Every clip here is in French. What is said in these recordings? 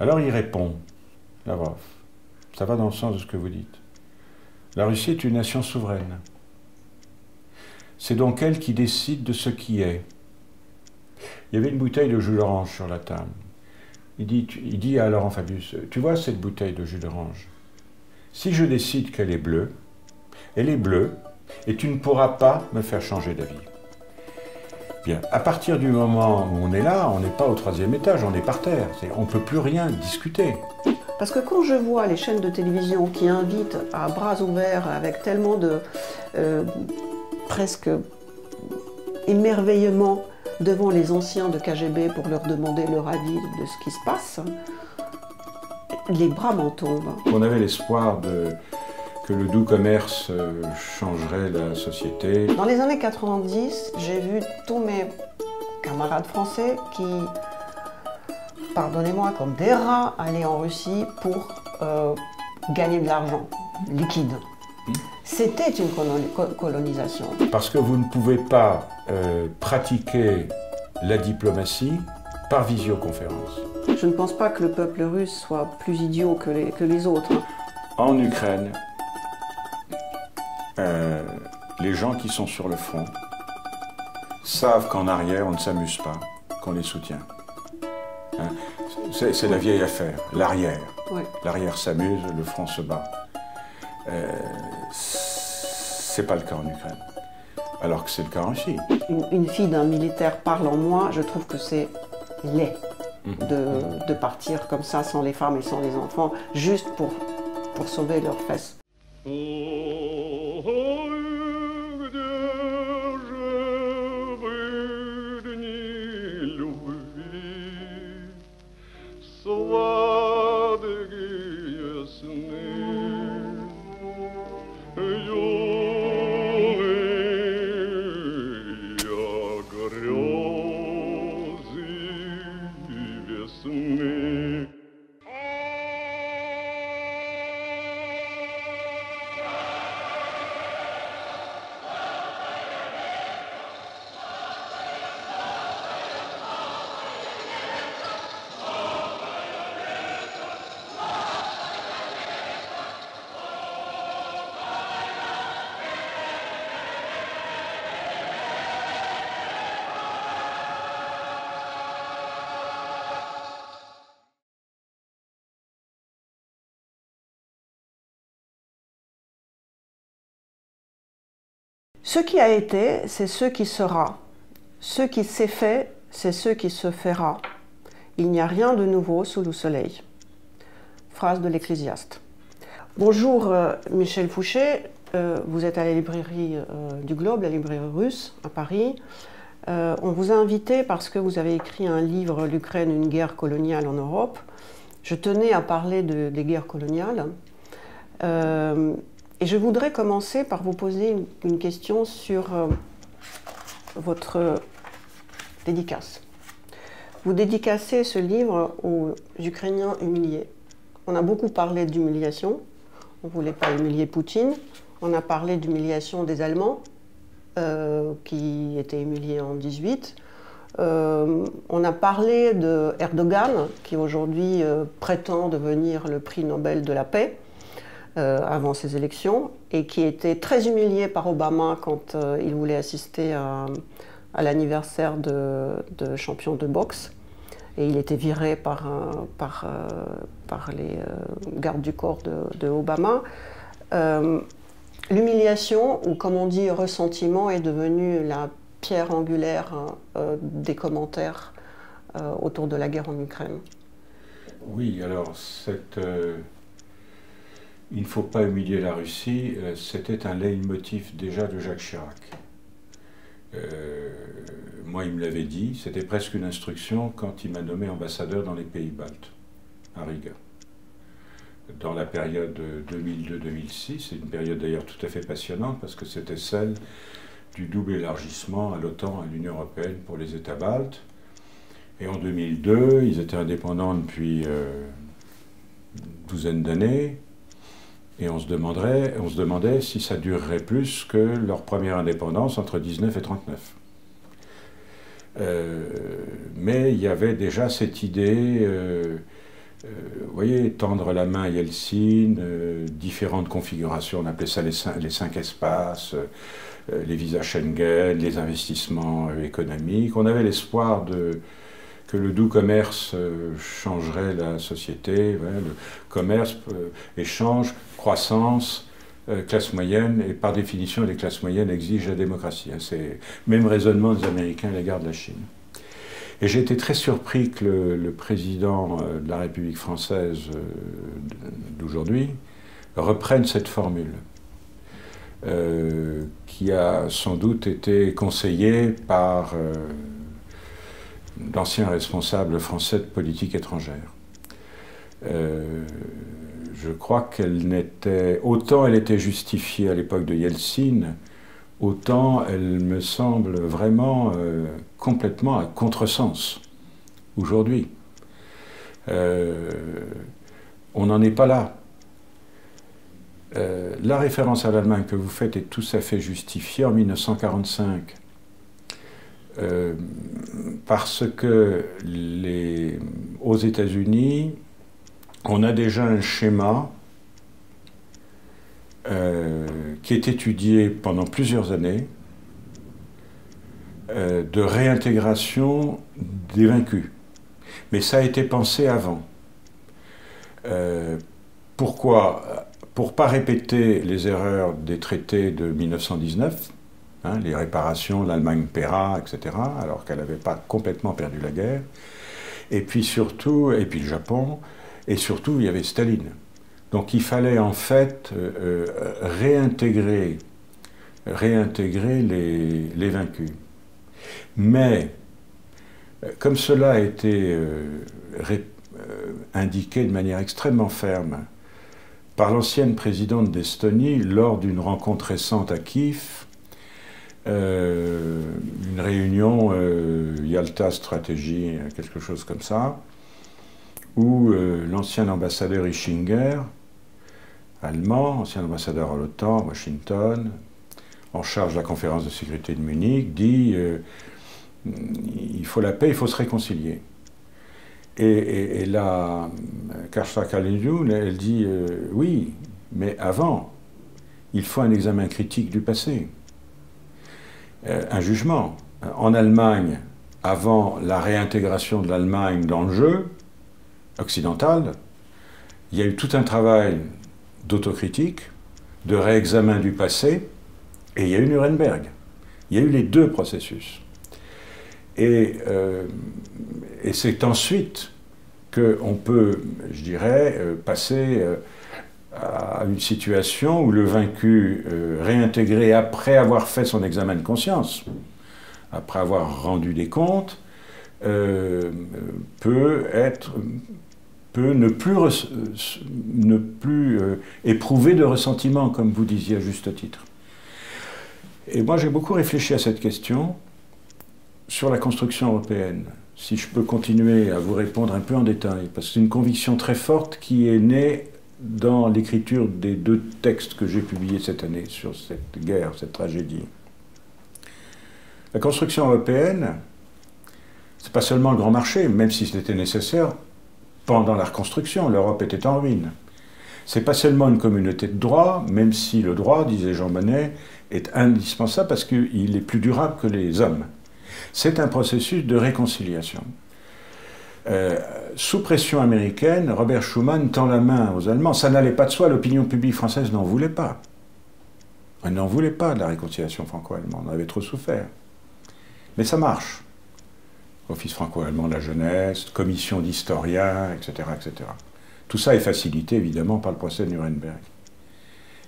Alors il répond, Lavrov, ça va dans le sens de ce que vous dites. La Russie est une nation souveraine. C'est donc elle qui décide de ce qui est. Il y avait une bouteille de jus d'orange sur la table. Il dit à Laurent Fabius, tu vois cette bouteille de jus d'orange? Si je décide qu'elle est bleue, elle est bleue, et tu ne pourras pas me faire changer d'avis. Bien, à partir du moment où on est là, on n'est pas au 3e étage, on est par terre. On ne peut plus rien discuter. Parce que quand je vois les chaînes de télévision qui invitent à bras ouverts avec tellement de presque émerveillement devant les anciens de KGB pour leur demander leur avis de ce qui se passe, les bras m'en tombent. On avait l'espoir que le doux commerce changerait la société. Dans les années 90, j'ai vu tous mes camarades français qui, pardonnez-moi, comme des rats, aller en Russie pour gagner de l'argent liquide. C'était une colonisation. Parce que vous ne pouvez pas pratiquer la diplomatie par visioconférence. Je ne pense pas que le peuple russe soit plus idiot que les autres. En Ukraine, les gens qui sont sur le front savent qu'en arrière, on ne s'amuse pas, qu'on les soutient. Hein? C'est la vieille affaire, l'arrière. Oui. L'arrière s'amuse, le front se bat. C'est pas le cas en Ukraine, alors que c'est le cas en Russie. Une fille d'un militaire parle en moi, je trouve que c'est laid de partir comme ça sans les femmes et sans les enfants, juste pour sauver leurs fesses. Ce qui a été, c'est ce qui sera. Ce qui s'est fait, c'est ce qui se fera. Il n'y a rien de nouveau sous le soleil. Phrase de l'Ecclésiaste. Bonjour Michel Fouché, vous êtes à la librairie du Globe, la librairie russe à Paris. On vous a invité parce que vous avez écrit un livre, L'Ukraine, une guerre coloniale en Europe. Je tenais à parler des guerres coloniales. Et je voudrais commencer par vous poser une question sur votre dédicace. Vous dédicacez ce livre aux Ukrainiens humiliés. On a beaucoup parlé d'humiliation. On ne voulait pas humilier Poutine. On a parlé d'humiliation des Allemands, qui étaient humiliés en 18. On a parlé de Erdogan, qui aujourd'hui prétend devenir le prix Nobel de la paix, avant ces élections, et qui était très humilié par Obama quand il voulait assister à l'anniversaire de champion de boxe. Et il était viré par les gardes du corps de Obama. L'humiliation, ou comme on dit ressentiment, est devenue la pierre angulaire des commentaires autour de la guerre en Ukraine. Oui, alors il ne faut pas humilier la Russie, c'était un leitmotiv déjà de Jacques Chirac. Moi, il me l'avait dit, c'était presque une instruction quand il m'a nommé ambassadeur dans les pays baltes, à Riga. Dans la période 2002-2006, c'est une période d'ailleurs tout à fait passionnante parce que c'était celle du double élargissement à l'OTAN, à l'Union européenne pour les États baltes. Et en 2002, ils étaient indépendants depuis une douzaine d'années. Et on se demandait si ça durerait plus que leur première indépendance entre 19 et 39. Mais il y avait déjà cette idée vous voyez, tendre la main à Yeltsin, différentes configurations, on appelait ça les cinq espaces, les visas Schengen, les investissements économiques. On avait l'espoir que le doux commerce changerait la société, le commerce, échange, croissance, classe moyenne, et par définition, les classes moyennes exigent la démocratie. C'est le même raisonnement des Américains à l'égard de la Chine. Et j'ai été très surpris que le président de la République française d'aujourd'hui reprenne cette formule, qui a sans doute été conseillée par d'anciens responsables français de politique étrangère. Je crois qu'elle n'était... Autant elle était justifiée à l'époque de Yeltsin, autant elle me semble vraiment complètement à contresens aujourd'hui. On n'en est pas là. La référence à l'Allemagne que vous faites est tout à fait justifiée en 1945. Parce que aux États-Unis, on a déjà un schéma qui est étudié pendant plusieurs années de réintégration des vaincus. Mais ça a été pensé avant. Pourquoi? Pour ne pas répéter les erreurs des traités de 1919, hein, les réparations, l'Allemagne paiera, etc., alors qu'elle n'avait pas complètement perdu la guerre. Et puis surtout, et puis le Japon, et surtout il y avait Staline. Donc il fallait en fait réintégrer les vaincus. Mais, comme cela a été indiqué de manière extrêmement ferme par l'ancienne présidente d'Estonie lors d'une rencontre récente à Kiev, une réunion Yalta Stratégie, quelque chose comme ça, où l'ancien ambassadeur Ischinger, allemand, ancien ambassadeur à l'OTAN, Washington, en charge de la conférence de sécurité de Munich, dit il faut la paix, il faut se réconcilier. Et là, Karsta Kalindjoun, elle dit oui, mais avant, il faut un examen critique du passé, un jugement. En Allemagne, avant la réintégration de l'Allemagne dans le jeu occidental, il y a eu tout un travail d'autocritique, de réexamen du passé, et il y a eu Nuremberg. Il y a eu les deux processus. Et c'est ensuite qu'on peut, je dirais, passer à une situation où le vaincu réintégré après avoir fait son examen de conscience, après avoir rendu des comptes, peut ne plus éprouver de ressentiment, comme vous disiez à juste titre. Et moi, j'ai beaucoup réfléchi à cette question sur la construction européenne. Si je peux continuer à vous répondre un peu en détail, parce que c'est une conviction très forte qui est née dans l'écriture des deux textes que j'ai publiés cette année sur cette guerre, cette tragédie. La construction européenne, c'est pas seulement le grand marché, même si c'était nécessaire. Pendant la reconstruction, l'Europe était en ruine. C'est pas seulement une communauté de droit, même si le droit, disait Jean Monnet, est indispensable parce qu'il est plus durable que les hommes. C'est un processus de réconciliation. Sous pression américaine, Robert Schuman tend la main aux Allemands. Ça n'allait pas de soi, l'opinion publique française n'en voulait pas. Elle n'en voulait pas de la réconciliation franco-allemande, on avait trop souffert. Mais ça marche. Office franco-allemand de la jeunesse, commission d'historiens, etc., etc. Tout ça est facilité évidemment par le procès de Nuremberg.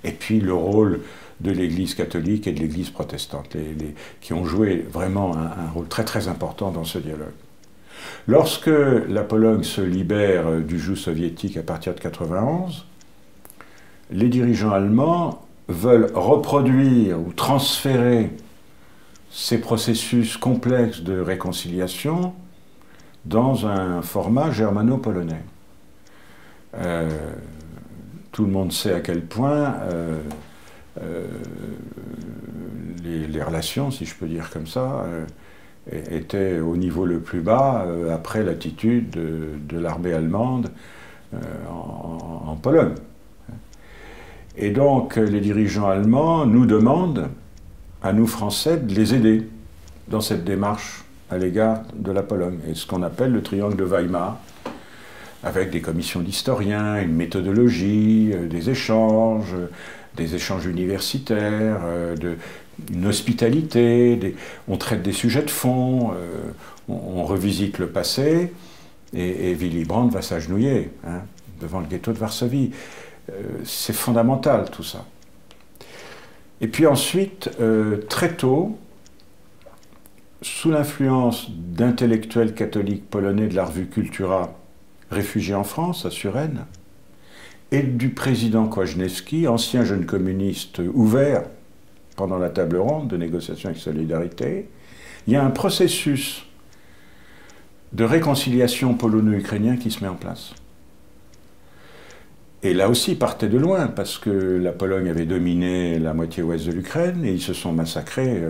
Et puis le rôle de l'Église catholique et de l'Église protestante, qui ont joué vraiment un rôle très très important dans ce dialogue. Lorsque la Pologne se libère du joug soviétique à partir de 1991, les dirigeants allemands veulent reproduire ou transférer ces processus complexes de réconciliation dans un format germano-polonais. Tout le monde sait à quel point les relations, si je peux dire comme ça, étaient au niveau le plus bas après l'attitude de l'armée allemande en Pologne. Et donc les dirigeants allemands nous demandent, à nous Français, de les aider dans cette démarche à l'égard de la Pologne, et ce qu'on appelle le triangle de Weimar, avec des commissions d'historiens, une méthodologie, des échanges universitaires, une hospitalité, on traite des sujets de fond, on revisite le passé, et Willy Brandt va s'agenouiller devant le ghetto de Varsovie. C'est fondamental tout ça. Et puis ensuite, très tôt, sous l'influence d'intellectuels catholiques polonais de la revue Cultura, réfugiés en France, à Suresnes, et du président Kwasniewski, ancien jeune communiste ouvert pendant la table ronde de négociation avec Solidarité, il y a un processus de réconciliation polono-ukrainien qui se met en place. Et là aussi, partait de loin, parce que la Pologne avait dominé la moitié ouest de l'Ukraine, et ils se sont massacrés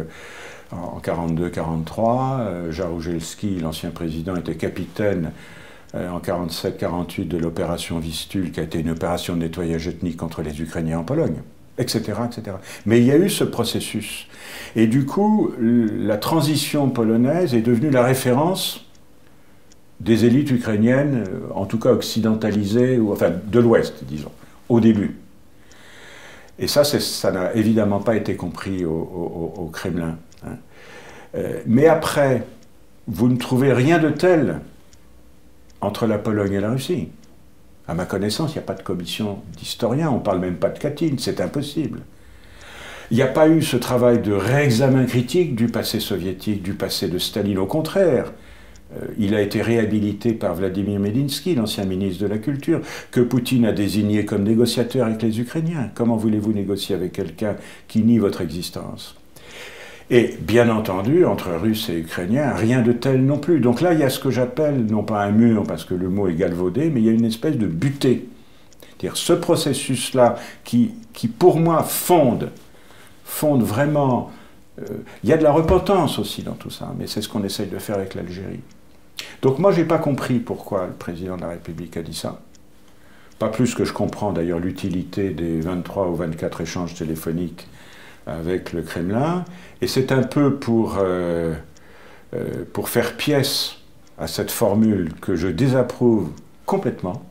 en 1942-1943. Jaruzelski, l'ancien président, était capitaine en 1947-1948 de l'opération Vistule, qui a été une opération de nettoyage ethnique contre les Ukrainiens en Pologne, etc., etc. Mais il y a eu ce processus. Et du coup, la transition polonaise est devenue la référence des élites ukrainiennes, en tout cas occidentalisées, ou enfin de l'Ouest, disons, au début. Et ça n'a évidemment pas été compris au Kremlin. Mais après, vous ne trouvez rien de tel entre la Pologne et la Russie. À ma connaissance, il n'y a pas de commission d'historiens, on ne parle même pas de Katyn, c'est impossible. Il n'y a pas eu ce travail de réexamen critique du passé soviétique, du passé de Staline, au contraire. Il a été réhabilité par Vladimir Medinsky, l'ancien ministre de la Culture, que Poutine a désigné comme négociateur avec les Ukrainiens. Comment voulez-vous négocier avec quelqu'un qui nie votre existence? Et bien entendu, entre Russes et Ukrainiens, rien de tel non plus. Donc là, il y a ce que j'appelle, non pas un mur, parce que le mot est galvaudé, mais il y a une espèce de butée. C'est-à-dire ce processus-là qui, pour moi, fonde vraiment... il y a de la repentance aussi dans tout ça, mais c'est ce qu'on essaye de faire avec l'Algérie. Donc moi, je n'ai pas compris pourquoi le président de la République a dit ça. Pas plus que je comprends d'ailleurs l'utilité des 23 ou 24 échanges téléphoniques avec le Kremlin. Et c'est un peu pour faire pièce à cette formule que je désapprouve complètement,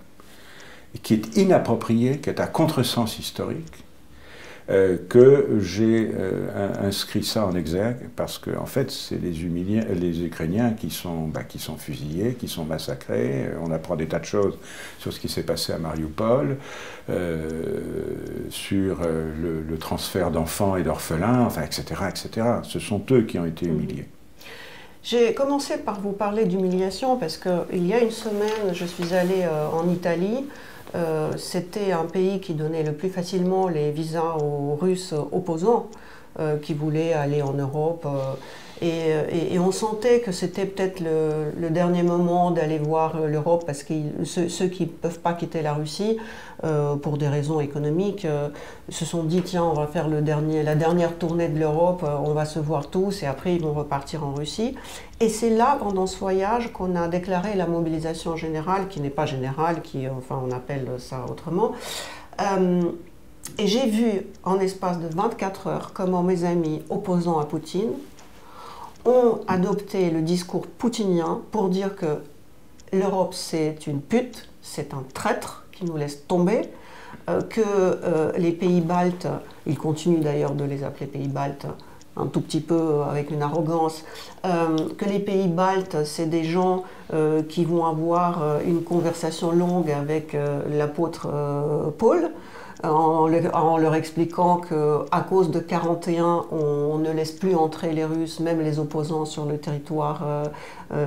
et qui est inappropriée, qui est à contresens historique, que j'ai inscrit ça en exergue, parce que en fait, c'est les Ukrainiens qui sont fusillés, qui sont massacrés. On apprend des tas de choses sur ce qui s'est passé à Mariupol, sur le transfert d'enfants et d'orphelins, enfin, etc., etc. Ce sont eux qui ont été humiliés. J'ai commencé par vous parler d'humiliation parce qu'il y a une semaine, je suis allée en Italie. C'était un pays qui donnait le plus facilement les visas aux Russes opposants qui voulaient aller en Europe. Et on sentait que c'était peut-être le dernier moment d'aller voir l'Europe, parce que ceux qui ne peuvent pas quitter la Russie pour des raisons économiques se sont dit, tiens, on va faire la dernière tournée de l'Europe, on va se voir tous et après ils vont repartir en Russie. Et c'est là, pendant ce voyage, qu'on a déclaré la mobilisation générale, qui n'est pas générale, enfin on appelle ça autrement. Et j'ai vu en espace de 24 heures comment mes amis opposants à Poutine ont adopté le discours poutinien pour dire que l'Europe c'est une pute, c'est un traître qui nous laisse tomber, que les pays baltes, ils continuent d'ailleurs de les appeler pays baltes, un tout petit peu avec une arrogance, que les pays baltes c'est des gens qui vont avoir une conversation longue avec l'apôtre Paul, en leur expliquant qu'à cause de 41, on ne laisse plus entrer les Russes, même les opposants, sur le territoire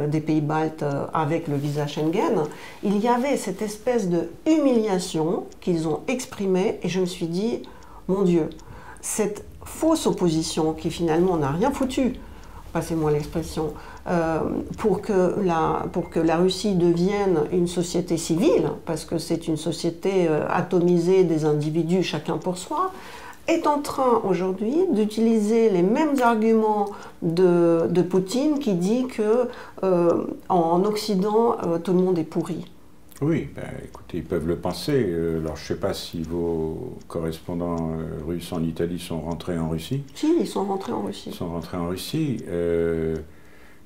des pays baltes avec le visa Schengen. Il y avait cette espèce de humiliation qu'ils ont exprimée, et je me suis dit, mon Dieu, cette fausse opposition qui finalement n'a rien foutu, passez-moi l'expression, pour que la Russie devienne une société civile, parce que c'est une société atomisée des individus, chacun pour soi, est en train aujourd'hui d'utiliser les mêmes arguments de Poutine, qui dit que en Occident, tout le monde est pourri. Oui, ben, écoutez, ils peuvent le penser. Alors, je ne sais pas si vos correspondants russes en Italie sont rentrés en Russie. Si, ils sont rentrés en Russie. Ils sont rentrés en Russie.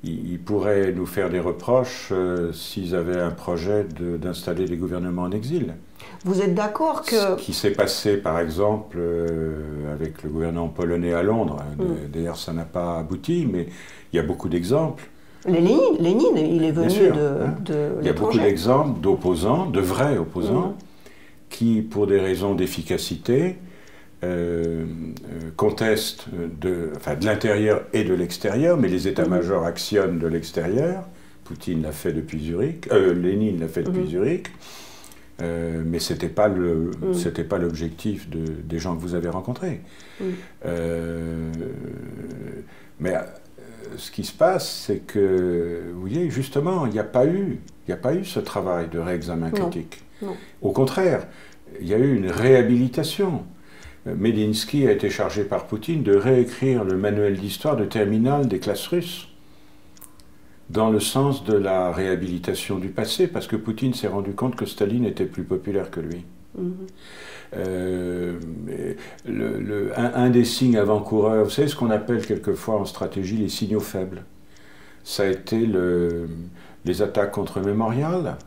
Ils pourraient nous faire des reproches s'ils avaient un projet d'installer des gouvernements en exil. Vous êtes d'accord que... Ce qui s'est passé, par exemple, avec le gouvernement polonais à Londres. D'ailleurs, ça n'a pas abouti, mais il y a beaucoup d'exemples. Lénine, il est venu sûr, de il y a beaucoup d'exemples d'opposants, de vrais opposants, qui, pour des raisons d'efficacité, contestent de l'intérieur et de l'extérieur, mais les états-majors actionnent de l'extérieur. Poutine l'a fait depuis Zurich, Lénine l'a fait depuis Zurich, mais ce n'était pas l'objectif des gens que vous avez rencontrés. Mais ce qui se passe, c'est que, vous voyez, justement, il n'y a pas eu ce travail de réexamen critique. Non. Au contraire, il y a eu une réhabilitation. Medinsky a été chargé par Poutine de réécrire le manuel d'histoire de terminale des classes russes dans le sens de la réhabilitation du passé, parce que Poutine s'est rendu compte que Staline était plus populaire que lui. Un des signes avant-coureurs, vous savez ce qu'on appelle quelquefois en stratégie les signaux faibles. Ça a été les attaques contre Mémorial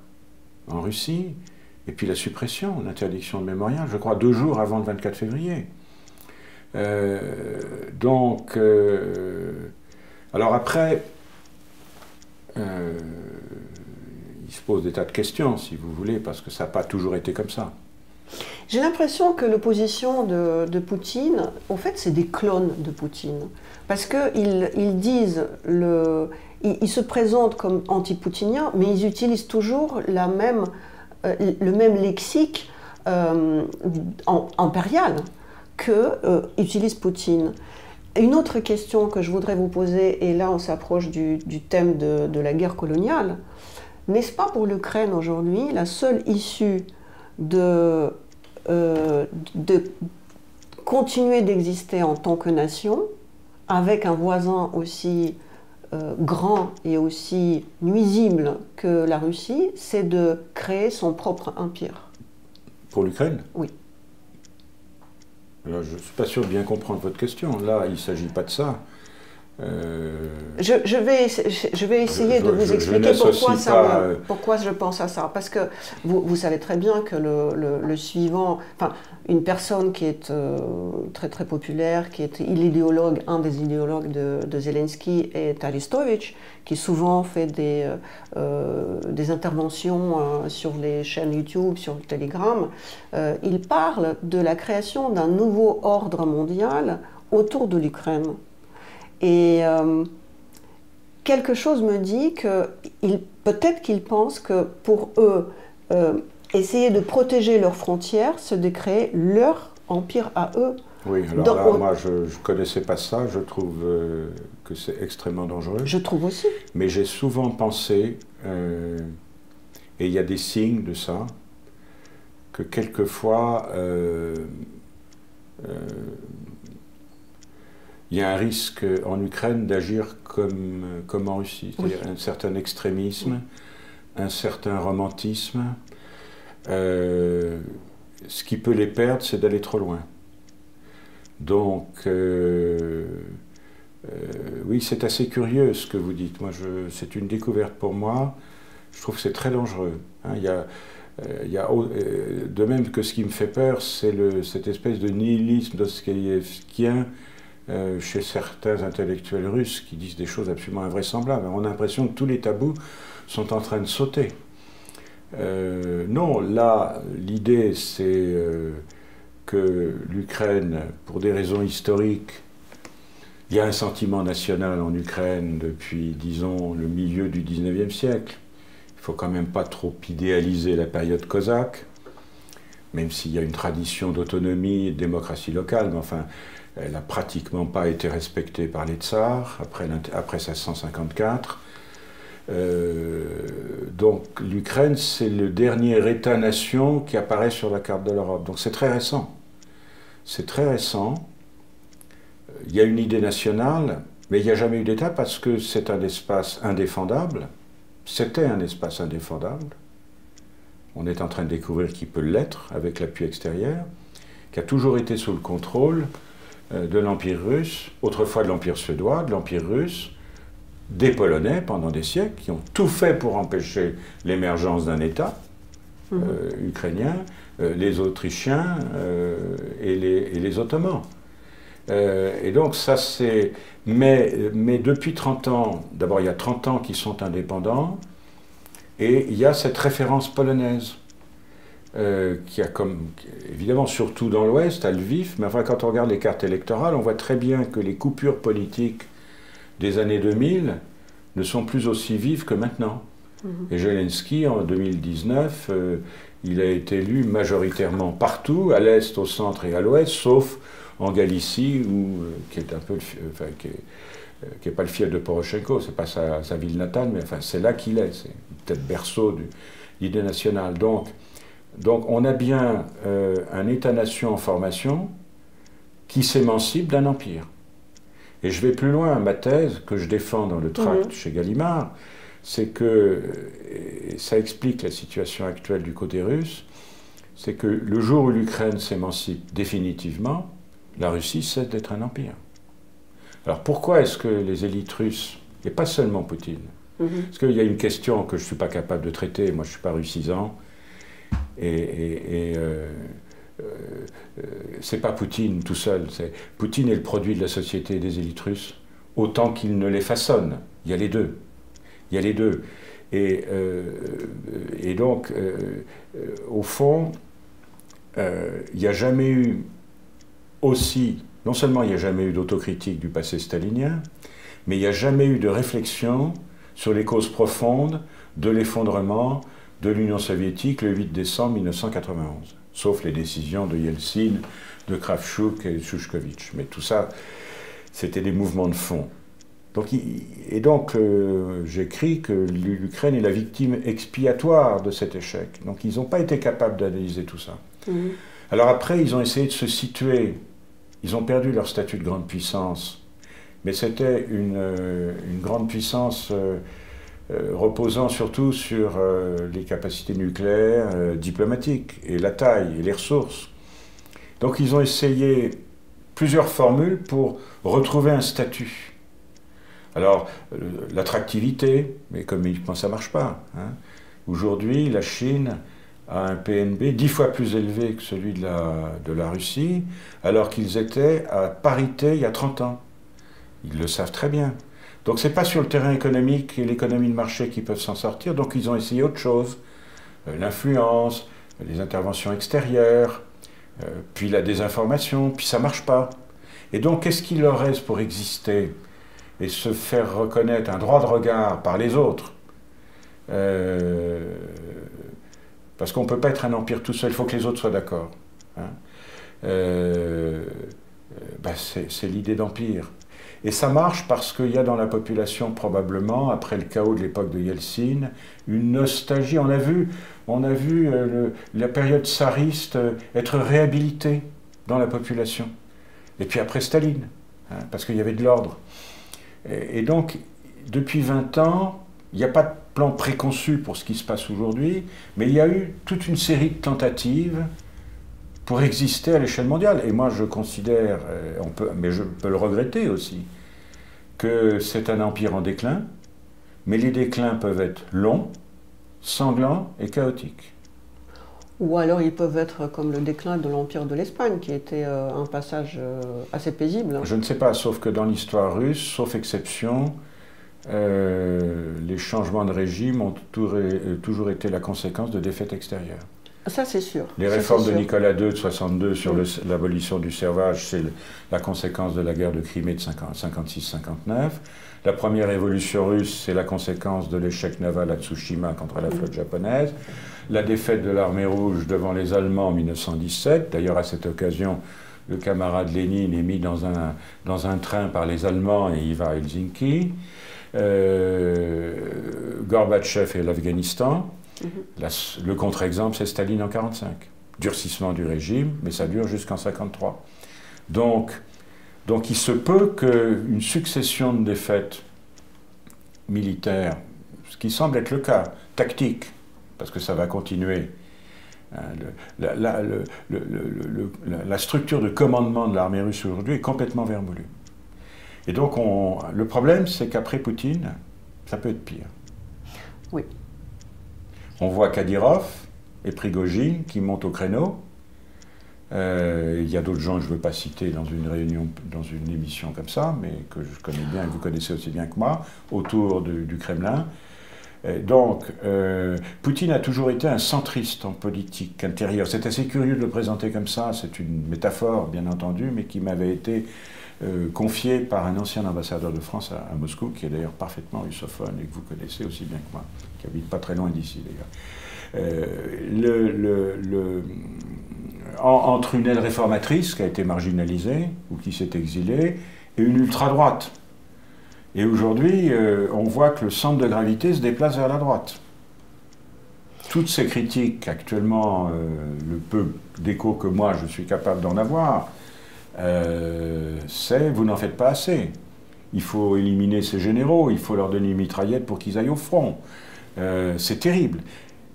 en Russie, et puis la suppression, l'interdiction de Mémorial, je crois 2 jours avant le 24 février. Alors après, il se pose des tas de questions, si vous voulez, parce que ça n'a pas toujours été comme ça. J'ai l'impression que l'opposition de Poutine, au fait, c'est des clones de Poutine. Parce qu'ils disent, ils se présentent comme anti-poutiniens, mais ils utilisent toujours le même lexique impérial que utilise Poutine. Une autre question que je voudrais vous poser, et là on s'approche du thème de la guerre coloniale, n'est-ce pas pour l'Ukraine aujourd'hui la seule issue de continuer d'exister en tant que nation, avec un voisin aussi grand et aussi nuisible que la Russie, c'est de créer son propre empire. Pour l'Ukraine ? Oui. Alors, je ne suis pas sûr de bien comprendre votre question. Là, il ne s'agit pas de ça. Je vais essayer de vous expliquer pourquoi je pense à ça. Parce que vous savez très bien que le suivant, enfin, une personne qui est très très populaire, qui est l'idéologue, un des idéologues de Zelensky est Aristovitch, qui souvent fait des interventions sur les chaînes YouTube, sur le Telegram. Il parle de la création d'un nouveau ordre mondial autour de l'Ukraine. Et quelque chose me dit que peut-être qu'ils pensent que pour eux, essayer de protéger leurs frontières, c'est de créer leur empire à eux. Oui, alors moi je ne connaissais pas ça, je trouve que c'est extrêmement dangereux. Je trouve aussi. Mais j'ai souvent pensé, et il y a des signes de ça, que quelquefois il y a un risque en Ukraine d'agir comme en Russie, c'est-à-dire un certain extrémisme, un certain romantisme. Ce qui peut les perdre, c'est d'aller trop loin. Donc, oui, c'est assez curieux ce que vous dites. Moi, c'est une découverte pour moi. Je trouve que c'est très dangereux. Hein. De même que ce qui me fait peur, c'est cette espèce de nihilisme dostoïevskien chez certains intellectuels russes qui disent des choses absolument invraisemblables. On a l'impression que tous les tabous sont en train de sauter. Non, là, l'idée, c'est que l'Ukraine, pour des raisons historiques, il y a un sentiment national en Ukraine depuis, disons, le milieu du 19e siècle. Il ne faut quand même pas trop idéaliser la période cosaque, même s'il y a une tradition d'autonomie et de démocratie locale, mais enfin, elle n'a pratiquement pas été respectée par les tsars après 1654. Donc l'Ukraine, c'est le dernier État-nation qui apparaît sur la carte de l'Europe. Donc c'est très récent. C'est très récent. Il y a une idée nationale, mais il n'y a jamais eu d'État parce que c'est un espace indéfendable. C'était un espace indéfendable. on est en train de découvrir qu'il peut l'être avec l'appui extérieur, qui a toujours été sous le contrôle de l'Empire russe, autrefois de l'Empire suédois, de l'Empire russe, des Polonais pendant des siècles, qui ont tout fait pour empêcher l'émergence d'un État ukrainien, les Autrichiens et les Ottomans. Et donc ça c'est... Mais depuis 30 ans, d'abord il y a 30 ans qui sont indépendants, et il y a cette référence polonaise, qui a comme, évidemment surtout dans l'Ouest, à Lviv, mais enfin quand on regarde les cartes électorales, on voit très bien que les coupures politiques des années 2000 ne sont plus aussi vives que maintenant. Et Zelensky, en 2019, il a été élu majoritairement partout, à l'Est, au centre et à l'Ouest, sauf en Galicie, qui est un peu, enfin, qui est pas le fief de Poroshenko, c'est pas sa ville natale, mais enfin c'est là qu'il est, c'est peut-être berceau de l'idée nationale. Donc on a bien un État-nation en formation qui s'émancipe d'un empire. Et je vais plus loin, ma thèse que je défends dans le tract chez Gallimard, c'est que, et ça explique la situation actuelle du côté russe, c'est que le jour où l'Ukraine s'émancipe définitivement, la Russie cesse d'être un empire. Alors pourquoi est-ce que les élites russes, et pas seulement Poutine, parce qu'il y a une question que je ne suis pas capable de traiter, moi je ne suis pas russisant, c'est pas Poutine tout seul, Poutine est le produit de la société et des élites russes, autant qu'il ne les façonne. Il y a les deux. Il y a les deux. Et donc, au fond, il n'y a jamais eu aussi, non seulement il n'y a jamais eu d'autocritique du passé stalinien, mais il n'y a jamais eu de réflexion sur les causes profondes de l'effondrement de l'Union soviétique le 8 décembre 1991, sauf les décisions de Yeltsin, de Kravchuk et de Shushkovitch. Mais tout ça, c'était des mouvements de fond. Donc, j'écris que l'Ukraine est la victime expiatoire de cet échec. Donc ils n'ont pas été capables d'analyser tout ça. Alors après, ils ont essayé de se situer. Ils ont perdu leur statut de grande puissance. Mais c'était une grande puissance reposant surtout sur les capacités nucléaires, diplomatiques, et la taille, et les ressources. Donc ils ont essayé plusieurs formules pour retrouver un statut. Alors, l'attractivité, mais comme ça ne marche pas. Hein. Aujourd'hui, la Chine a un PNB 10 fois plus élevé que celui de la Russie, alors qu'ils étaient à parité il y a 30 ans. Ils le savent très bien. Donc ce n'est pas sur le terrain économique et l'économie de marché qu'ils peuvent s'en sortir, donc ils ont essayé autre chose. L'influence, les interventions extérieures, puis la désinformation, puis ça ne marche pas. Et donc qu'est-ce qu'il leur reste pour exister et se faire reconnaître un droit de regard par les autres, parce qu'on ne peut pas être un empire tout seul, il faut que les autres soient d'accord. Hein. C'est l'idée d'empire. Et ça marche parce qu'il y a dans la population probablement, après le chaos de l'époque de Yeltsin, une nostalgie. On a vu la période tsariste être réhabilitée dans la population. Et puis après Staline, hein, parce qu'il y avait de l'ordre. Et donc, depuis 20 ans, il n'y a pas de plan préconçu pour ce qui se passe aujourd'hui, mais il y a eu toute une série de tentatives pour exister à l'échelle mondiale. Et moi, je considère, mais je peux le regretter aussi, que c'est un empire en déclin, mais les déclins peuvent être longs, sanglants et chaotiques. Ou alors ils peuvent être comme le déclin de l'Empire de l'Espagne, qui était un passage assez paisible. Je ne sais pas, sauf que dans l'histoire russe, sauf exception, les changements de régime ont toujours été la conséquence de défaites extérieures. Ça, c'est sûr. Les réformes de Nicolas II de 62 sur l'abolition du servage, c'est la conséquence de la guerre de Crimée de 56-59. La première révolution russe, c'est la conséquence de l'échec naval à Tsushima contre la flotte japonaise. La défaite de l'armée rouge devant les Allemands en 1917. D'ailleurs, à cette occasion, le camarade Lénine est mis dans un train par les Allemands et il va à Helsinki. Gorbatchev et l'Afghanistan. Le contre-exemple, c'est Staline en 1945. Durcissement du régime, mais ça dure jusqu'en 1953. Donc il se peut qu'une succession de défaites militaires, ce qui semble être le cas, tactique, parce que ça va continuer, La structure de commandement de l'armée russe aujourd'hui est complètement vermoulue. Et donc, le problème, c'est qu'après Poutine, ça peut être pire. Oui. On voit Kadyrov et Prigojine qui montent au créneau. Il y a d'autres gens que je ne veux pas citer dans une réunion, dans une émission comme ça, mais que je connais bien et que vous connaissez aussi bien que moi, autour du Kremlin. Donc, Poutine a toujours été un centriste en politique intérieure. C'est assez curieux de le présenter comme ça, c'est une métaphore, bien entendu, mais qui m'avait été confiée par un ancien ambassadeur de France à Moscou, qui est d'ailleurs parfaitement russophone et que vous connaissez aussi bien que moi, qui habite pas très loin d'ici d'ailleurs. Entre une aile réformatrice qui a été marginalisée ou qui s'est exilée et une ultra-droite. Et aujourd'hui, on voit que le centre de gravité se déplace vers la droite. Toutes ces critiques, actuellement, le peu d'écho que moi je suis capable d'en avoir, c'est « vous n'en faites pas assez ». Il faut éliminer ces généraux, il faut leur donner une mitraillette pour qu'ils aillent au front. C'est terrible.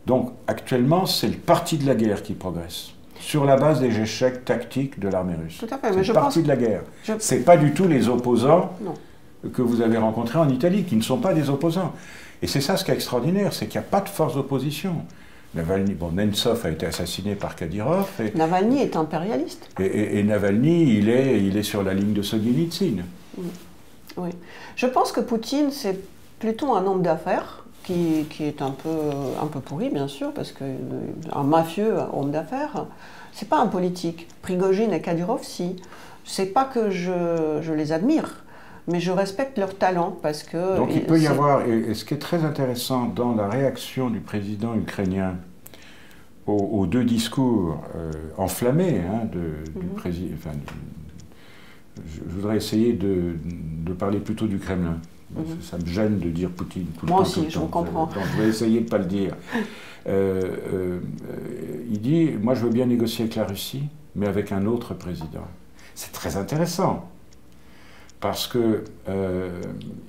Donc, actuellement, c'est le parti de la guerre qui progresse, sur la base des échecs tactiques de l'armée russe. Tout à fait, c'est le parti de la guerre. C'est pas du tout les opposants que vous avez rencontrés en Italie, qui ne sont pas des opposants. Et c'est ça ce qui est extraordinaire, c'est qu'il n'y a pas de force d'opposition. Navalny, bon, Nemtsov a été assassiné par Kadyrov. Navalny est impérialiste. Et Navalny, il est sur la ligne de Solzhenitsyn. Oui. Je pense que Poutine, c'est plutôt un homme d'affaires, qui est un peu pourri, bien sûr, parce qu'un mafieux homme d'affaires, c'est pas un politique. Prigojine et Kadyrov, si. C'est pas que je les admire, mais je respecte leur talent, parce que... Donc il peut y avoir, et ce qui est très intéressant dans la réaction du président ukrainien aux deux discours enflammés du président... Enfin, je voudrais essayer de parler plutôt du Kremlin. Ça me gêne de dire Poutine tout le temps. Moi aussi, je vous comprends. Je vais essayer de ne pas le dire. Il dit, moi je veux bien négocier avec la Russie, mais avec un autre président. C'est très intéressant, parce que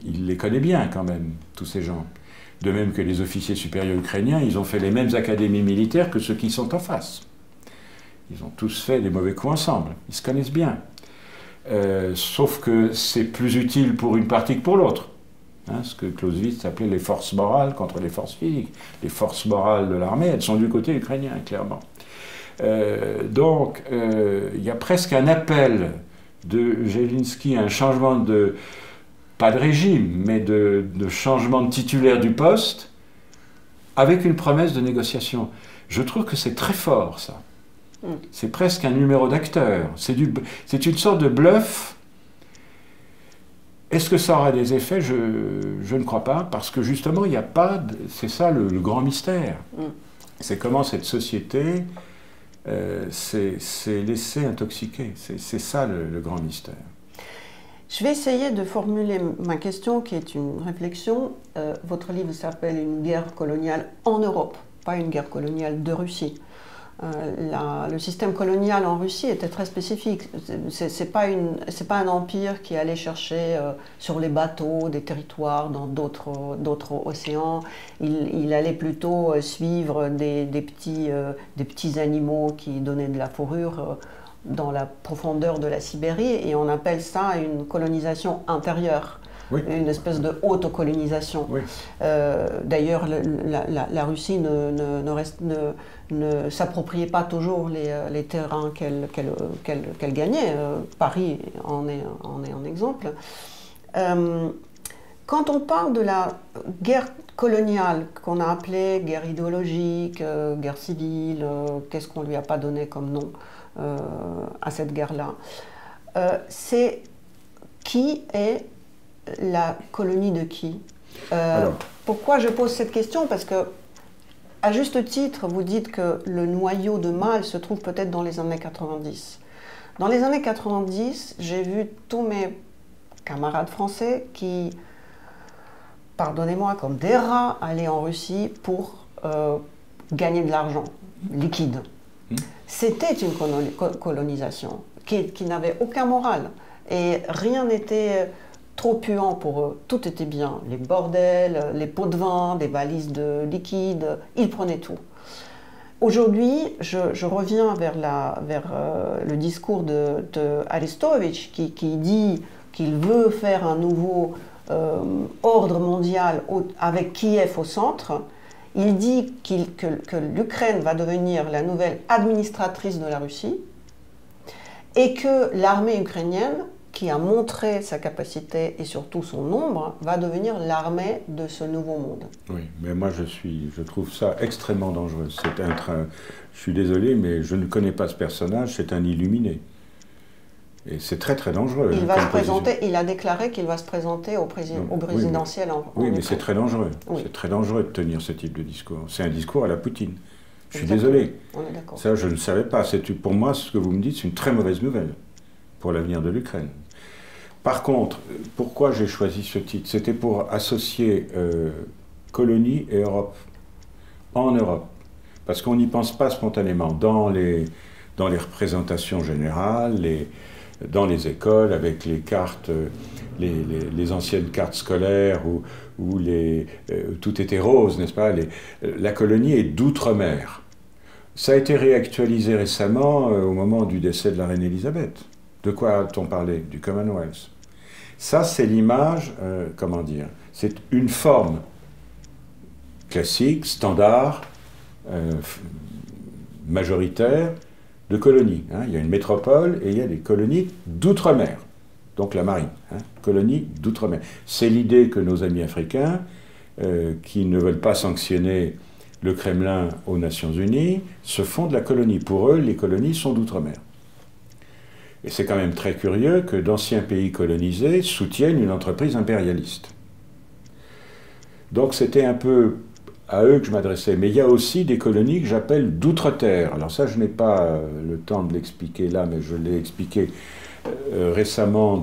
il les connaît bien quand même, tous ces gens. De même que les officiers supérieurs ukrainiens, ils ont fait les mêmes académies militaires que ceux qui sont en face. Ils ont tous fait des mauvais coups ensemble, ils se connaissent bien. Sauf que c'est plus utile pour une partie que pour l'autre. Hein, ce que Clausewitz appelait les forces morales contre les forces physiques. Les forces morales de l'armée, elles sont du côté ukrainien, clairement. Donc, il y a presque un appel de Zelensky à un changement de, pas de régime, mais de changement de titulaire du poste, avec une promesse de négociation. Je trouve que c'est très fort, ça. C'est presque un numéro d'acteur. C'est une sorte de bluff. Est-ce que ça aura des effets? Je ne crois pas, parce que justement, il n'y a pas... C'est ça le grand mystère. C'est comment cette société s'est laissée intoxiquer. C'est ça le grand mystère. Je vais essayer de formuler ma question, qui est une réflexion. Votre livre s'appelle « Une guerre coloniale en Europe », pas une guerre coloniale de Russie. Le système colonial en Russie était très spécifique. C'est pas un empire qui allait chercher sur les bateaux des territoires dans d'autres océans. Il allait plutôt suivre des petits animaux qui donnaient de la fourrure dans la profondeur de la Sibérie, et on appelle ça une colonisation intérieure. Oui. Une espèce de autocolonisation. Oui. D'ailleurs, la Russie ne s'appropriait pas toujours les terrains qu'elle gagnait. Paris en est un exemple. Quand on parle de la guerre coloniale, qu'on a appelée guerre idéologique, guerre civile, qu'est-ce qu'on ne lui a pas donné comme nom à cette guerre-là, c'est qui est la colonie de qui? Pourquoi je pose cette question? Parce que, à juste titre, vous dites que le noyau de mal se trouve peut-être dans les années 90. Dans les années 90, j'ai vu tous mes camarades français qui, pardonnez-moi, comme des rats, allaient en Russie pour gagner de l'argent liquide. C'était une colonisation qui n'avait aucun moral. Et rien n'était trop puant pour eux. Tout était bien. Les bordels, les pots de vin, des valises de liquide, ils prenaient tout. Aujourd'hui, je reviens vers le discours de Arestovitch qui dit qu'il veut faire un nouveau ordre mondial avec Kiev au centre. Il dit que l'Ukraine va devenir la nouvelle administratrice de la Russie et que l'armée ukrainienne, qui a montré sa capacité et surtout son nombre, va devenir l'armée de ce nouveau monde. Oui, mais moi je trouve ça extrêmement dangereux. Je suis désolé, mais je ne connais pas ce personnage, c'est un illuminé. Et c'est très très dangereux. Il a déclaré qu'il va se présenter au présidentiel en Oui, mais c'est très dangereux. Oui. C'est très dangereux de tenir ce type de discours. C'est un discours à la Poutine. Je suis désolé. On est d'accord. Ça, je ne savais pas. Pour moi, ce que vous me dites, c'est une très mauvaise nouvelle pour l'avenir de l'Ukraine. Par contre, pourquoi j'ai choisi ce titre? C'était pour associer colonie et Europe. En Europe. Parce qu'on n'y pense pas spontanément. Dans les représentations générales, dans les écoles, avec les cartes, les anciennes cartes scolaires où tout était rose, n'est-ce pas? La colonie est d'outre-mer. Ça a été réactualisé récemment au moment du décès de la reine Elisabeth. De quoi a-t-on parlé? Du Commonwealth. Ça, c'est l'image, comment dire, c'est une forme classique, standard, majoritaire, de colonies. Hein. Il y a une métropole et il y a des colonies d'outre-mer. Donc la marine, hein, colonies d'outre-mer. C'est l'idée que nos amis africains, qui ne veulent pas sanctionner le Kremlin aux Nations Unies, se font de la colonie. Pour eux, les colonies sont d'outre-mer. Et c'est quand même très curieux que d'anciens pays colonisés soutiennent une entreprise impérialiste. Donc c'était un peu à eux que je m'adressais. Mais il y a aussi des colonies que j'appelle d'outre-terre. Alors ça, je n'ai pas le temps de l'expliquer là, mais je l'ai expliqué récemment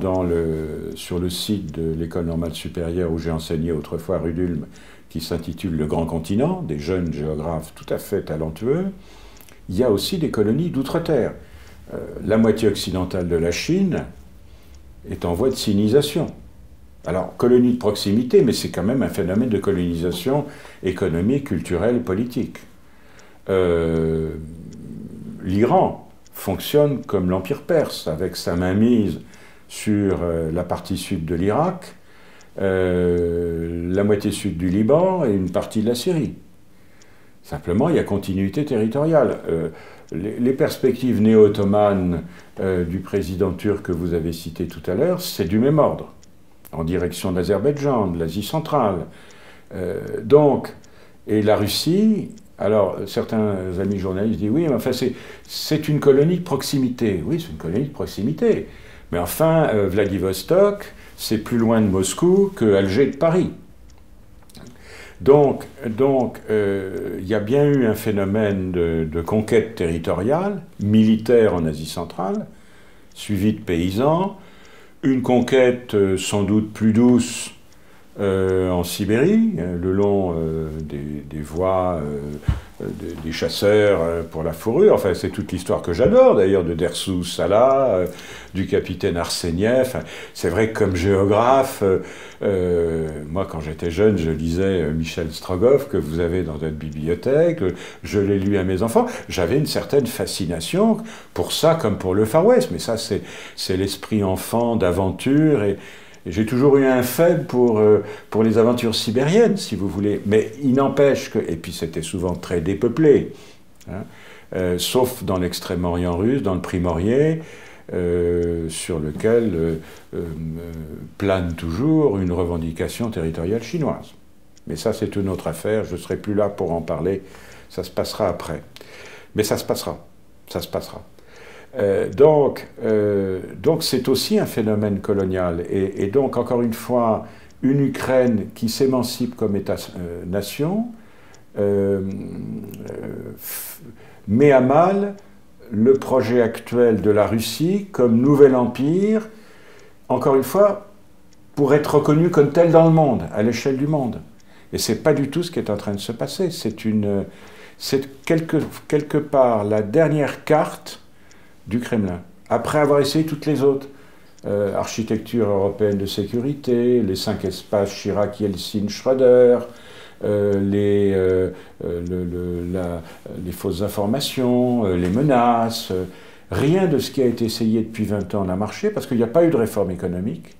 sur le site de l'École normale supérieure où j'ai enseigné autrefois rue d'Ulm, qui s'intitule Le Grand Continent, des jeunes géographes tout à fait talentueux. Il y a aussi des colonies d'outre-terre. La moitié occidentale de la Chine est en voie de sinisation. Alors, colonie de proximité, mais c'est quand même un phénomène de colonisation économique, culturelle, politique. L'Iran fonctionne comme l'Empire perse, avec sa mainmise sur la partie sud de l'Irak, la moitié sud du Liban et une partie de la Syrie. Simplement, il y a continuité territoriale. Les perspectives néo-ottomanes du président turc que vous avez cité tout à l'heure, c'est du même ordre, en direction de l'Azerbaïdjan, de l'Asie centrale. Et la Russie, alors certains amis journalistes disent oui, mais enfin c'est une colonie de proximité. Oui, c'est une colonie de proximité. Mais enfin, Vladivostok, c'est plus loin de Moscou que Alger de Paris. Donc, il y a bien eu un phénomène de conquête territoriale, militaire en Asie centrale, suivi de paysans, une conquête sans doute plus douce en Sibérie, le long des voies des chasseurs pour la fourrure. Enfin, c'est toute l'histoire que j'adore, d'ailleurs, de Dersou Sala, du capitaine Arseniev. C'est vrai que comme géographe, moi, quand j'étais jeune, je lisais Michel Strogoff, que vous avez dans votre bibliothèque, je l'ai lu à mes enfants. J'avais une certaine fascination pour ça, comme pour le Far West. Mais ça, c'est l'esprit enfant d'aventure et j'ai toujours eu un faible pour les aventures sibériennes, si vous voulez. Mais il n'empêche que... Et puis c'était souvent très dépeuplé, hein, sauf dans l'extrême-orient russe, dans le Primorié, sur lequel plane toujours une revendication territoriale chinoise. Mais ça, c'est une autre affaire. Je ne serai plus là pour en parler. Ça se passera après. Mais ça se passera. Ça se passera. Donc c'est aussi un phénomène colonial. Et donc, encore une fois, une Ukraine qui s'émancipe comme État-nation met à mal le projet actuel de la Russie comme nouvel empire, encore une fois, pour être reconnu comme tel dans le monde, à l'échelle du monde. Et ce n'est pas du tout ce qui est en train de se passer. C'est quelque part la dernière carte du Kremlin, après avoir essayé toutes les autres. Architecture européenne de sécurité, les 5 espaces Chirac, Yeltsin, Schröder, les fausses informations, les menaces. Rien de ce qui a été essayé depuis 20 ans n'a marché parce qu'il n'y a pas eu de réforme économique.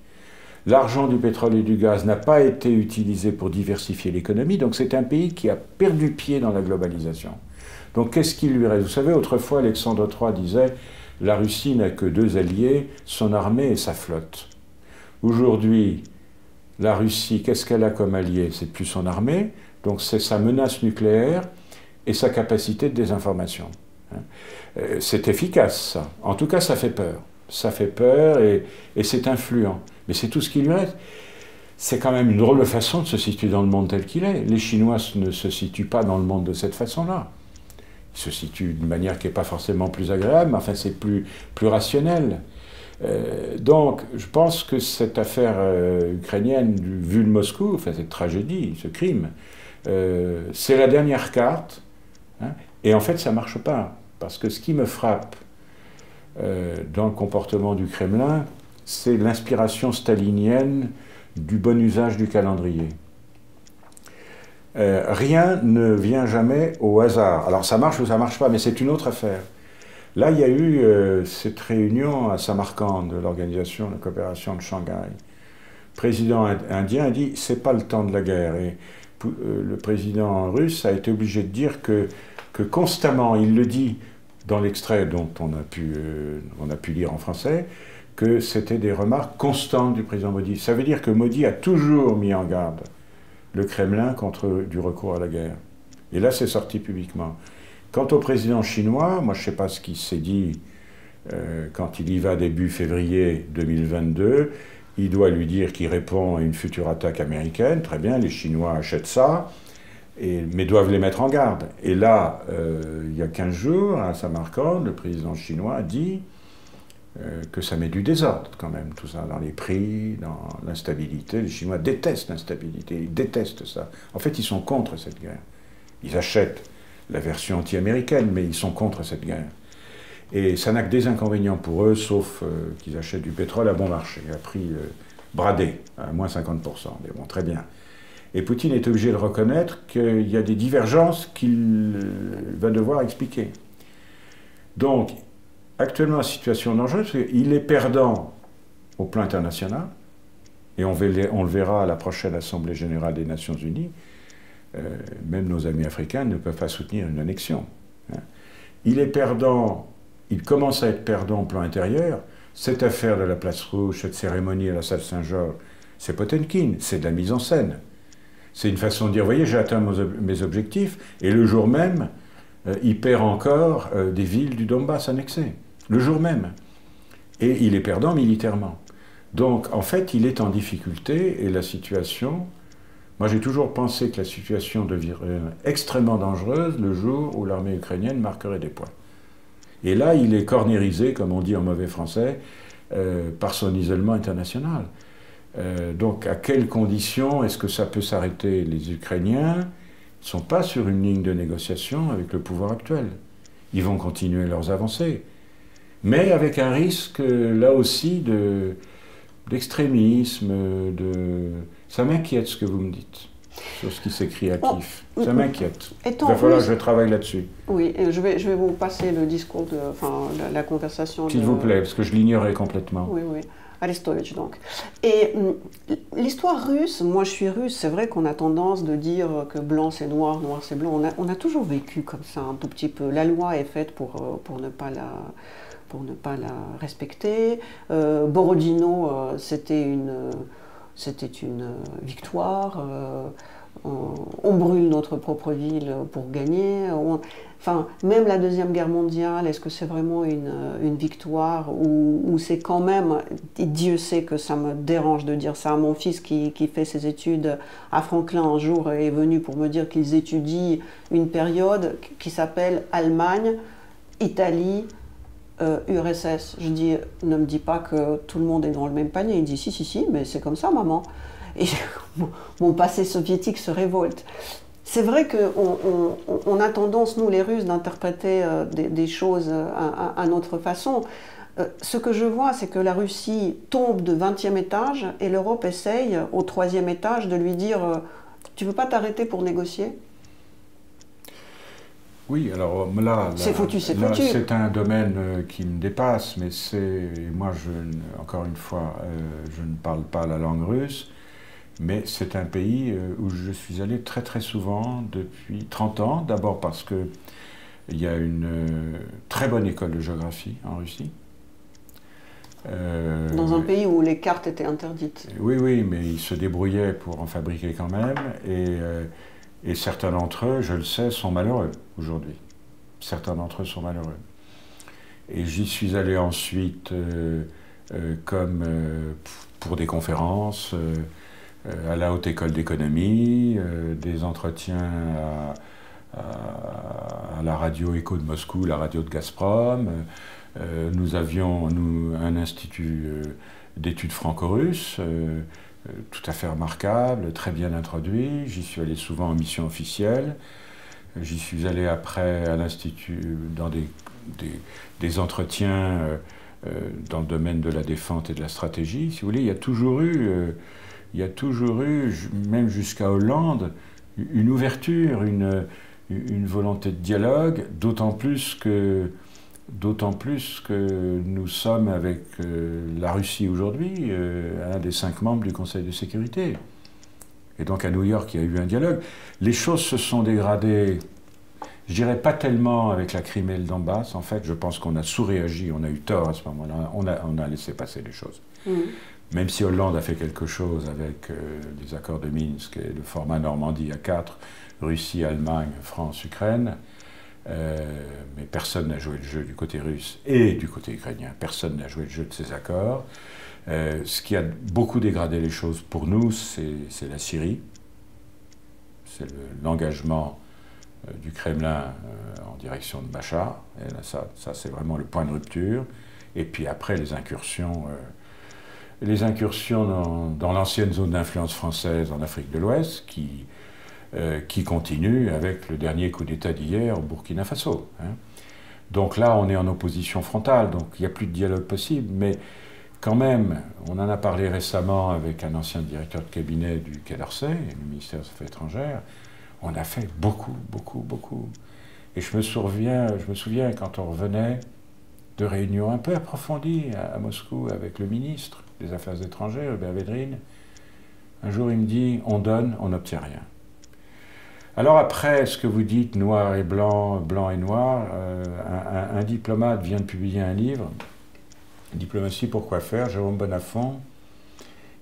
L'argent du pétrole et du gaz n'a pas été utilisé pour diversifier l'économie, donc c'est un pays qui a perdu pied dans la globalisation. Donc qu'est-ce qui lui reste? Vous savez, autrefois, Alexandre III disait « La Russie n'a que deux alliés, son armée et sa flotte ». Aujourd'hui, la Russie, qu'est-ce qu'elle a comme allié? C'est plus son armée, donc c'est sa menace nucléaire et sa capacité de désinformation. C'est efficace, ça. En tout cas, ça fait peur. Ça fait peur et c'est influent. Mais c'est tout ce qui lui reste. C'est quand même une drôle de façon de se situer dans le monde tel qu'il est. Les Chinois ne se situent pas dans le monde de cette façon-là. Ils se situent d'une manière qui n'est pas forcément plus agréable, mais enfin c'est plus rationnel. Donc je pense que cette affaire ukrainienne, vue de Moscou, enfin cette tragédie, ce crime, c'est la dernière carte. Hein, et en fait ça ne marche pas. Parce que ce qui me frappe dans le comportement du Kremlin, c'est l'inspiration stalinienne du bon usage du calendrier. Rien ne vient jamais au hasard. Alors ça marche ou ça ne marche pas, mais c'est une autre affaire. Là, il y a eu cette réunion à Samarcande de l'Organisation de coopération de Shanghai. Le président indien a dit « c'est pas le temps de la guerre ». Et le président russe a été obligé de dire que constamment, il le dit dans l'extrait dont on a pu lire en français, que c'était des remarques constantes du président Modi. Ça veut dire que Modi a toujours mis en garde le Kremlin contre du recours à la guerre. Et là, c'est sorti publiquement. Quant au président chinois, moi je ne sais pas ce qu'il s'est dit quand il y va début février 2022, il doit lui dire qu'il répond à une future attaque américaine. Très bien, les Chinois achètent ça, mais doivent les mettre en garde. Et là, il y a 15 jours, à Samarcande, le président chinois a dit que ça met du désordre quand même, tout ça, dans les prix, dans l'instabilité. Les Chinois détestent l'instabilité, ils détestent ça. En fait, ils sont contre cette guerre. Ils achètent la version anti-américaine, mais ils sont contre cette guerre. Et ça n'a que des inconvénients pour eux, sauf qu'ils achètent du pétrole à bon marché, à prix bradé, à moins 50%. Mais bon, très bien. Et Poutine est obligé de reconnaître qu'il y a des divergences qu'il va devoir expliquer. Donc, actuellement, la situation est dangereuse, parce qu'il est perdant au plan international, et on le verra à la prochaine Assemblée générale des Nations Unies. Même nos amis africains ne peuvent pas soutenir une annexion. Il est perdant, il commence à être perdant au plan intérieur. Cette affaire de la Place Rouge, cette cérémonie à la salle Saint-Georges, c'est Potemkin, c'est de la mise en scène. C'est une façon de dire, vous voyez, j'ai atteint mes objectifs, et le jour même, il perd encore des villes du Donbass annexées. Le jour même. Et il est perdant militairement. Donc, en fait, il est en difficulté, et la situation... Moi, j'ai toujours pensé que la situation deviendrait extrêmement dangereuse le jour où l'armée ukrainienne marquerait des points. Et là, il est cornérisé, comme on dit en mauvais français, par son isolement international. Donc, à quelles conditions est-ce que ça peut s'arrêter? Les Ukrainiens ne sont pas sur une ligne de négociation avec le pouvoir actuel. Ils vont continuer leurs avancées. Mais avec un risque, là aussi, d'extrémisme, Ça m'inquiète ce que vous me dites, sur ce qui s'écrit à Kiev. Ça m'inquiète. Il va falloir que je travaille là-dessus. Oui, et je vais vous passer le discours, la conversation. S'il vous plaît, parce que je l'ignorais complètement. Oui, oui. Arestovitch, donc. Et l'histoire russe, moi je suis russe, c'est vrai qu'on a tendance de dire que blanc c'est noir, noir c'est blanc. On a toujours vécu comme ça un tout petit peu. La loi est faite pour ne pas la respecter. Borodino, c'était une victoire. On brûle notre propre ville pour gagner. Enfin, même la Deuxième Guerre mondiale, est-ce que c'est vraiment une victoire ou c'est quand même, et Dieu sait que ça me dérange de dire ça, mon fils qui fait ses études à Franklin un jour est venu pour me dire qu'ils étudient une période qui s'appelle Allemagne, Italie, URSS. Je dis, ne me dis pas que tout le monde est dans le même panier. Il dit, si, mais c'est comme ça, maman. Et mon passé soviétique se révolte. C'est vrai qu'on a tendance, nous les Russes, d'interpréter des choses à notre façon. Ce que je vois, c'est que la Russie tombe de 20e étage et l'Europe essaye, au 3e étage, de lui dire Tu ne veux pas t'arrêter pour négocier? Oui, alors là, c'est foutu, c'est foutu. C'est un domaine qui me dépasse, mais moi, encore une fois, je ne parle pas la langue russe, mais c'est un pays où je suis allé très très souvent depuis 30 ans, d'abord parce qu'il y a une très bonne école de géographie en Russie. Dans un pays où les cartes étaient interdites. Oui, oui, mais ils se débrouillaient pour en fabriquer quand même, et certains d'entre eux, je le sais, sont malheureux aujourd'hui. Certains d'entre eux sont malheureux. Et j'y suis allé ensuite pour des conférences, à la Haute École d'économie, des entretiens à la radio Écho de Moscou, la radio de Gazprom. Nous avions un institut d'études franco-russes, tout à fait remarquable, très bien introduit. J'y suis allé souvent en mission officielle. J'y suis allé après à l'Institut dans des entretiens dans le domaine de la défense et de la stratégie. Si vous voulez, il y a toujours eu, même jusqu'à Hollande, une ouverture, une volonté de dialogue, d'autant plus que nous sommes avec la Russie aujourd'hui, un des 5 membres du Conseil de sécurité. Et donc à New York, il y a eu un dialogue. Les choses se sont dégradées, je dirais pas tellement avec la Crimée et le Donbass. En fait, je pense qu'on a sous-réagi, on a eu tort à ce moment-là, on a laissé passer les choses. Même si Hollande a fait quelque chose avec les accords de Minsk et le format Normandie à 4, Russie, Allemagne, France, Ukraine, mais personne n'a joué le jeu du côté russe et du côté ukrainien. Personne n'a joué le jeu de ces accords. Ce qui a beaucoup dégradé les choses pour nous, c'est la Syrie. C'est l'engagement du Kremlin en direction de Bachar. Et là, ça c'est vraiment le point de rupture. Et puis après, les incursions dans l'ancienne zone d'influence française en Afrique de l'Ouest, qui continue avec le dernier coup d'État d'hier au Burkina Faso. Donc là, on est en opposition frontale, donc il n'y a plus de dialogue possible, mais quand même, on en a parlé récemment avec un ancien directeur de cabinet du Quai d'Orsay, le ministère des Affaires étrangères. On a fait beaucoup, beaucoup, beaucoup. Et je me souviens quand on revenait de réunions un peu approfondies à Moscou avec le ministre des Affaires étrangères, Hubert Védrine. Un jour, il me dit, on donne, on n'obtient rien. Alors après, ce que vous dites, noir et blanc, blanc et noir, un diplomate vient de publier un livre, Diplomatie pour quoi faire, Jérôme Bonnafont.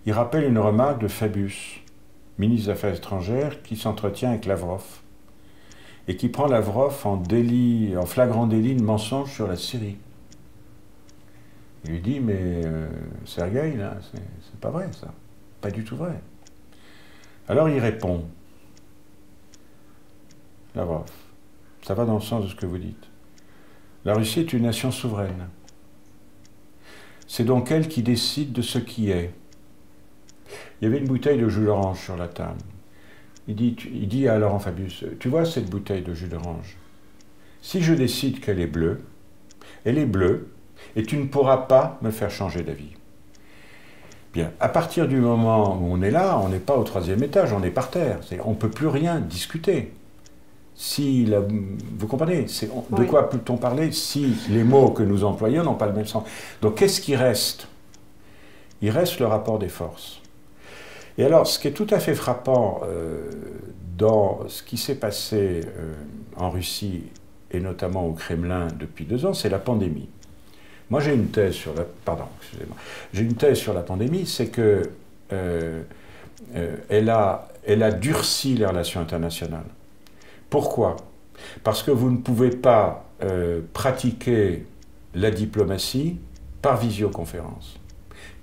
Il rappelle une remarque de Fabius, ministre des Affaires étrangères, qui s'entretient avec Lavrov, et qui prend Lavrov en flagrant délit de mensonge sur la Syrie. Il lui dit, mais Sergueï, là, c'est pas vrai ça, pas du tout vrai. Alors il répond, Lavrov, ça va dans le sens de ce que vous dites. La Russie est une nation souveraine. C'est donc elle qui décide de ce qui est. Il y avait une bouteille de jus d'orange sur la table. Il dit à Laurent Fabius, tu vois cette bouteille de jus d'orange? Si je décide qu'elle est bleue, elle est bleue, et tu ne pourras pas me faire changer d'avis. Bien, à partir du moment où on est là, on n'est pas au 3e étage, on est par terre. On ne peut plus rien discuter. Vous comprenez? De quoi peut-on parler si les mots que nous employons n'ont pas le même sens? Donc qu'est-ce qui reste? Il reste le rapport des forces. Et alors, ce qui est tout à fait frappant dans ce qui s'est passé en Russie, et notamment au Kremlin depuis 2 ans, c'est la pandémie. Moi, j'ai une thèse sur la pandémie, c'est que elle a durci les relations internationales. Pourquoi? Parce que vous ne pouvez pas pratiquer la diplomatie par visioconférence.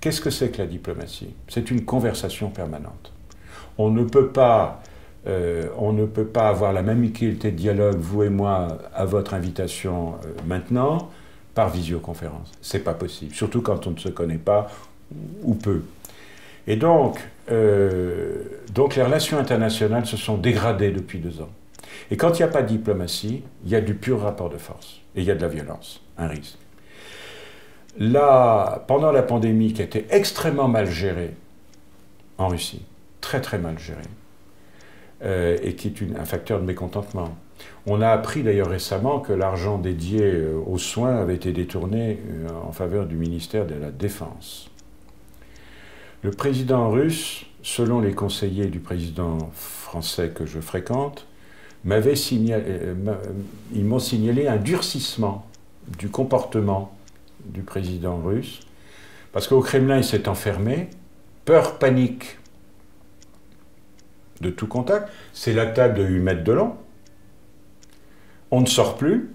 Qu'est-ce que c'est que la diplomatie? C'est une conversation permanente. On ne peut pas avoir la même qualité de dialogue, vous et moi, à votre invitation maintenant, par visioconférence. C'est pas possible, surtout quand on ne se connaît pas ou peu. Et donc les relations internationales se sont dégradées depuis 2 ans. Et quand il n'y a pas de diplomatie, il y a du pur rapport de force. Et il y a de la violence, un risque. Là, pendant la pandémie, qui a été extrêmement mal gérée en Russie, très très mal gérée, et qui est un facteur de mécontentement. On a appris d'ailleurs récemment que l'argent dédié aux soins avait été détourné en faveur du ministère de la Défense. Le président russe, selon les conseillers du président français que je fréquente, ils m'ont signalé un durcissement du comportement du président russe, parce qu'au Kremlin, il s'est enfermé, peur, panique de tout contact, c'est l'attaque de 8 mètres de long, on ne sort plus,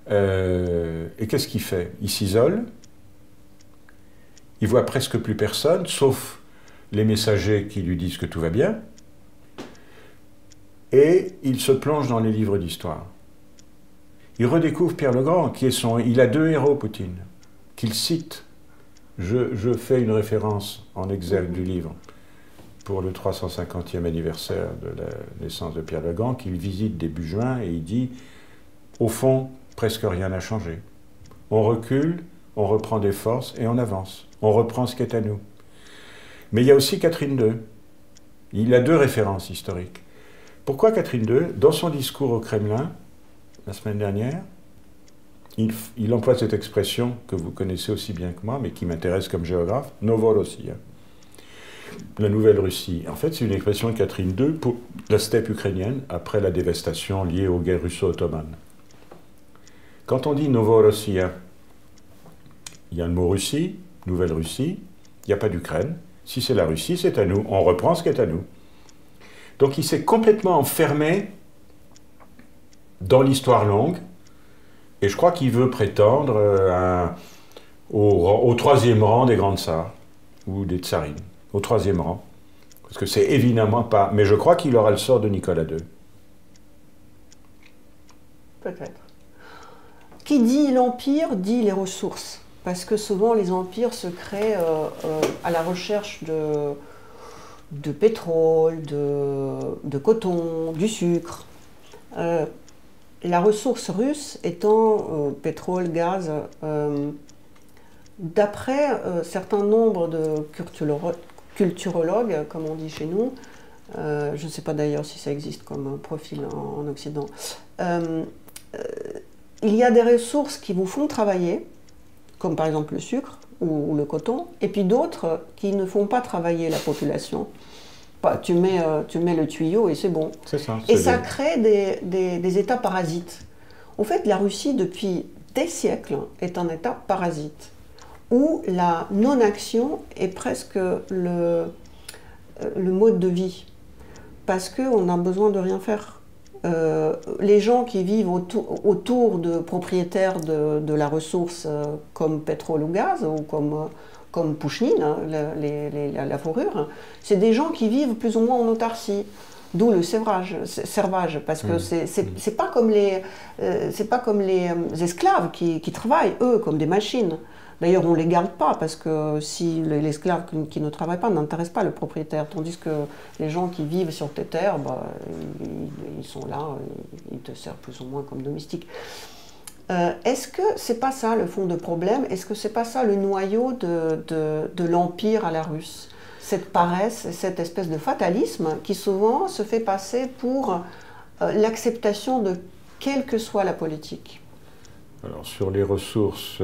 et qu'est-ce qu'il fait? Il s'isole, il voit presque plus personne, sauf les messagers qui lui disent que tout va bien, et il se plonge dans les livres d'histoire. Il redécouvre Pierre le Grand, qui est son... Il a 2 héros, Poutine, qu'il cite. Je fais une référence en exergue du livre pour le 350e anniversaire de la naissance de Pierre le Grand, qu'il visite début juin, et il dit « Au fond, presque rien n'a changé. On recule, on reprend des forces et on avance. On reprend ce qui est à nous. » Mais il y a aussi Catherine II. Il a 2 références historiques. Pourquoi Catherine II? Dans son discours au Kremlin, la semaine dernière, il emploie cette expression que vous connaissez aussi bien que moi, mais qui m'intéresse comme géographe, Novorossiya, la Nouvelle-Russie. En fait, c'est une expression de Catherine II pour la steppe ukrainienne après la dévastation liée aux guerres russo-ottomanes. Quand on dit Novorossiya, il y a le mot Russie, Nouvelle-Russie, il n'y a pas d'Ukraine. Si c'est la Russie, c'est à nous. On reprend ce qui est à nous. Donc il s'est complètement enfermé dans l'histoire longue, et je crois qu'il veut prétendre au 3e rang des grands tsars, ou des tsarines, au 3e rang. Parce que c'est évidemment pas... Mais je crois qu'il aura le sort de Nicolas II. Peut-être. Qui dit l'empire, dit les ressources. Parce que souvent les empires se créent à la recherche de pétrole, de coton, du sucre. La ressource russe étant pétrole, gaz, d'après un certain nombre de culturologues, comme on dit chez nous, je ne sais pas d'ailleurs si ça existe comme profil en Occident, il y a des ressources qui vous font travailler, comme par exemple le sucre ou le coton, et puis d'autres qui ne font pas travailler la population. Tu mets le tuyau et c'est bon. C'est ça. Et ça crée des États parasites. En fait, la Russie, depuis des siècles, est un État parasite, où la non-action est presque le mode de vie, parce qu'on a besoin de rien faire. Les gens qui vivent autour de propriétaires de la ressource, comme pétrole ou gaz, ou comme Pouchnine, hein, la fourrure, c'est des gens qui vivent plus ou moins en autarcie. D'où le servage, parce que c'est pas comme les esclaves qui travaillent, eux, comme des machines. D'ailleurs, on ne les garde pas, parce que si l'esclave qui ne travaille pas n'intéresse pas le propriétaire, tandis que les gens qui vivent sur tes terres, bah, ils sont là, ils te servent plus ou moins comme domestiques. Est-ce que c'est pas ça le fond de problème? Est-ce que c'est pas ça le noyau de l'empire à la russe? Cette paresse, cette espèce de fatalisme qui souvent se fait passer pour l'acceptation de quelle que soit la politique. Alors, sur les ressources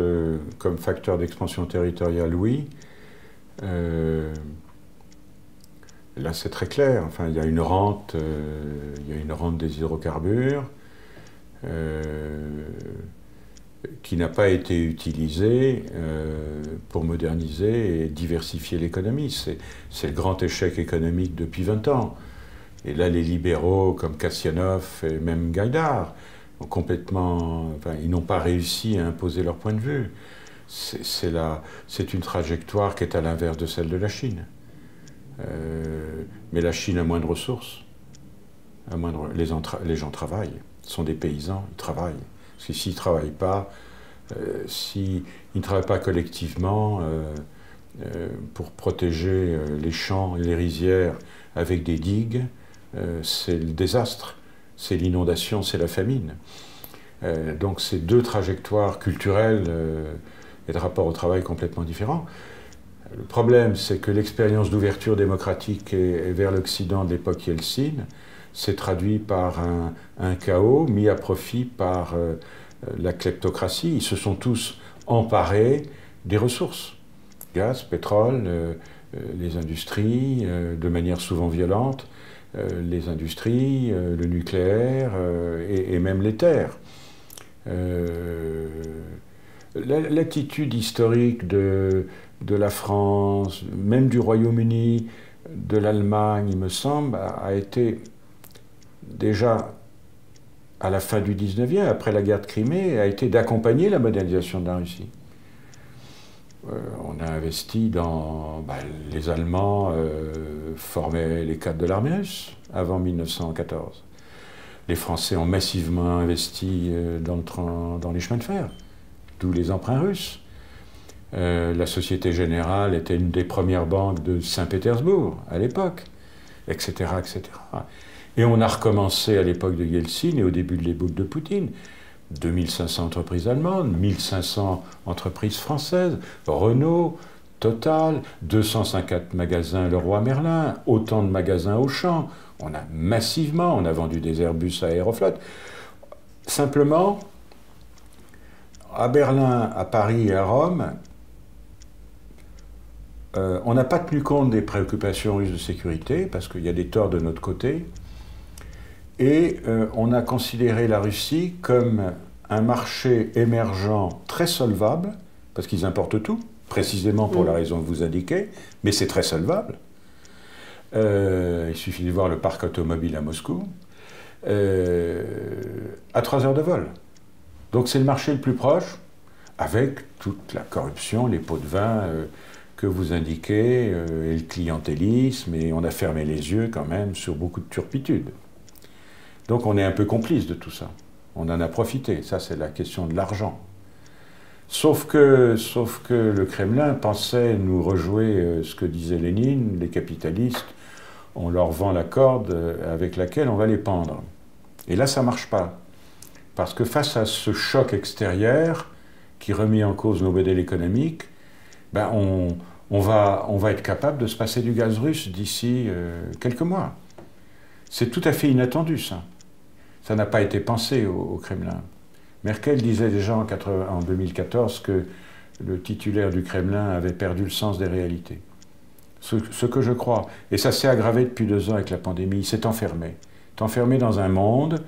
comme facteur d'expansion territoriale, oui. Là, c'est très clair. Enfin, il y a une rente des hydrocarbures qui n'a pas été utilisée pour moderniser et diversifier l'économie. C'est le grand échec économique depuis 20 ans. Et là, les libéraux comme Kassianov et même Gaïdar ils n'ont pas réussi à imposer leur point de vue. C'est une trajectoire qui est à l'inverse de celle de la Chine. Mais la Chine a moins de ressources. Les gens travaillent. Ce sont des paysans, ils travaillent. Parce que s'ils ne travaillent pas, s'ils ne travaillent pas collectivement pour protéger les champs et les rizières avec des digues, c'est le désastre. C'est l'inondation, c'est la famine. Donc c'est 2 trajectoires culturelles et de rapport au travail complètement différents. Le problème, c'est que l'expérience d'ouverture démocratique et vers l'Occident de l'époque Yeltsin s'est traduit par un chaos mis à profit par la kleptocratie. Ils se sont tous emparés des ressources, gaz, pétrole, les industries, de manière souvent violente, les industries, le nucléaire et même les terres. L'attitude historique de la France, même du Royaume-Uni, de l'Allemagne, il me semble, a été déjà à la fin du 19e, après la guerre de Crimée, a été d'accompagner la modernisation de la Russie. On a investi dans... les Allemands formaient les cadres de l'armée russe avant 1914. Les Français ont massivement investi dans les chemins de fer, d'où les emprunts russes. La Société Générale était une des premières banques de Saint-Pétersbourg à l'époque, etc., etc. Et on a recommencé à l'époque de Yeltsin et au début de l'époque de Poutine. 2500 entreprises allemandes, 1500 entreprises françaises, Renault, Total, 250 magasins Leroy Merlin, autant de magasins Auchan. On a massivement, on a vendu des Airbus à Aeroflot. Simplement, à Berlin, à Paris et à Rome, on n'a pas tenu compte des préoccupations russes de sécurité, parce qu'il y a des torts de notre côté, et on a considéré la Russie comme un marché émergent très solvable, parce qu'ils importent tout, précisément pour la raison que vous indiquez, mais c'est très solvable. Il suffit de voir le parc automobile à Moscou, à 3 heures de vol. Donc c'est le marché le plus proche, avec toute la corruption, les pots de vin que vous indiquez, et le clientélisme, et on a fermé les yeux quand même sur beaucoup de turpitudes. Donc on est un peu complice de tout ça. On en a profité, ça c'est la question de l'argent. Sauf que le Kremlin pensait nous rejouer ce que disait Lénine, les capitalistes, on leur vend la corde avec laquelle on va les pendre. Et là ça ne marche pas. Parce que face à ce choc extérieur qui remet en cause nos modèles économiques, on va être capable de se passer du gaz russe d'ici quelques mois. C'est tout à fait inattendu ça. Ça n'a pas été pensé au Kremlin. Merkel disait déjà en 2014 que le titulaire du Kremlin avait perdu le sens des réalités. Ce que je crois. Et ça s'est aggravé depuis 2 ans avec la pandémie. Il s'est enfermé. Il est enfermé dans un monde.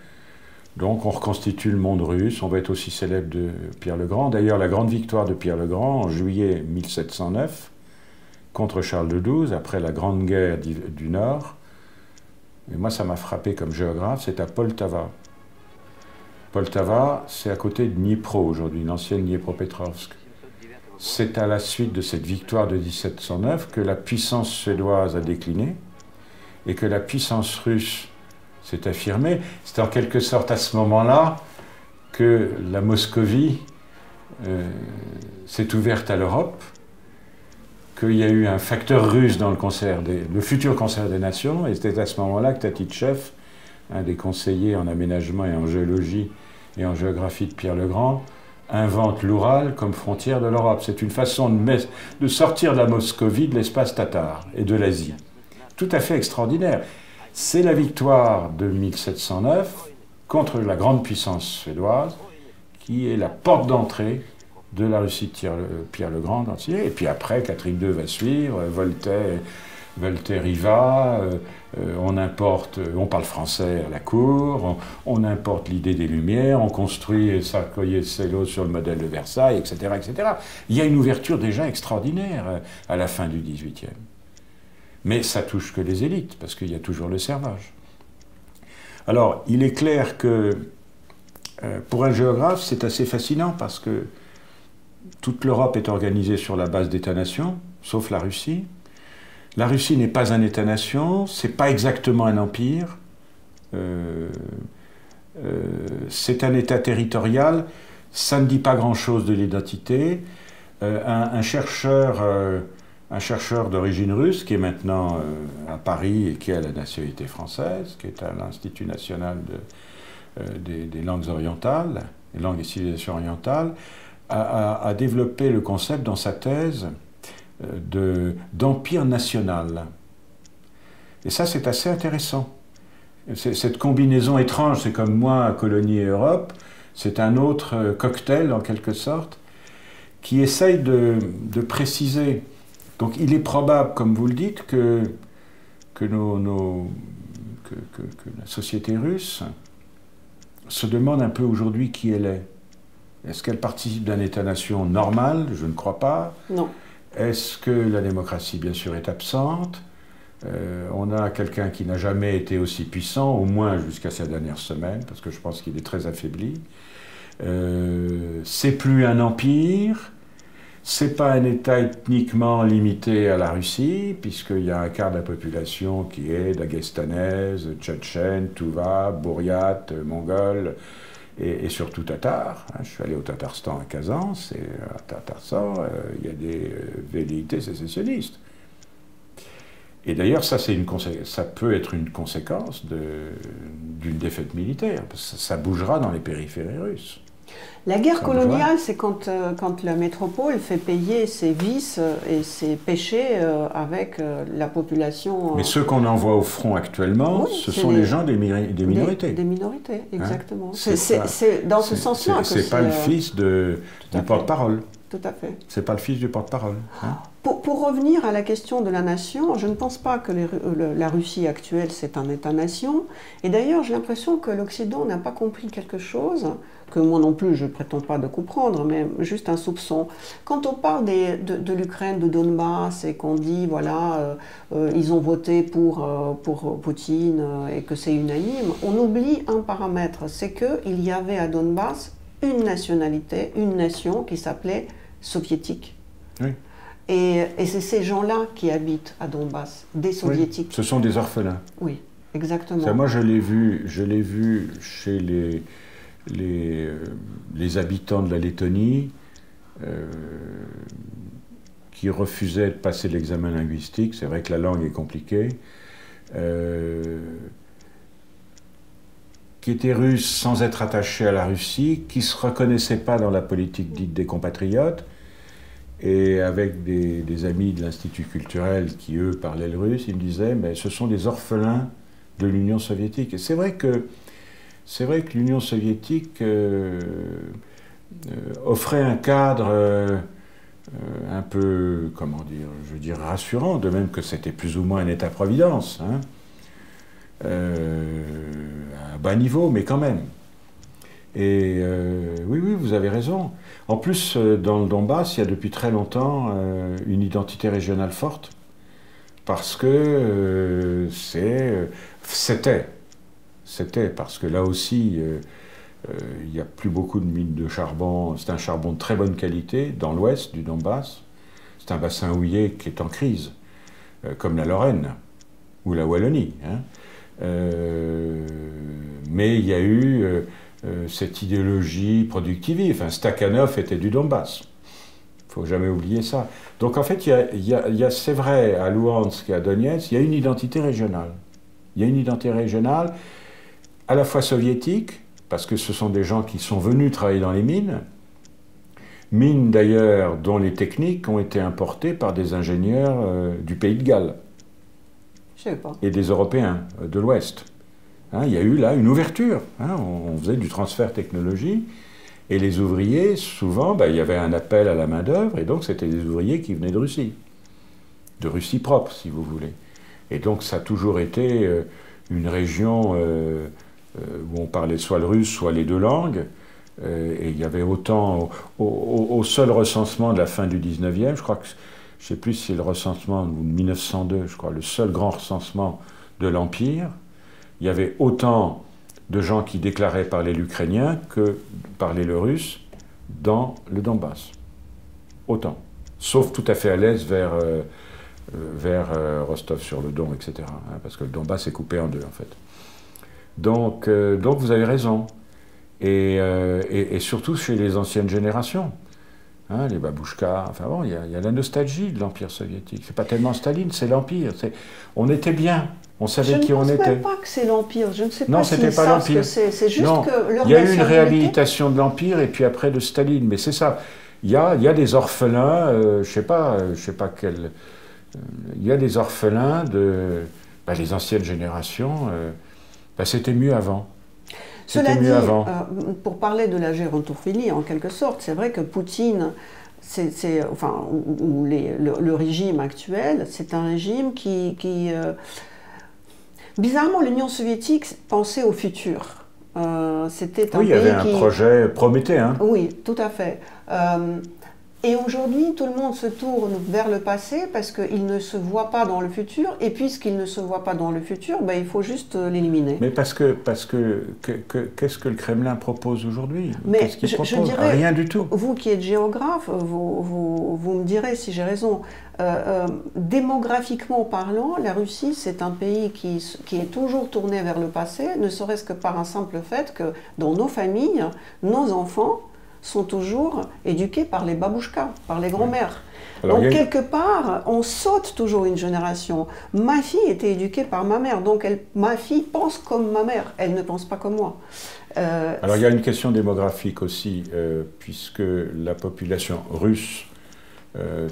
Donc on reconstitue le monde russe. On va être aussi célèbre de Pierre le Grand. D'ailleurs, la grande victoire de Pierre le Grand en juillet 1709 contre Charles de XII, après la Grande Guerre du Nord. Et moi, ça m'a frappé comme géographe, c'est à Poltava. Poltava, c'est à côté de Dnipro aujourd'hui, l'ancienne Dniepropetrovsk. C'est à la suite de cette victoire de 1709 que la puissance suédoise a décliné et que la puissance russe s'est affirmée. C'est en quelque sorte à ce moment-là que la Moscovie s'est ouverte à l'Europe, qu'il y a eu un facteur russe dans le futur concert des nations, et c'était à ce moment-là que Tatitchev, un des conseillers en aménagement et en géologie et en géographie de Pierre le Grand, invente l'Oural comme frontière de l'Europe. C'est une façon de sortir de la Moscovie, de l'espace tatar et de l'Asie. Tout à fait extraordinaire. C'est la victoire de 1709 contre la grande puissance suédoise qui est la porte d'entrée de la Russie de Pierre le Grand entier. Et puis après, Catherine II va suivre, Voltaire y va, on parle français à la cour, on importe l'idée des Lumières, on construit Sarkozy-Sello sur le modèle de Versailles, etc., etc. Il y a une ouverture déjà extraordinaire à la fin du XVIIIe. Mais ça touche que les élites, parce qu'il y a toujours le servage. Alors, il est clair que, pour un géographe, c'est assez fascinant, parce que toute l'Europe est organisée sur la base d'États-nations, sauf la Russie. La Russie n'est pas un État-nation, c'est pas exactement un empire. C'est un État territorial, ça ne dit pas grand-chose de l'identité. Un chercheur d'origine russe, qui est maintenant à Paris et qui a la nationalité française, qui est à l'Institut national des langues orientales, des langues et civilisations orientales, a développé le concept dans sa thèse d'empire national. Et ça, c'est assez intéressant. Cette combinaison étrange, c'est comme moi, colonie et Europe, c'est un autre cocktail, en quelque sorte, qui essaye de préciser. Donc il est probable, comme vous le dites, que la société russe se demande un peu aujourd'hui qui elle est. Est-ce qu'elle participe d'un État-nation normal? Je ne crois pas. Non. Est-ce que la démocratie, bien sûr, est absente? On a quelqu'un qui n'a jamais été aussi puissant, au moins jusqu'à ces dernières semaines, parce que je pense qu'il est très affaibli. C'est plus un empire. C'est pas un État ethniquement limité à la Russie, puisqu'il y a un quart de la population qui est dagestanaise, tchétchène, touva, bouriate, mongole, et surtout tatar. Je suis allé au Tatarstan à Kazan, à Tatarstan, il y a des velléités sécessionnistes. Et d'ailleurs, ça peut être une conséquence d'une défaite militaire, parce que ça bougera dans les périphéries russes. La guerre coloniale, c'est quand la métropole fait payer ses vices et ses péchés avec la population. Mais ceux qu'on envoie au front actuellement, oui, ce sont les gens des minorités. Des minorités, exactement. Hein, c'est dans ce sens-là que c'est pas le fils du porte-parole. Tout à fait. C'est pas le fils du porte-parole. Hein. Pour revenir à la question de la nation, je ne pense pas que la Russie actuelle, c'est un État-nation. Et d'ailleurs, j'ai l'impression que l'Occident n'a pas compris quelque chose, que moi non plus, je ne prétends pas de comprendre, mais juste un soupçon. Quand on parle de l'Ukraine, de Donbass, et qu'on dit, voilà, ils ont voté pour Poutine et que c'est unanime, on oublie un paramètre, c'est qu'il y avait à Donbass une nationalité, une nation qui s'appelait soviétique. Oui. Et c'est ces gens-là qui habitent à Donbass, des soviétiques. Oui, ce sont des orphelins. Oui, exactement. Ça, moi, je l'ai vu chez les habitants de la Lettonie qui refusaient de passer l'examen linguistique. C'est vrai que la langue est compliquée. Qui étaient russes sans être attachés à la Russie, qui ne se reconnaissaient pas dans la politique dite des compatriotes, et avec des amis de l'Institut culturel qui, eux, parlaient le russe, ils me disaient, mais ce sont des orphelins de l'Union soviétique. Et c'est vrai que l'Union soviétique offrait un cadre un peu, comment dire, je veux dire, rassurant, de même que c'était plus ou moins un État-providence, hein. À bas niveau, mais quand même. Et oui, vous avez raison. En plus, dans le Donbass, il y a depuis très longtemps une identité régionale forte, parce que c'était, parce que là aussi, il n'y a plus beaucoup de mines de charbon. C'est un charbon de très bonne qualité dans l'ouest du Donbass. C'est un bassin houiller qui est en crise, comme la Lorraine ou la Wallonie, hein. Mais il y a eu cette idéologie productiviste. Enfin, Stakhanov était du Donbass. Il ne faut jamais oublier ça. Donc en fait, c'est vrai, à Louhansk et à Donetsk, il y a une identité régionale. Il y a une identité régionale à la fois soviétique, parce que ce sont des gens qui sont venus travailler dans les mines d'ailleurs dont les techniques ont été importées par des ingénieurs du Pays de Galles. Et des Européens de l'Ouest. Hein, il y a eu là une ouverture. Hein, on faisait du transfert technologie. Et les ouvriers, souvent, il y avait un appel à la main-d'œuvre, et donc c'était des ouvriers qui venaient de Russie propre, si vous voulez. Et donc ça a toujours été une région où on parlait soit le russe, soit les deux langues. Et il y avait autant, au seul recensement de la fin du 19e, je crois que. Je ne sais plus si c'est le recensement de 1902, je crois, le seul grand recensement de l'Empire. Il y avait autant de gens qui déclaraient parler l'ukrainien que parler le russe dans le Donbass. Autant. Sauf tout à fait à l'est vers Rostov-sur-le-Don, etc. Hein, parce que le Donbass est coupé en deux, en fait. Donc vous avez raison. Et surtout chez les anciennes générations. Hein, les babouchkas, enfin bon, il y a la nostalgie de l'Empire soviétique. C'est pas tellement Staline, c'est l'Empire. On était bien, on savait qui on était. Je ne pense même pas que c'est l'Empire, je ne sais pas non, c'était pas l'Empire. C'est juste que leur il y a eu une réhabilitation de l'Empire et puis après de Staline, mais c'est ça. il y a des orphelins, je sais pas quel... il y a des orphelins de... les anciennes générations, c'était mieux avant. Cela dit, pour parler de la gérontophilie, en quelque sorte, c'est vrai que Poutine, le régime actuel, c'est un régime qui bizarrement, l'Union soviétique pensait au futur. C'était un pays il y avait un projet prométhéen. Oui, tout à fait. Et aujourd'hui, tout le monde se tourne vers le passé parce qu'il ne se voit pas dans le futur. Et puisqu'il ne se voit pas dans le futur, il faut juste l'éliminer. Mais qu'est-ce que le Kremlin propose aujourd'hui? Mais je dirais, rien du tout. Vous qui êtes géographe, vous me direz si j'ai raison. Démographiquement parlant, la Russie, c'est un pays qui est toujours tourné vers le passé, ne serait-ce que par un simple fait que dans nos familles, nos enfants sont toujours éduqués par les babouchkas, par les grands-mères. Donc quelque part, on saute toujours une génération. Ma fille était éduquée par ma mère, donc ma fille pense comme ma mère, elle ne pense pas comme moi. Alors il y a une question démographique aussi, puisque la population russe,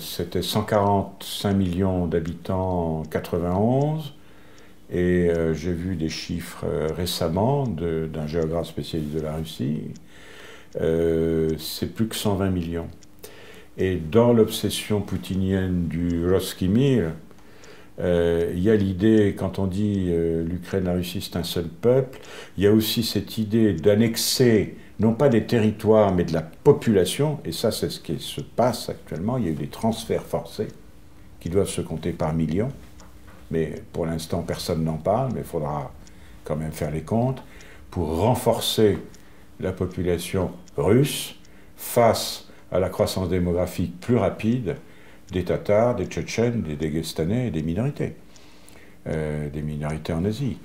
c'était 145 millions d'habitants en 91, et j'ai vu des chiffres récemment d'un géographe spécialiste de la Russie, c'est plus que 120 millions. Et dans l'obsession poutinienne du Rosski Mir, il y a l'idée, quand on dit l'Ukraine, la Russie, c'est un seul peuple, il y a aussi cette idée d'annexer, non pas des territoires, mais de la population, et ça c'est ce qui se passe actuellement. Il y a eu des transferts forcés qui doivent se compter par millions, mais pour l'instant personne n'en parle, mais il faudra quand même faire les comptes, pour renforcer la population russe face à la croissance démographique plus rapide des Tatars, des Tchétchènes, des Daguestanais et des minorités en Asie.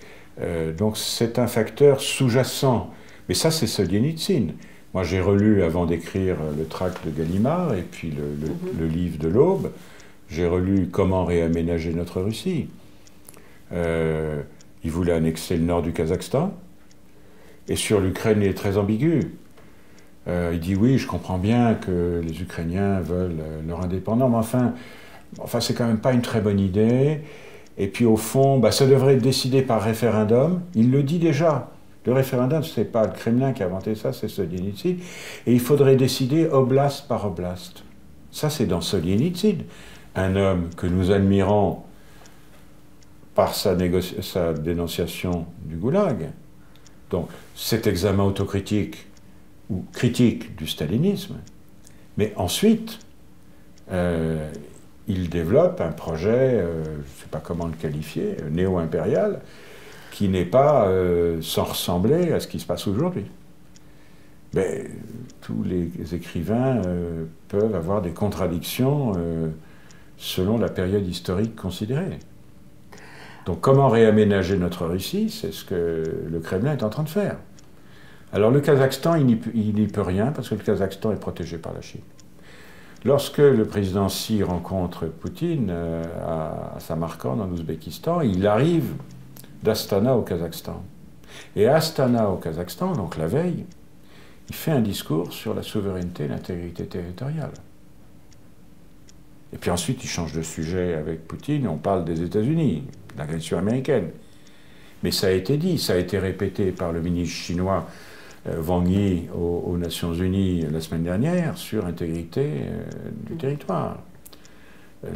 Donc c'est un facteur sous-jacent. Mais ça, c'est Solzhenitsyn. Moi, j'ai relu, avant d'écrire le tract de Gallimard et puis le livre de l'Aube, j'ai relu Comment réaménager notre Russie. Il voulait annexer le nord du Kazakhstan. Et sur l'Ukraine, il est très ambigu. Il dit oui, je comprends bien que les Ukrainiens veulent leur indépendance, mais enfin c'est quand même pas une très bonne idée. Et puis au fond, ça devrait être décidé par référendum. Il le dit déjà. Le référendum, c'est pas le Kremlin qui a inventé ça, c'est Solzhenitsyn. Et il faudrait décider oblast par oblast. Ça, c'est dans Solzhenitsyn, un homme que nous admirons par sa dénonciation du goulag. Donc, cet examen autocritique ou critique du stalinisme, mais ensuite, il développe un projet, je ne sais pas comment le qualifier, néo-impérial, qui n'est pas sans ressembler à ce qui se passe aujourd'hui. Mais tous les écrivains peuvent avoir des contradictions selon la période historique considérée. Donc comment réaménager notre Russie, c'est ce que le Kremlin est en train de faire. Alors le Kazakhstan, il n'y peut rien, parce que le Kazakhstan est protégé par la Chine. Lorsque le président Xi rencontre Poutine à Samarkand, en Ouzbékistan, il arrive d'Astana au Kazakhstan. Et à Astana au Kazakhstan, donc la veille, il fait un discours sur la souveraineté et l'intégrité territoriale. Et puis ensuite, il change de sujet avec Poutine, on parle des États-Unis, de l'agression américaine. Mais ça a été dit, ça a été répété par le ministre chinois Wang Yi aux Nations Unies la semaine dernière sur l'intégrité du territoire.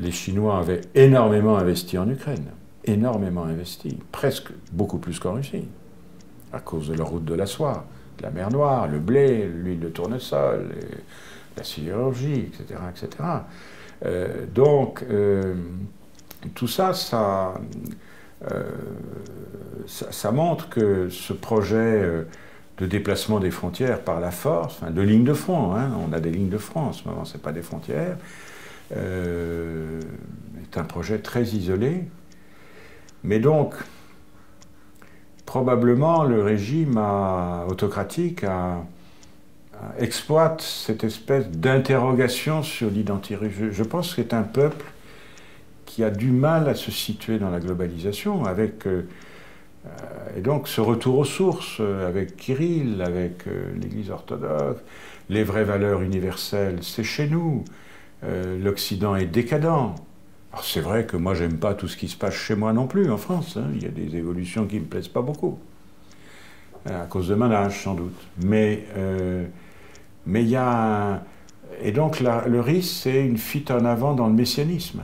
Les Chinois avaient énormément investi en Ukraine, énormément investi, presque beaucoup plus qu'en Russie, à cause de la route de la soie, de la mer Noire, le blé, l'huile de tournesol, la sidérurgie, etc., etc. Donc, tout ça, ça montre que ce projet de déplacement des frontières par la force, de lignes de front, hein, on a des lignes de front en ce moment, ce n'est pas des frontières, est un projet très isolé. Mais donc, probablement, le régime autocratique exploite cette espèce d'interrogation sur l'identité russe. Je pense que c'est un peuple qui a du mal à se situer dans la globalisation, et donc ce retour aux sources avec Kirill, avec l'Église orthodoxe, les vraies valeurs universelles, c'est chez nous. L'Occident est décadent. Alors c'est vrai que moi, j'aime pas tout ce qui se passe chez moi non plus, en France. Hein. Il y a des évolutions qui me plaisent pas beaucoup. À cause de mon âge, sans doute. Mais il y a... Et donc, le risque, c'est une fuite en avant dans le messianisme.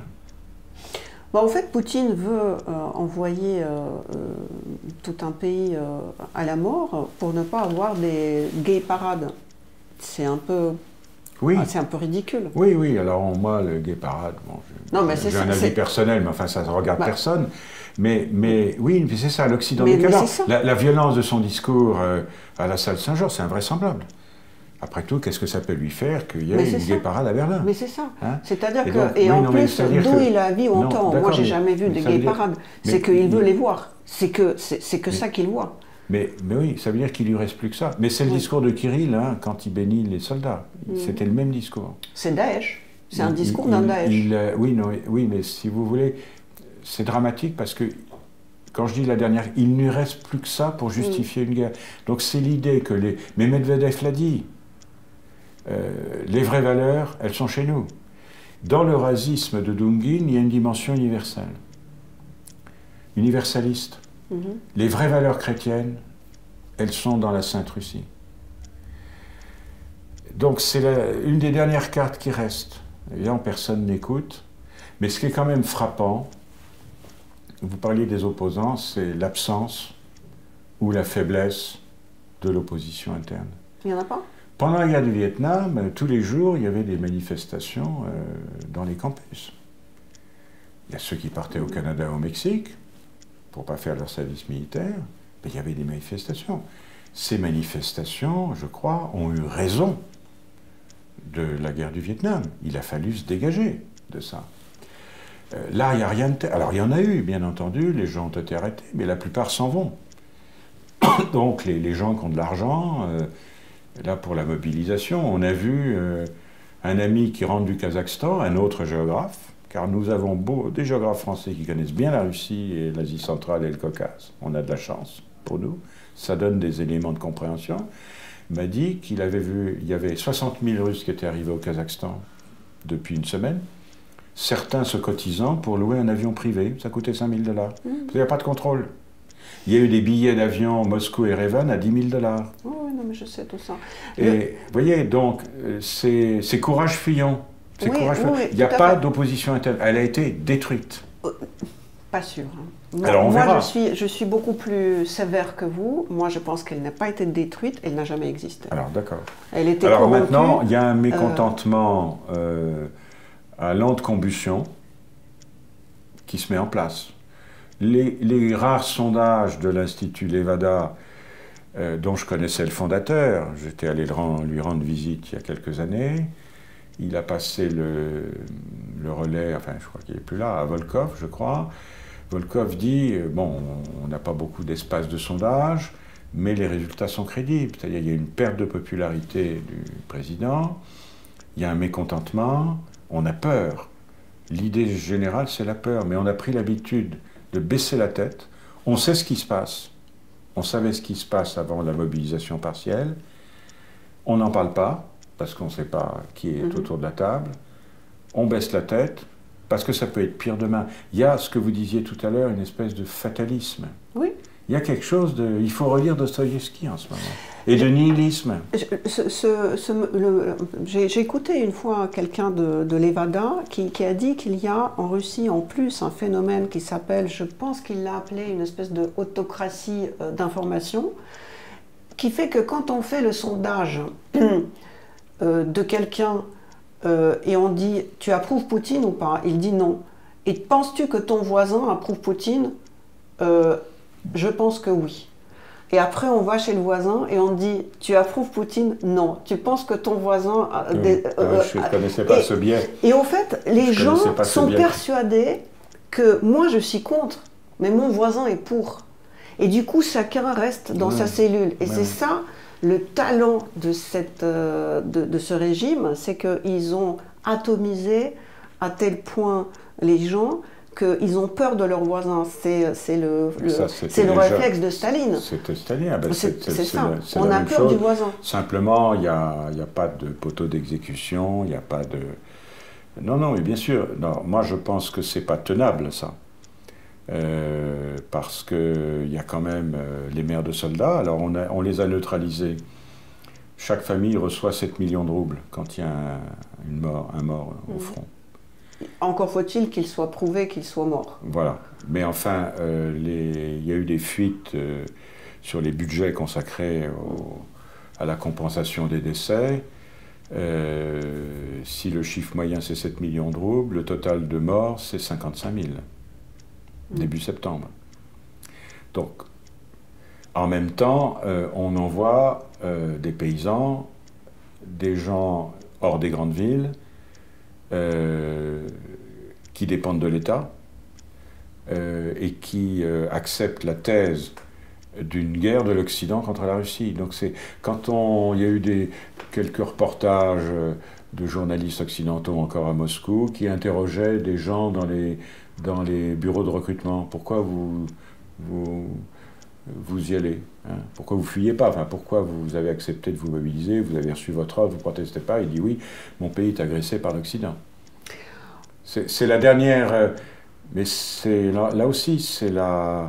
En fait, Poutine veut envoyer tout un pays à la mort pour ne pas avoir des gay parades. C'est un peu... Oui. C'est un peu ridicule. Oui, oui. Alors, moi, le gay parade, bon, j'ai un avis personnel, mais enfin, ça ne regarde personne. Mais oui, c'est ça, l'Occident décadent. La violence de son discours à la salle Saint-Georges, c'est invraisemblable. Après tout, qu'est-ce que ça peut lui faire qu'il y ait une gay parade à Berlin? Mais c'est ça. Hein? C'est-à-dire que, et en plus, d'où il a vu autant. Moi, j'ai jamais vu de gay parade. C'est qu'il veut les voir. C'est que ça qu'il voit. Mais oui, ça veut dire qu'il lui reste plus que ça. Mais c'est le discours de Kirill, hein, quand il bénit les soldats. C'était le même discours. C'est Daesh. C'est un discours d'un Daesh. Oui, mais si vous voulez, c'est dramatique parce que, quand je dis la dernière, il ne lui reste plus que ça pour justifier une guerre. Donc c'est l'idée que les... Mais Medvedev l'a dit. Les vraies valeurs, elles sont chez nous. Dans le racisme de Dungin, il y a une dimension universelle. Universaliste. Les vraies valeurs chrétiennes, elles sont dans la Sainte Russie. Donc c'est une des dernières cartes qui reste. Évidemment, personne n'écoute. Mais ce qui est quand même frappant, vous parliez des opposants, c'est l'absence ou la faiblesse de l'opposition interne. Il n'y en a pas? Pendant la guerre du Vietnam, tous les jours, il y avait des manifestations dans les campus. Il y a ceux qui partaient au Canada ou au Mexique pour ne pas faire leur service militaire, mais il y avait des manifestations. Ces manifestations, je crois, ont eu raison de la guerre du Vietnam. Il a fallu se dégager de ça. Là, il n'y a rien de tel. Alors, il y en a eu, bien entendu, les gens ont été arrêtés, mais la plupart s'en vont. Donc, les gens qui ont de l'argent... Là, pour la mobilisation, on a vu un ami qui rentre du Kazakhstan, un autre géographe, car nous avons des géographes français qui connaissent bien la Russie et l'Asie centrale et le Caucase. On a de la chance pour nous. Ça donne des éléments de compréhension. Il m'a dit qu'il avait vu, il y avait 60 000 Russes qui étaient arrivés au Kazakhstan depuis une semaine, certains se cotisant pour louer un avion privé. Ça coûtait 5 000 $. Il n'y a pas de contrôle. Il y a eu des billets d'avion Moscou-Erevan à 10 000 $. Oh, oui, non, mais je sais tout ça. Et vous voyez, donc, c'est courage Fillon. Oui, il n'y a pas d'opposition interne. Elle a été détruite. Pas sûr. Hein. Alors, on verra. Je suis beaucoup plus sévère que vous. Moi, je pense qu'elle n'a pas été détruite. Elle n'a jamais existé. Alors, d'accord. Elle était Alors, corrompue. maintenant, il y a un mécontentement à lente combustion qui se met en place. Les rares sondages de l'Institut Levada, dont je connaissais le fondateur, j'étais allé lui rendre visite il y a quelques années, il a passé le relais, enfin je crois qu'il n'est plus là, à Volkov, je crois. Volkov dit, bon, on n'a pas beaucoup d'espace de sondage, mais les résultats sont crédibles. C'est-à-dire qu'il y a une perte de popularité du président, il y a un mécontentement, on a peur. L'idée générale, c'est la peur, mais on a pris l'habitude de baisser la tête. On sait ce qui se passe. On savait ce qui se passe avant la mobilisation partielle. On n'en parle pas, parce qu'on ne sait pas qui est autour de la table. On baisse la tête, parce que ça peut être pire demain. Il y a, ce que vous disiez tout à l'heure, une espèce de fatalisme. Oui. Il y a quelque chose de... Il faut relire Dostoïevski en ce moment. Et de nihilisme. J'ai écouté une fois quelqu'un de Levada qui a dit qu'il y a en Russie en plus un phénomène qui s'appelle, je pense qu'il l'a appelé une espèce de autocratie d'information, qui fait que quand on fait le sondage de quelqu'un et on dit « tu approuves Poutine ou pas ?» Il dit non. « Et penses-tu que ton voisin approuve Poutine ?» Je pense que oui. Et après, on va chez le voisin et on dit « Tu approuves Poutine ?» Non. Tu penses que ton voisin... je ne connaissais pas ce biais. Et au fait, les gens sont persuadés que moi, je suis contre, mais mon voisin est pour. Et du coup, chacun reste dans sa cellule. Et c'est ça, le talent de ce régime, c'est qu'ils ont atomisé à tel point les gens qu'ils ont peur de leurs voisins. C'est le réflexe de Staline. C'était Staline. Ben c'est ça. On a peur du voisin. Simplement, il n'y a pas de poteau d'exécution, il n'y a pas de... Non, non, mais bien sûr. Non, moi, je pense que c'est pas tenable, ça. Parce qu'il y a quand même les mères de soldats. Alors, on les a neutralisés. Chaque famille reçoit 7 millions de roubles quand il y a un mort au front. Encore faut-il qu'il soit prouvé qu'il soit mort. Voilà. Mais enfin, il y a eu des fuites sur les budgets consacrés à la compensation des décès. Si le chiffre moyen c'est 7 millions de roubles, le total de morts c'est 55 000, début septembre. Donc, en même temps, on envoie des paysans, des gens hors des grandes villes, qui dépendent de l'État et qui acceptent la thèse d'une guerre de l'Occident contre la Russie. Donc quand il y a eu quelques reportages de journalistes occidentaux encore à Moscou qui interrogeaient des gens dans les bureaux de recrutement. Pourquoi vous y allez, hein? Pourquoi vous fuyez pas? Enfin, pourquoi vous avez accepté de vous mobiliser? Vous avez reçu votre offre, vous ne protestez pas? Il dit oui, mon pays est agressé par l'Occident. C'est la dernière, mais là aussi, c'est le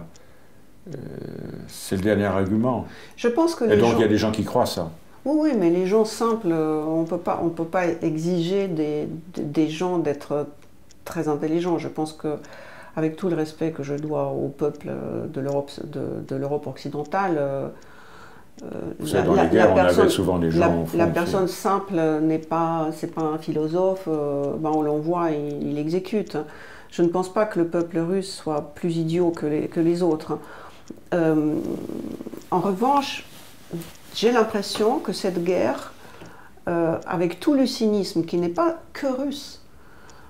dernier argument. Je pense que et donc il y a des gens qui croient ça. Oui, oui, mais les gens simples, on peut pas exiger des gens d'être très intelligents. Je pense que, avec tout le respect que je dois au peuple de l'Europe occidentale, dans les guerres, on avait souvent des gens la personne simple c'est pas un philosophe, on l'envoie et il exécute. Je ne pense pas que le peuple russe soit plus idiot que les autres. En revanche, j'ai l'impression que cette guerre, avec tout le cynisme qui n'est pas que russe,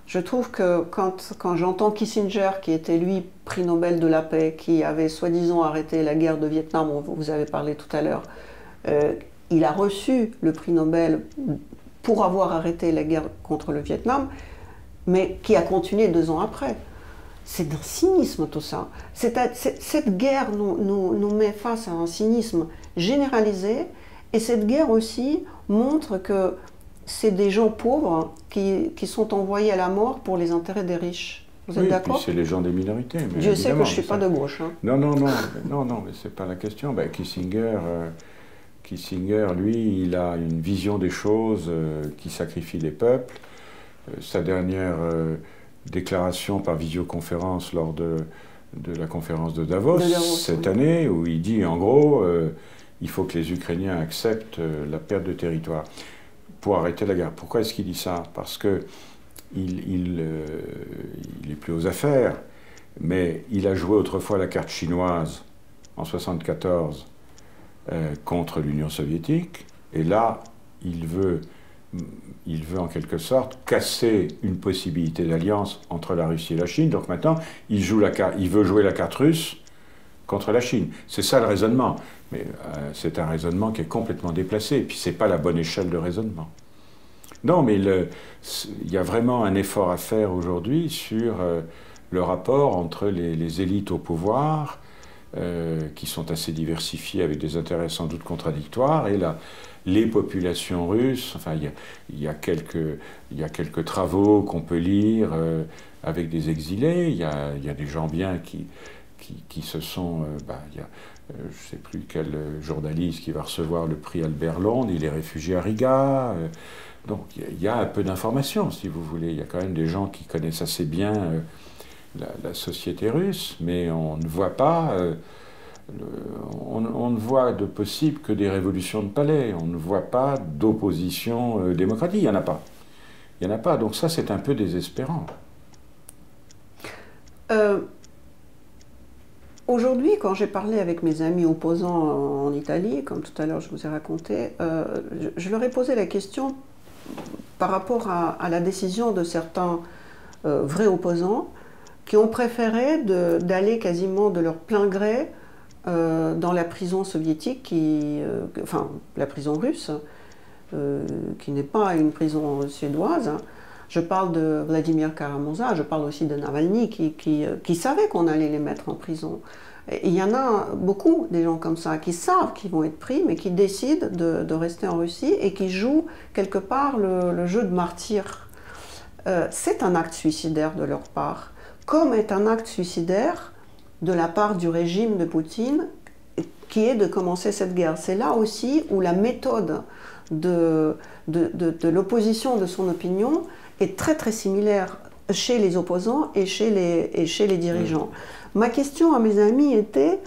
je trouve que quand j'entends Kissinger, qui était lui prix Nobel de la paix, qui avait soi-disant arrêté la guerre de Vietnam, vous avez parlé tout à l'heure, il a reçu le prix Nobel pour avoir arrêté la guerre contre le Vietnam, mais qui a continué 2 ans après. C'est d'un cynisme tout ça. Cette guerre nous met face à un cynisme généralisé, et cette guerre aussi montre que c'est des gens pauvres qui sont envoyés à la mort pour les intérêts des riches. Vous êtes d'accord? Puis c'est les gens des minorités. Mais Dieu sait que je ne suis pas de gauche. Hein. Non, mais c'est pas la question. Kissinger, lui, il a une vision des choses qui sacrifie les peuples. Sa dernière déclaration par visioconférence lors de la conférence de Davos cette année, où il dit en gros, il faut que les Ukrainiens acceptent la perte de territoire pour arrêter la guerre. Pourquoi est-ce qu'il dit ça? Parce que il est plus aux affaires, mais il a joué autrefois la carte chinoise en 1974 contre l'Union soviétique, et là, il veut en quelque sorte casser une possibilité d'alliance entre la Russie et la Chine. Donc maintenant, il veut jouer la carte russe contre la Chine. C'est ça le raisonnement. Mais c'est un raisonnement qui est complètement déplacé. Et puis c'est pas la bonne échelle de raisonnement. Non, mais il y a vraiment un effort à faire aujourd'hui sur le rapport entre les élites au pouvoir, qui sont assez diversifiées avec des intérêts sans doute contradictoires, et les populations russes. Enfin, il y a quelques travaux qu'on peut lire avec des exilés. Il y a des gens bien qui se sont... je ne sais plus quel journaliste qui va recevoir le prix Albert Londres, il est réfugié à Riga. Donc il y a un peu d'informations, si vous voulez. Il y a quand même des gens qui connaissent assez bien la société russe, mais on ne voit pas... on ne voit de possible que des révolutions de palais. On ne voit pas d'opposition démocratique. Il n'y en a pas. Il n'y en a pas. Donc ça, c'est un peu désespérant. Aujourd'hui, quand j'ai parlé avec mes amis opposants en Italie, comme tout à l'heure je vous ai raconté, je leur ai posé la question par rapport à la décision de certains vrais opposants qui ont préféré d'aller quasiment de leur plein gré dans la prison soviétique, enfin la prison russe, qui n'est pas une prison suédoise, Je parle de Vladimir Karamurza, je parle aussi de Navalny qui savait qu'on allait les mettre en prison. Et il y en a beaucoup, des gens comme ça, qui savent qu'ils vont être pris, mais qui décident de rester en Russie et qui jouent quelque part le jeu de martyr. C'est un acte suicidaire de leur part, comme est un acte suicidaire de la part du régime de Poutine, qui est de commencer cette guerre. C'est là aussi où la méthode de l'opposition de son opinion est très très similaire chez les opposants et chez les dirigeants. Ma question à mes amis était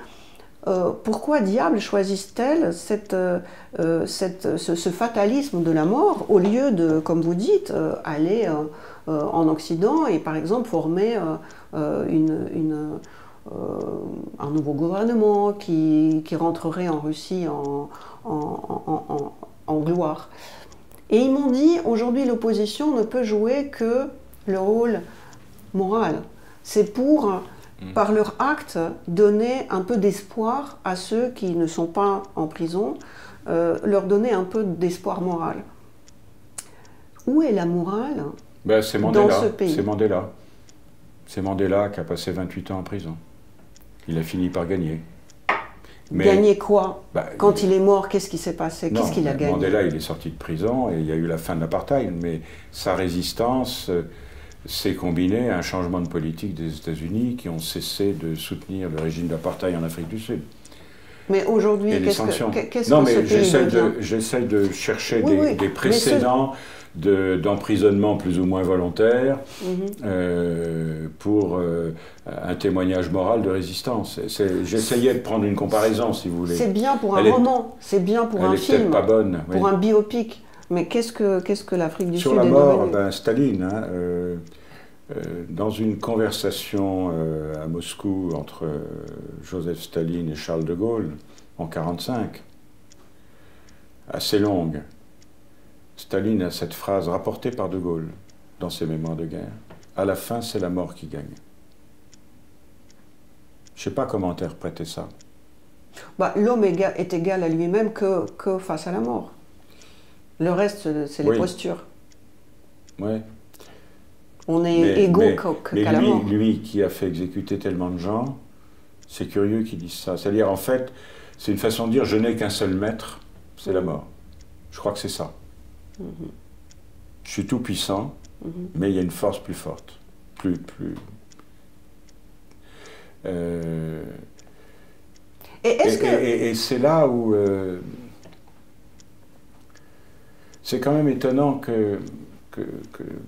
pourquoi diable choisissent-elles ce fatalisme de la mort au lieu de, comme vous dites, aller en Occident et par exemple former un nouveau gouvernement qui rentrerait en Russie en gloire. Et ils m'ont dit, aujourd'hui l'opposition ne peut jouer que le rôle moral. C'est pour, par leur acte, donner un peu d'espoir à ceux qui ne sont pas en prison, leur donner un peu d'espoir moral. Où est la morale ben, dans ce pays? C'est Mandela. C'est Mandela qui a passé 28 ans en prison. Il a fini par gagner. Mais, gagner quoi? Quand il est mort, qu'est-ce qui s'est passé? Qu'est-ce qu'il a gagné? Mandela, il est sorti de prison et il y a eu la fin de l'apartheid, mais sa résistance s'est combinée à un changement de politique des États-Unis qui ont cessé de soutenir le régime d'apartheid en Afrique du Sud. Mais aujourd'hui, qu'est-ce que ce pays devient? J'essaie de chercher des précédents d'emprisonnement plus ou moins volontaire pour un témoignage moral de résistance. J'essayais de prendre une comparaison, si vous voulez. C'est bien pour un roman, c'est bien pour un film, pas bonne, pour un biopic. Mais qu'est-ce que l'Afrique du Sud est devenue? Sur la mort, Staline, dans une conversation à Moscou entre Joseph Staline et Charles de Gaulle en 1945, assez longue, Staline a cette phrase rapportée par de Gaulle dans ses mémoires de guerre. À la fin, c'est la mort qui gagne. Je ne sais pas comment interpréter ça. L'homme est égal à lui-même que face à la mort. Le reste, c'est les postures. Oui. On est égaux qu'à la mort. Lui qui a fait exécuter tellement de gens, c'est curieux qu'il dise ça. C'est-à-dire, en fait, c'est une façon de dire, je n'ai qu'un seul maître, c'est la mort. Je crois que c'est ça. Je suis tout puissant, mais il y a une force plus forte. Et c'est là où... c'est quand même étonnant que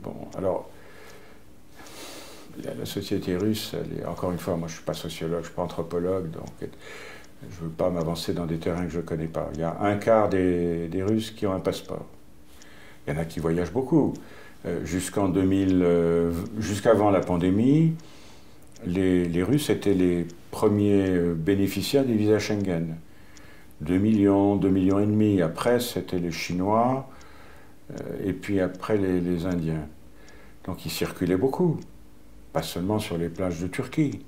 bon, alors... La société russe, elle est, encore une fois, moi je ne suis pas sociologue, je ne suis pas anthropologue, donc je ne veux pas m'avancer dans des terrains que je ne connais pas. Il y a un quart des Russes qui ont un passeport. Il y en a qui voyagent beaucoup. Jusqu'avant la pandémie, les Russes étaient les premiers bénéficiaires des visas Schengen. 2 millions, 2,5 millions. Après, c'était les Chinois, et puis après les Indiens. Donc ils circulaient beaucoup. Pas seulement sur les plages de Turquie,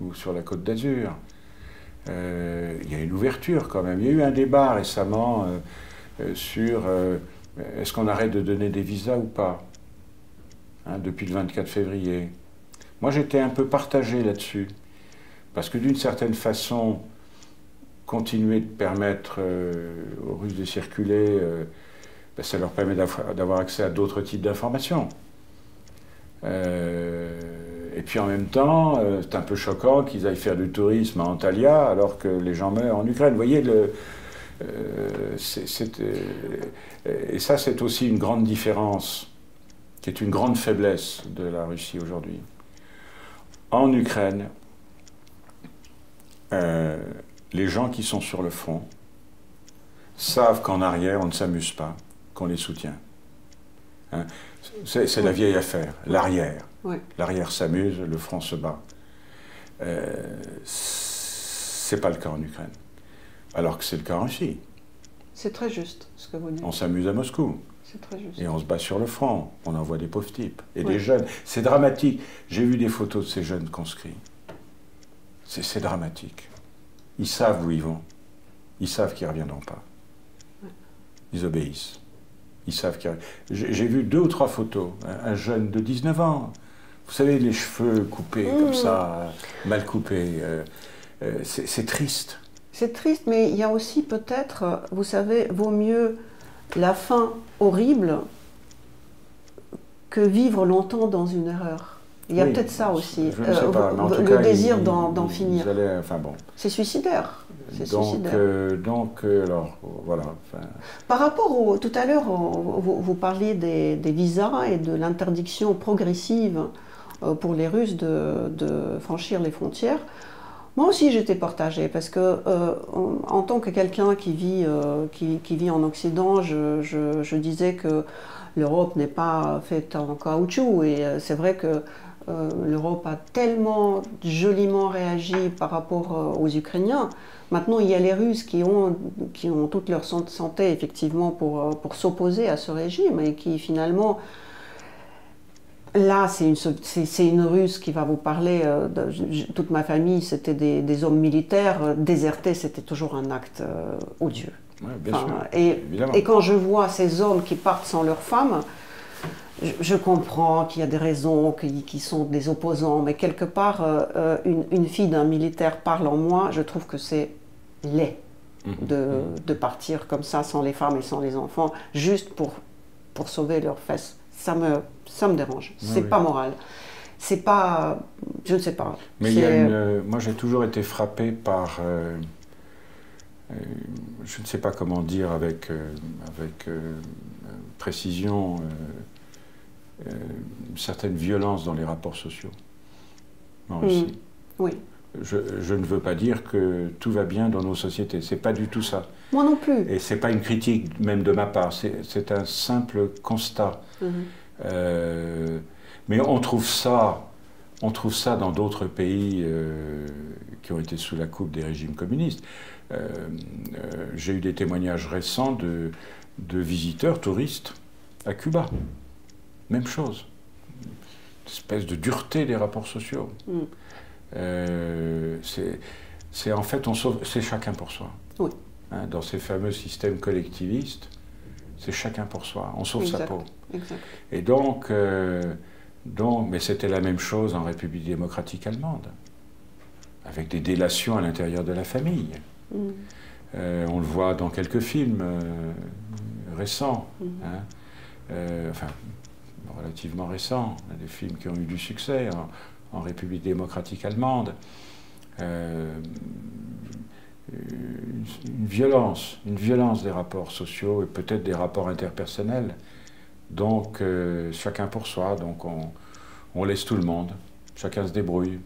ou sur la Côte d'Azur. Il y a une ouverture quand même. Il y a eu un débat récemment sur est-ce qu'on arrête de donner des visas ou pas, depuis le 24 février. Moi j'étais un peu partagé là-dessus, parce que d'une certaine façon, continuer de permettre aux Russes de circuler, ça leur permet d'avoir accès à d'autres types d'informations. Et puis en même temps, c'est un peu choquant qu'ils aillent faire du tourisme à Antalya alors que les gens meurent en Ukraine. Vous voyez, et ça c'est aussi une grande différence, qui est une grande faiblesse de la Russie aujourd'hui. En Ukraine, les gens qui sont sur le front savent qu'en arrière, on ne s'amuse pas, qu'on les soutient. C'est la vieille affaire, l'arrière. Oui. L'arrière s'amuse, le front se bat. C'est pas le cas en Ukraine. Alors que c'est le cas en Russie. C'est très juste ce que vous dites. On s'amuse à Moscou. C'est très juste. Et on se bat sur le front. On envoie des pauvres types. Et des jeunes. C'est dramatique. J'ai vu des photos de ces jeunes conscrits. C'est dramatique. Ils savent où ils vont. Ils savent qu'ils ne reviendront pas. Ils obéissent. Ils savent qu'il y a... J'ai vu 2 ou 3 photos. Un jeune de 19 ans, vous savez, les cheveux coupés comme ça, mal coupés. C'est triste. C'est triste, mais il y a aussi peut-être, vous savez, vaut mieux la fin horrible que vivre longtemps dans une erreur. Il y a peut-être ça aussi, je ne sais pas, mais en tout cas, désir d'en finir. Enfin bon. C'est suicidaire. Donc, alors, voilà. Enfin... Par rapport tout à l'heure, vous parliez des visas et de l'interdiction progressive pour les Russes de franchir les frontières. Moi aussi, j'étais partagée parce que, en tant que quelqu'un qui vit en Occident, je disais que l'Europe n'est pas faite en caoutchouc et c'est vrai que l'Europe a tellement joliment réagi par rapport aux Ukrainiens. Maintenant, il y a les Russes qui ont toute leur santé, effectivement, pour s'opposer à ce régime et qui, finalement... Là, c'est une Russe qui va vous parler. Toute ma famille, c'était des hommes militaires. Déserter, c'était toujours un acte odieux. Ouais, bien sûr, et quand je vois ces hommes qui partent sans leurs femmes, je comprends qu'il y a des raisons, qui sont des opposants, mais quelque part, une fille d'un militaire parle en moi, je trouve que c'est laid de partir comme ça, sans les femmes et sans les enfants, juste pour sauver leurs fesses. Ça me dérange. C'est pas moral. C'est pas... Je ne sais pas. Mais moi, j'ai toujours été frappé par... je ne sais pas comment dire avec précision... une certaine violence dans les rapports sociaux en Russie. Oui. Je ne veux pas dire que tout va bien dans nos sociétés, c'est pas du tout ça. Moi non plus. Et c'est pas une critique même de ma part, c'est un simple constat. Mais on trouve ça dans d'autres pays qui ont été sous la coupe des régimes communistes. J'ai eu des témoignages récents de visiteurs, touristes à Cuba. Même chose. Une espèce de dureté des rapports sociaux. C'est en fait, c'est chacun pour soi. Oui. Hein, dans ces fameux systèmes collectivistes, c'est chacun pour soi. On sauve sa peau. Exact. Et donc, mais c'était la même chose en République démocratique allemande, avec des délations à l'intérieur de la famille. On le voit dans quelques films récents. Enfin, relativement récents, des films qui ont eu du succès en République démocratique allemande. Une violence des rapports sociaux et peut-être des rapports interpersonnels. Donc, chacun pour soi, donc on laisse tout le monde, chacun se débrouille.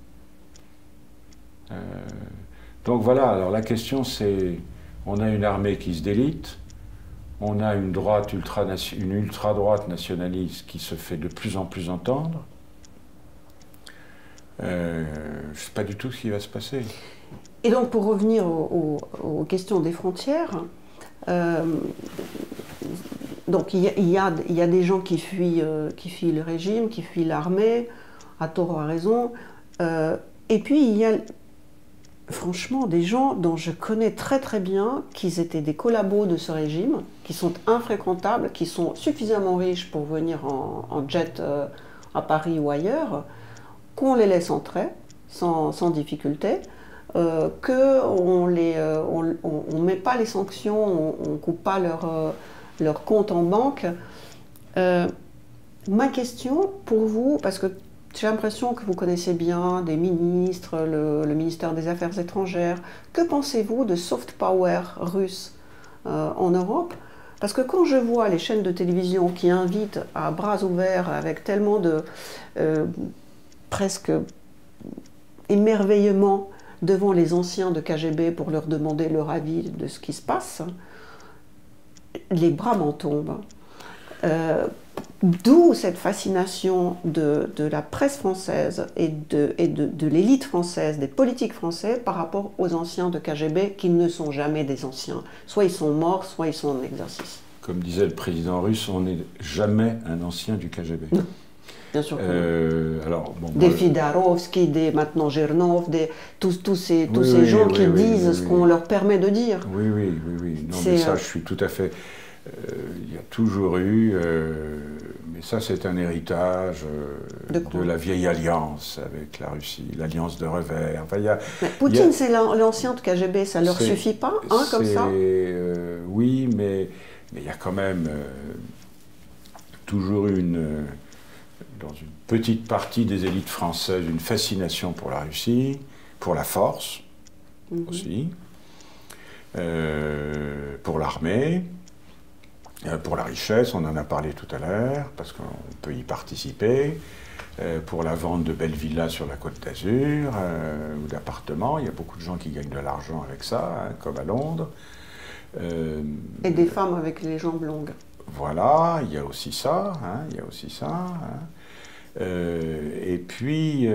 Donc voilà, alors la question c'est, on a une armée qui se délite, on a une ultra-droite nationaliste qui se fait de plus en plus entendre. Je ne sais pas du tout ce qui va se passer. Et donc, pour revenir aux questions des frontières, donc il y a des gens qui fuient le régime, qui fuient l'armée, à tort ou à raison. Et puis, il y a franchement des gens dont je connais très très bien qu'ils étaient des collabos de ce régime, qui sont infréquentables, qui sont suffisamment riches pour venir en jet à Paris ou ailleurs, qu'on les laisse entrer sans difficulté, qu'on ne met pas les sanctions, on ne coupe pas leur compte en banque. Ma question pour vous, parce que j'ai l'impression que vous connaissez bien des ministres, le ministère des Affaires étrangères. Que pensez-vous de soft power russe en Europe? Parce que quand je vois les chaînes de télévision qui invitent à bras ouverts avec tellement de presque émerveillement devant les anciens de KGB pour leur demander leur avis de ce qui se passe, les bras m'en tombent. D'où cette fascination de la presse française et de l'élite française, des politiques français par rapport aux anciens de KGB qui ne sont jamais des anciens. Soit ils sont morts, soit ils sont en exercice. Comme disait le président russe, on n'est jamais un ancien du KGB. Non, bien sûr que non. Alors, des Fidarovski, des maintenant Gernov, tous ces gens qui disent ce qu'on leur permet de dire. Oui. Non, mais ça, je suis tout à fait... il y a toujours eu, mais ça c'est un héritage de la vieille alliance avec la Russie, l'alliance de revers. Enfin, mais Poutine, c'est l'ancien de KGB, ça leur suffit pas, hein, comme ça? Oui, mais il y a quand même toujours dans une petite partie des élites françaises, une fascination pour la Russie, pour la force aussi, pour l'armée, pour la richesse, on en a parlé tout à l'heure, parce qu'on peut y participer, pour la vente de belles villas sur la Côte d'Azur, ou d'appartements. Il y a beaucoup de gens qui gagnent de l'argent avec ça, hein, comme à Londres. Et des femmes avec les jambes longues. Voilà, il y a aussi ça, hein, il y a aussi ça. Hein. Et puis,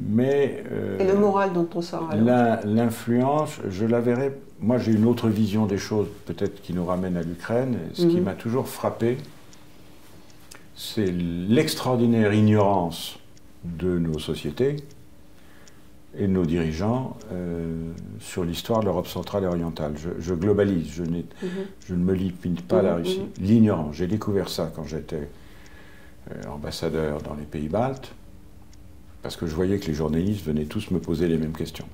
mais... et le moral dont on sort l'influence, je la verrai... Moi, j'ai une autre vision des choses, peut-être qui nous ramène à l'Ukraine. Ce qui m'a toujours frappé, c'est l'extraordinaire ignorance de nos sociétés et de nos dirigeants sur l'histoire de l'Europe centrale et orientale. Je globalise, je ne me limite pas à la Russie. L'ignorance, j'ai découvert ça quand j'étais ambassadeur dans les pays baltes, parce que je voyais que les journalistes venaient tous me poser les mêmes questions.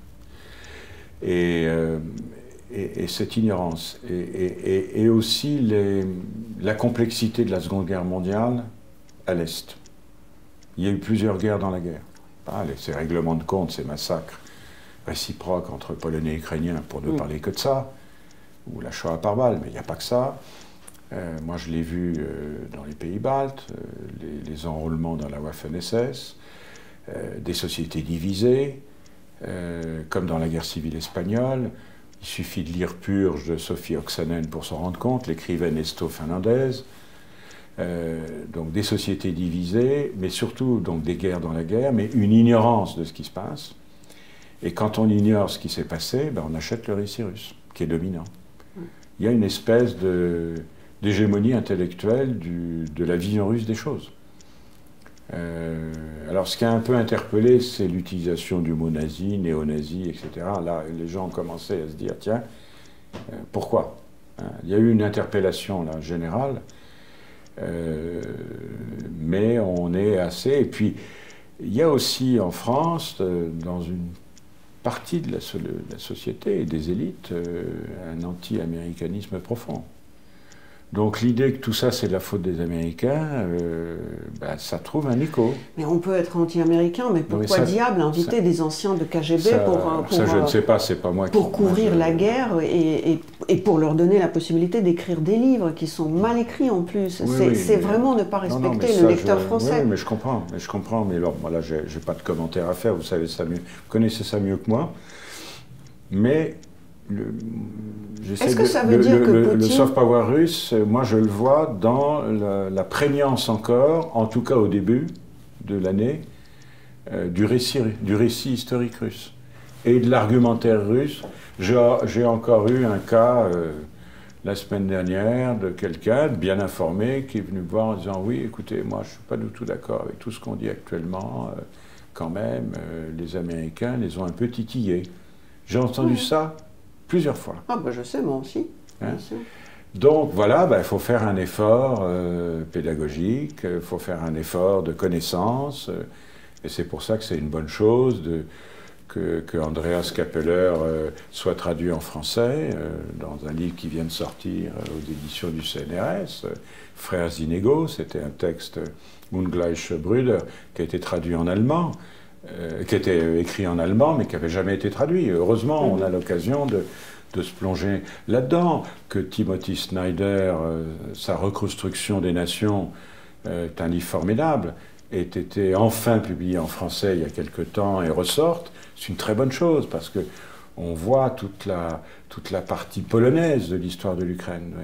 Et cette ignorance, et aussi la complexité de la Seconde Guerre mondiale à l'Est. Il y a eu plusieurs guerres dans la guerre. Ces règlements de compte, ces massacres réciproques entre Polonais et Ukrainiens, pour ne parler que de ça, ou la Shoah par balle, mais il n'y a pas que ça. Moi, je l'ai vu dans les pays baltes, les enrôlements dans la Waffen-SS, des sociétés divisées, comme dans la guerre civile espagnole. Il suffit de lire Purge de Sophie Oksanen pour s'en rendre compte, l'écrivaine esto-finlandaise. Donc des sociétés divisées, mais surtout donc, des guerres dans la guerre, mais une ignorance de ce qui se passe. Et quand on ignore ce qui s'est passé, ben, on achète le récit russe, qui est dominant. Il y a une espèce d'hégémonie intellectuelle de la vision russe des choses. Alors ce qui a un peu interpellé, c'est l'utilisation du mot nazi, néo-nazi, etc. Là, les gens ont commencé à se dire, tiens, pourquoi? Il y a eu une interpellation là, générale, mais on est assez... Et puis, il y a aussi en France, dans une partie de la société et des élites, un anti-américanisme profond. Donc l'idée que tout ça c'est de la faute des Américains, ben, ça trouve un écho. Mais on peut être anti-américain, mais pourquoi diable inviter des anciens de KGB pour ça je ne sais pas, c'est pas moi pour couvrir la guerre et pour leur donner la possibilité d'écrire des livres qui sont mal écrits en plus. C'est vraiment ne pas respecter le lecteur français. Oui, mais je comprends, mais alors, voilà, j'ai pas de commentaire à faire, vous savez ça mieux, vous connaissez ça mieux que moi, mais... Est-ce que ça veut dire que Poutine... Le soft power russe, moi je le vois dans la prégnance encore, en tout cas au début de l'année, du récit historique russe. Et de l'argumentaire russe. J'ai encore eu un cas la semaine dernière de quelqu'un bien informé qui est venu me voir en disant « Oui, écoutez, moi je ne suis pas du tout d'accord avec tout ce qu'on dit actuellement, quand même, les Américains les ont un peu titillés. » J'ai entendu ça plusieurs fois. Ah ben je sais, moi aussi. Hein? Donc voilà, il faut faire un effort pédagogique, il faut faire un effort de connaissance, et c'est pour ça que c'est une bonne chose que Andreas Kappeler soit traduit en français, dans un livre qui vient de sortir aux éditions du CNRS, Frères inégaux, c'était un texte Ungleiche Brüder, qui a été traduit en allemand, qui était écrit en allemand, mais qui n'avait jamais été traduit. Heureusement, on a l'occasion de se plonger là-dedans, que Timothy Snyder, sa reconstruction des nations, est un livre formidable, ait été enfin publié en français il y a quelque temps et ressorte. C'est une très bonne chose, parce qu'on voit toute la partie polonaise de l'histoire de l'Ukraine,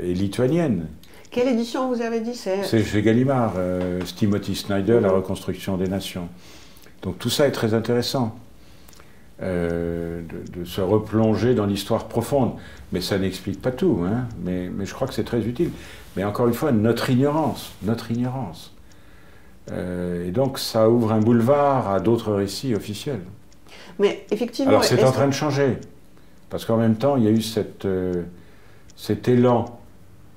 et lituanienne. Quelle édition vous avez dit? C'est chez Gallimard, Timothy Snyder, La reconstruction des nations. Donc tout ça est très intéressant, de se replonger dans l'histoire profonde. Mais ça n'explique pas tout, hein. Mais je crois que c'est très utile. Mais encore une fois, notre ignorance. Et donc ça ouvre un boulevard à d'autres récits officiels. Mais effectivement... Alors c'est en train de changer, parce qu'en même temps, il y a eu cette cet élan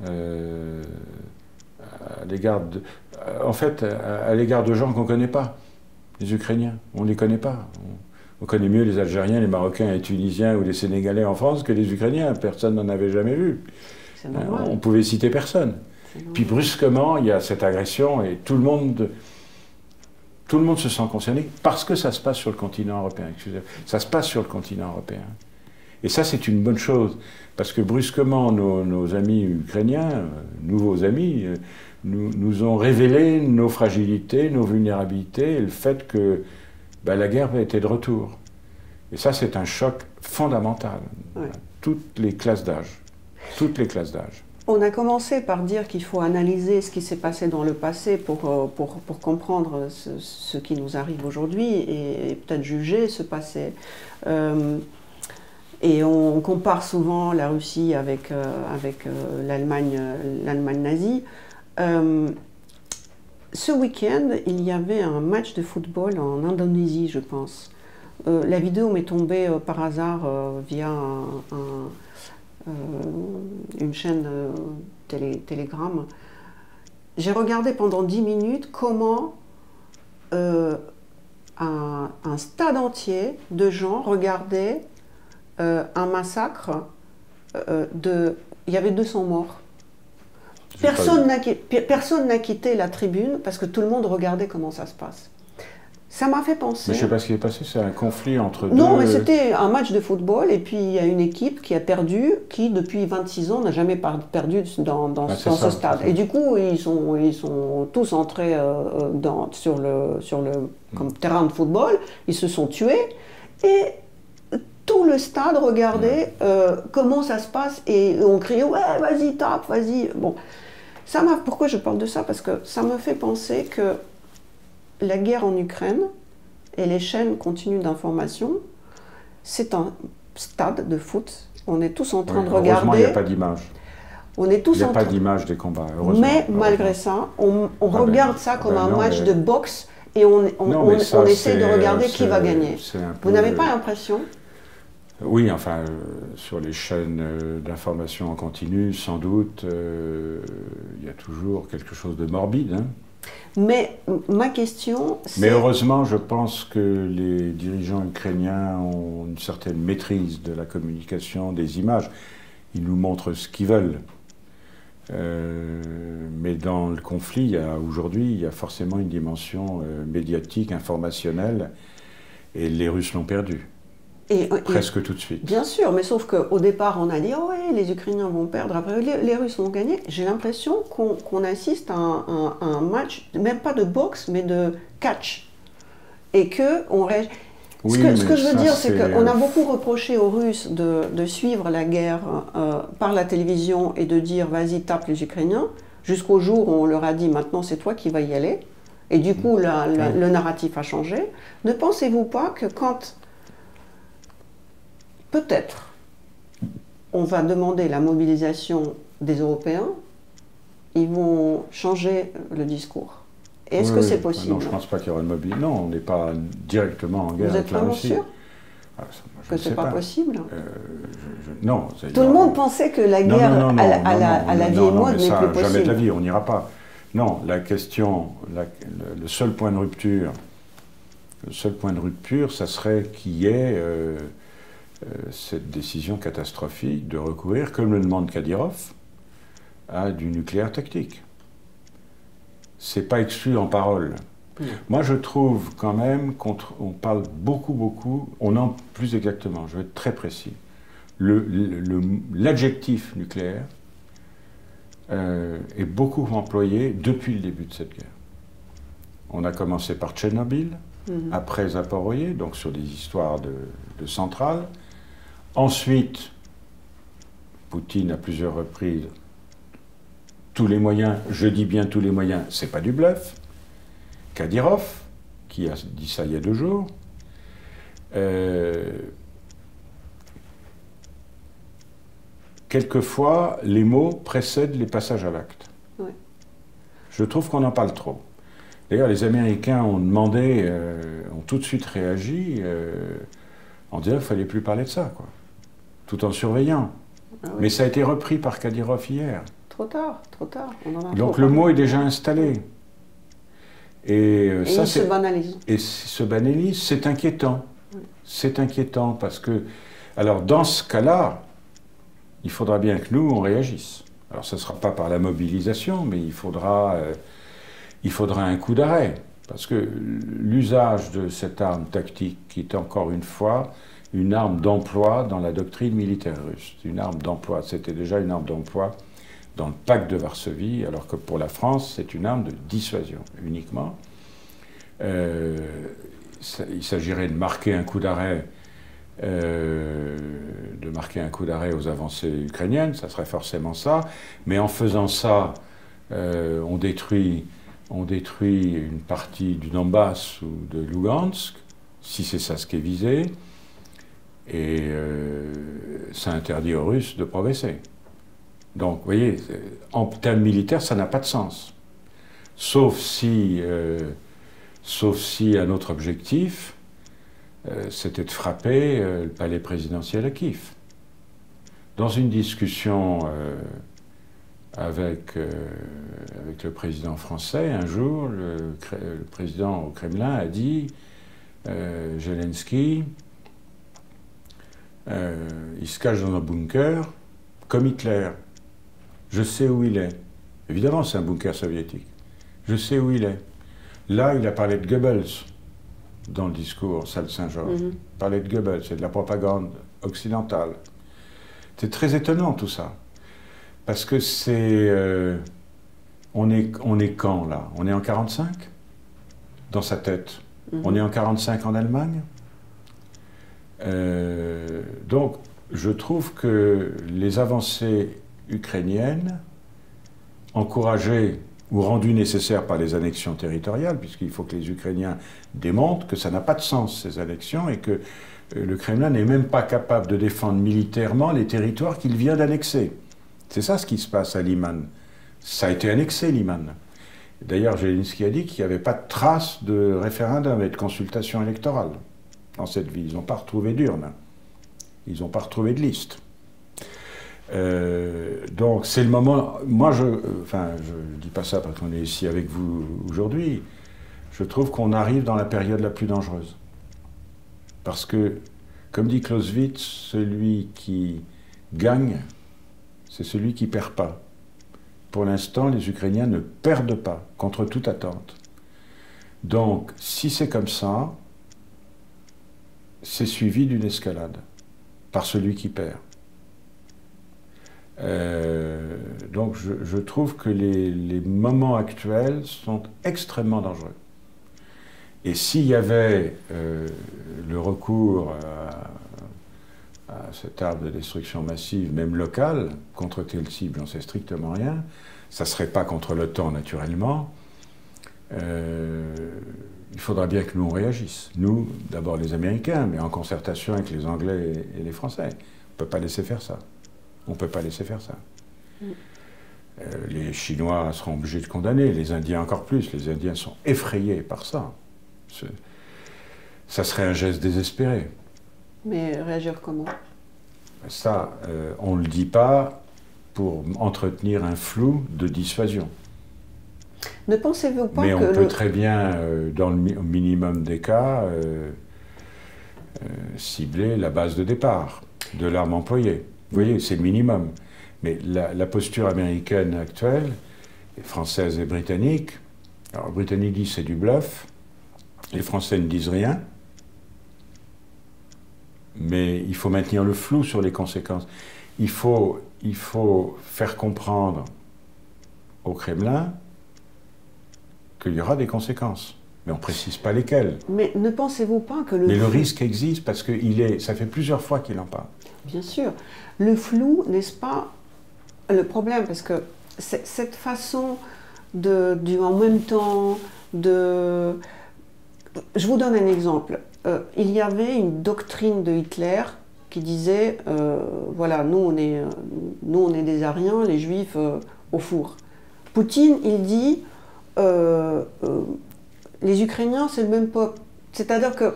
à l'égard de, en fait, à l'égard de gens qu'on ne connaît pas, les Ukrainiens. On ne les connaît pas. On connaît mieux les Algériens, les Marocains, les Tunisiens ou les Sénégalais en France que les Ukrainiens. Personne n'en avait jamais vu. On pouvait citer personne. Puis brusquement, il y a cette agression et tout le monde se sent concerné parce que ça se passe sur le continent européen. Excusez-moi. Ça se passe sur le continent européen. Et ça, c'est une bonne chose, parce que brusquement, nos amis ukrainiens, nouveaux amis, nous ont révélé nos fragilités, nos vulnérabilités, et le fait que la guerre était de retour. Et ça, c'est un choc fondamental à toutes les classes d'âge. Toutes les classes d'âge. On a commencé par dire qu'il faut analyser ce qui s'est passé dans le passé pour comprendre ce qui nous arrive aujourd'hui et peut-être juger ce passé. Et on compare souvent la Russie avec l'Allemagne nazie. Ce week-end, il y avait un match de football en Indonésie, je pense. La vidéo m'est tombée par hasard via une chaîne Telegram. J'ai regardé pendant 10 minutes comment un stade entier de gens regardait un massacre il y avait 200 morts. Personne n'a quitté la tribune parce que tout le monde regardait comment ça se passe. Ça m'a fait penser... Mais je ne sais pas ce qui est passé, c'est un conflit entre deux... Non, mais c'était un match de football et puis il y a une équipe qui a perdu, qui depuis 26 ans n'a jamais perdu dans ce stade. Et du coup, ils sont tous entrés sur le comme terrain de football, ils se sont tués et tout le stade regardait comment ça se passe et on criait « Ouais, vas-y, tape, vas-y ». Bon, pourquoi je parle de ça? Parce que ça me fait penser que la guerre en Ukraine et les chaînes continues d'information, c'est un stade de foot. On est tous en train de regarder. Heureusement, il n'y a pas d'image. On est tous il n'y a pas d'image des combats, heureusement. Mais malgré ça, on regarde ça comme un match de boxe et on essaie de regarder qui va gagner. Vous n'avez pas l'impression? Oui, enfin, sur les chaînes d'information en continu, sans doute, il y a toujours quelque chose de morbide. Hein. Mais ma question, c'est... Mais heureusement, je pense que les dirigeants ukrainiens ont une certaine maîtrise de la communication, des images. Ils nous montrent ce qu'ils veulent. Mais dans le conflit, aujourd'hui, il y a forcément une dimension médiatique, informationnelle, et les Russes l'ont perdue. Presque tout de suite. Bien sûr, mais sauf qu'au départ, on a dit « Oh oui, les Ukrainiens vont perdre, après les Russes vont gagner ». J'ai l'impression qu'on assiste à un match, même pas de boxe, mais de catch. Et que on réagit... Oui, ce que je veux dire, c'est qu'on a beaucoup reproché aux Russes de suivre la guerre par la télévision et de dire « Vas-y, tape les Ukrainiens », jusqu'au jour où on leur a dit « Maintenant, c'est toi qui vas y aller ». Et du coup, le narratif a changé. Ne pensez-vous pas que quand... Peut-être, on va demander la mobilisation des Européens, ils vont changer le discours. Est-ce que c'est possible? Non, je ne pense pas qu'il y aura une mobilisation. Non, on n'est pas directement en guerre avec la Russie. Vous êtes vraiment sûr que ce n'est pas possible? Non. Tout le monde pensait que la guerre à la vie et mode n'est plus possible. Jamais de la vie, on n'ira pas. Non, la question, le seul point de rupture, ça serait qu'il y ait... cette décision catastrophique de recourir, comme le demande Kadyrov, à du nucléaire tactique. C'est pas exclu en parole. Moi, je trouve quand même qu'on parle beaucoup, plus exactement, je vais être très précis, l'adjectif nucléaire est beaucoup employé depuis le début de cette guerre. On a commencé par Tchernobyl, après Zaporoïe, donc sur des histoires de centrales. Ensuite, Poutine, à plusieurs reprises, tous les moyens, je dis bien tous les moyens, c'est pas du bluff. Kadyrov, qui a dit ça il y a 2 jours. Quelquefois, les mots précèdent les passages à l'acte. Oui. Je trouve qu'on en parle trop. D'ailleurs, les Américains ont demandé, ont tout de suite réagi en disant qu'il ne fallait plus parler de ça, quoi. Tout en surveillant. Ah oui. Mais ça a été repris par Kadyrov hier. Trop tard, trop tard. On en a Donc trop le parlé. mot est déjà installé. Et Et ça, il se banalise. Et se banalise, c'est inquiétant. Oui. C'est inquiétant parce que, alors dans ce cas-là, il faudra bien que nous, on réagisse. Alors ce ne sera pas par la mobilisation, mais il faudra un coup d'arrêt. Parce que l'usage de cette arme tactique, qui est encore une fois une arme d'emploi dans la doctrine militaire russe, une arme d'emploi, c'était déjà une arme d'emploi dans le pacte de Varsovie, alors que pour la France, c'est une arme de dissuasion uniquement. Il s'agirait de marquer un coup d'arrêt aux avancées ukrainiennes, ça serait forcément ça, mais en faisant ça, on détruit une partie du Donbass ou de Lugansk, si c'est ça ce qui est visé, et ça interdit aux Russes de progresser. Donc, vous voyez, en termes militaires, ça n'a pas de sens. Sauf si un autre objectif, c'était de frapper le palais présidentiel à Kiev. Dans une discussion avec le président français, un jour, le président au Kremlin a dit Zelensky, il se cache dans un bunker comme Hitler. Je sais où il est. Évidemment, c'est un bunker soviétique. Je sais où il est. Là, il a parlé de Goebbels dans le discours, salle Saint-Georges. Il parlait de Goebbels, c'est de la propagande occidentale. C'est très étonnant tout ça. Parce que c'est... on est quand, là? On est en 45? Dans sa tête. On est en 45 en Allemagne? Donc, je trouve que les avancées ukrainiennes, encouragées ou rendues nécessaires par les annexions territoriales, puisqu'il faut que les Ukrainiens démontrent que ça n'a pas de sens, ces annexions, et que le Kremlin n'est même pas capable de défendre militairement les territoires qu'il vient d'annexer. C'est ça ce qui se passe à Liman. Ça a été annexé, Liman. D'ailleurs, Zelensky a dit qu'il n'y avait pas de trace de référendum et de consultation électorale dans cette ville. Ils n'ont pas retrouvé d'urne. Ils n'ont pas retrouvé de liste. Donc c'est le moment... Moi, je ne dis pas ça parce qu'on est ici avec vous aujourd'hui. Je trouve qu'on arrive dans la période la plus dangereuse. Parce que, comme dit Clausewitz, celui qui gagne, c'est celui qui ne perd pas. Pour l'instant, les Ukrainiens ne perdent pas, contre toute attente. Donc, si c'est comme ça, c'est suivi d'une escalade par celui qui perd. Donc je trouve que les moments actuels sont extrêmement dangereux. Et s'il y avait le recours à cette arme de destruction massive, même locale, contre telle cible, j'en sais strictement rien, ça ne serait pas contre l'OTAN naturellement, il faudra bien que nous on réagisse. Nous, d'abord les Américains, mais en concertation avec les Anglais et les Français. On ne peut pas laisser faire ça. On ne peut pas laisser faire ça. Les Chinois seront obligés de condamner, les Indiens encore plus. Les Indiens sont effrayés par ça. Ça serait un geste désespéré. Mais réagir comment? Ça, on ne le dit pas pour entretenir un flou de dissuasion. Ne pensez-vous pas Mais que... on peut très bien, dans le minimum des cas, cibler la base de départ de l'arme employée. Vous voyez, c'est le minimum. Mais la posture américaine actuelle, française et britannique, alors les Britanniques disent c'est du bluff, les Français ne disent rien, mais il faut maintenir le flou sur les conséquences. Il faut faire comprendre au Kremlin qu'il y aura des conséquences. Mais on ne précise pas lesquelles. Mais ne pensez-vous pas que le... Mais le risque existe parce que ça fait plusieurs fois qu'il en parle. Bien sûr. Le flou, n'est-ce pas le problème? Parce que cette façon du en même temps, Je vous donne un exemple. Il y avait une doctrine de Hitler qui disait, voilà, nous on est des Aryens, les Juifs au four. Poutine, il dit, les Ukrainiens, c'est le même peuple. C'est-à-dire que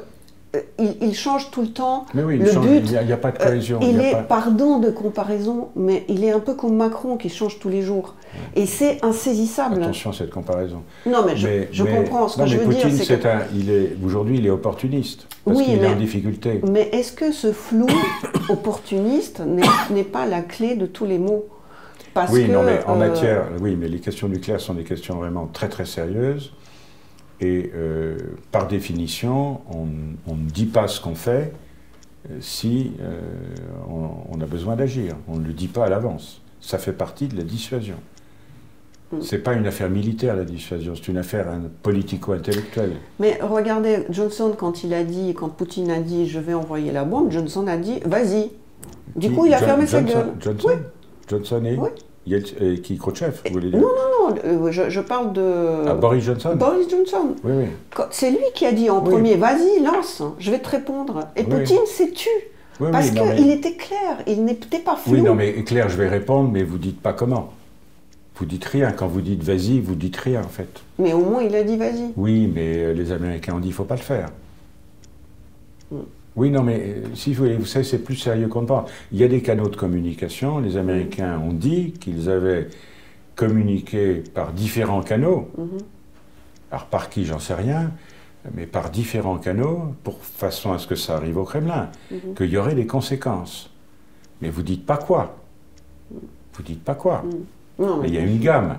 il change tout le temps. Mais oui, le but, il n'y a pas de cohésion. Pardon de comparaison, mais il est un peu comme Macron qui change tous les jours. Et c'est insaisissable. Attention à cette comparaison. Non, mais je comprends. Ce que je veux Poutine, dire, c'est que... aujourd'hui, il est opportuniste. Parce oui, qu'il est en difficulté. Mais est-ce que ce flou opportuniste n'est pas la clé de tous les maux? Parce oui, que, non, mais en matière... Oui, mais les questions nucléaires sont des questions vraiment très, très sérieuses. Et par définition, on ne dit pas ce qu'on fait si on a besoin d'agir. On ne le dit pas à l'avance. Ça fait partie de la dissuasion. Ce n'est pas une affaire militaire, la dissuasion, c'est une affaire politico-intellectuelle. Mais regardez, Johnson, quand Poutine a dit « je vais envoyer la bombe », Johnson a dit « vas-y ». Du coup, il a fermé sa gueule. Johnson, oui. Johnson et, oui. Qui Khrouchtchev, vous voulez dire? Non, je parle de... Ah, Boris Johnson? Boris Johnson. Oui, oui. C'est lui qui a dit en premier « vas-y, lance, je vais te répondre ». Et Poutine s'est tu. Oui, parce qu'il était clair, il n'était pas flou. Oui, non, mais clair, je vais répondre, mais vous dites pas comment. Vous dites rien. Quand vous dites vas-y, vous dites rien, en fait. Mais au moins, il a dit vas-y. Oui, mais les Américains ont dit il faut pas le faire. Oui, non, mais si vous savez, c'est plus sérieux qu'on ne pense. Il y a des canaux de communication. Les Américains ont dit qu'ils avaient communiqué par différents canaux. Alors, par qui, j'en sais rien, mais par différents canaux, pour façon à ce que ça arrive au Kremlin, qu'il y aurait des conséquences. Mais vous dites pas quoi. Vous dites pas quoi. Non, mais il y a une gamme.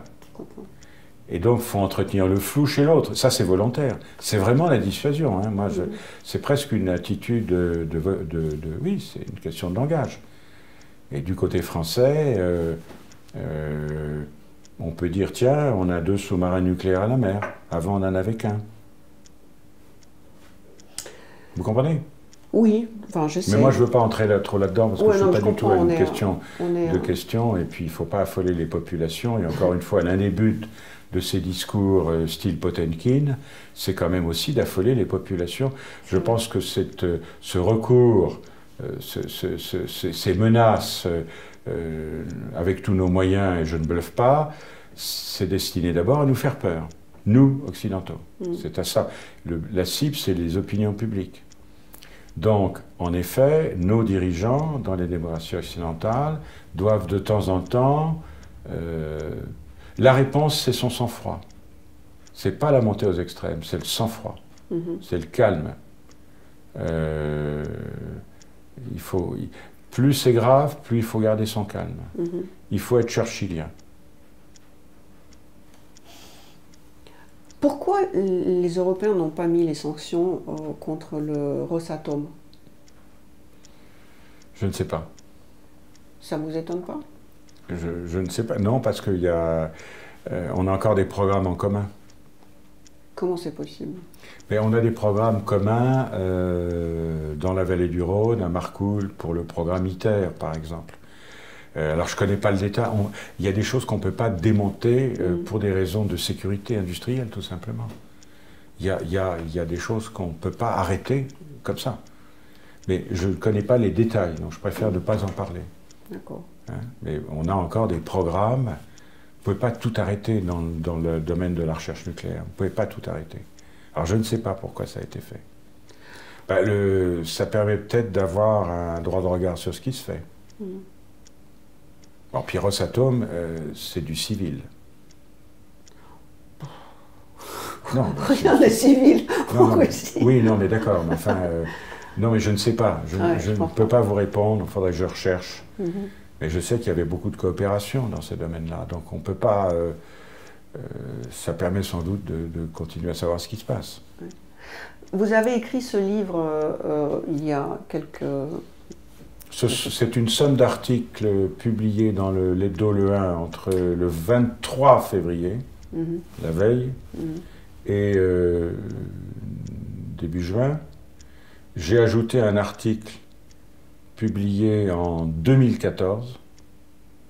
Et donc, il faut entretenir le flou chez l'autre. Ça, c'est volontaire. C'est vraiment la dissuasion. Hein. Moi, c'est presque une attitude oui, c'est une question de langage. Et du côté français, on peut dire, tiens, on a 2 sous-marins nucléaires à la mer. Avant, on n'en avait qu'un. Vous comprenez? Oui, enfin, je sais. Mais moi, je ne veux pas entrer trop là-dedans, parce que je ne suis pas du tout à une question de questions, et puis il ne faut pas affoler les populations. Et encore une fois, l'un des buts de ces discours style Potemkin, c'est quand même aussi d'affoler les populations. Je pense que ce recours, ces menaces, avec tous nos moyens, et je ne bluffe pas, c'est destiné d'abord à nous faire peur, nous, occidentaux. C'est à ça. La cible, c'est les opinions publiques. Donc, en effet, nos dirigeants, dans les démocraties occidentales, doivent de temps en temps... la réponse, c'est son sang-froid. C'est pas la montée aux extrêmes, c'est le sang-froid. C'est le calme. Plus c'est grave, plus il faut garder son calme. Il faut être churchillien. Pourquoi les Européens n'ont pas mis les sanctions contre le Rosatom? Je ne sais pas. Ça vous étonne pas? Je ne sais pas. Non, parce qu'on a encore des programmes en commun. Comment c'est possible? Mais on a des programmes communs dans la vallée du Rhône, à Marcoule, pour le programme ITER, par exemple. Alors, je ne connais pas le détail. Il y a des choses qu'on ne peut pas démonter pour des raisons de sécurité industrielle, tout simplement. Il y a des choses qu'on ne peut pas arrêter comme ça. Mais je ne connais pas les détails, donc je préfère ne pas en parler. D'accord. Hein, mais on a encore des programmes. Vous ne pouvez pas tout arrêter dans le domaine de la recherche nucléaire. Vous ne pouvez pas tout arrêter. Alors, je ne sais pas pourquoi ça a été fait. Ben, ça permet peut-être d'avoir un droit de regard sur ce qui se fait. Bon, puis Rosatom, c'est du civil. Non, rien de civil en Russie. Oui, non, mais d'accord. Mais enfin, non, mais je ne sais pas. Je ne peux pas vous répondre. Il faudrait que je recherche. Mais je sais qu'il y avait beaucoup de coopération dans ces domaines-là. Donc, on ne peut pas... ça permet sans doute de continuer à savoir ce qui se passe. Vous avez écrit ce livre il y a quelques... C'est une somme d'articles publiés dans l'hebdo Le 1 entre le 23 février, la veille, et début juin. J'ai ajouté un article publié en 2014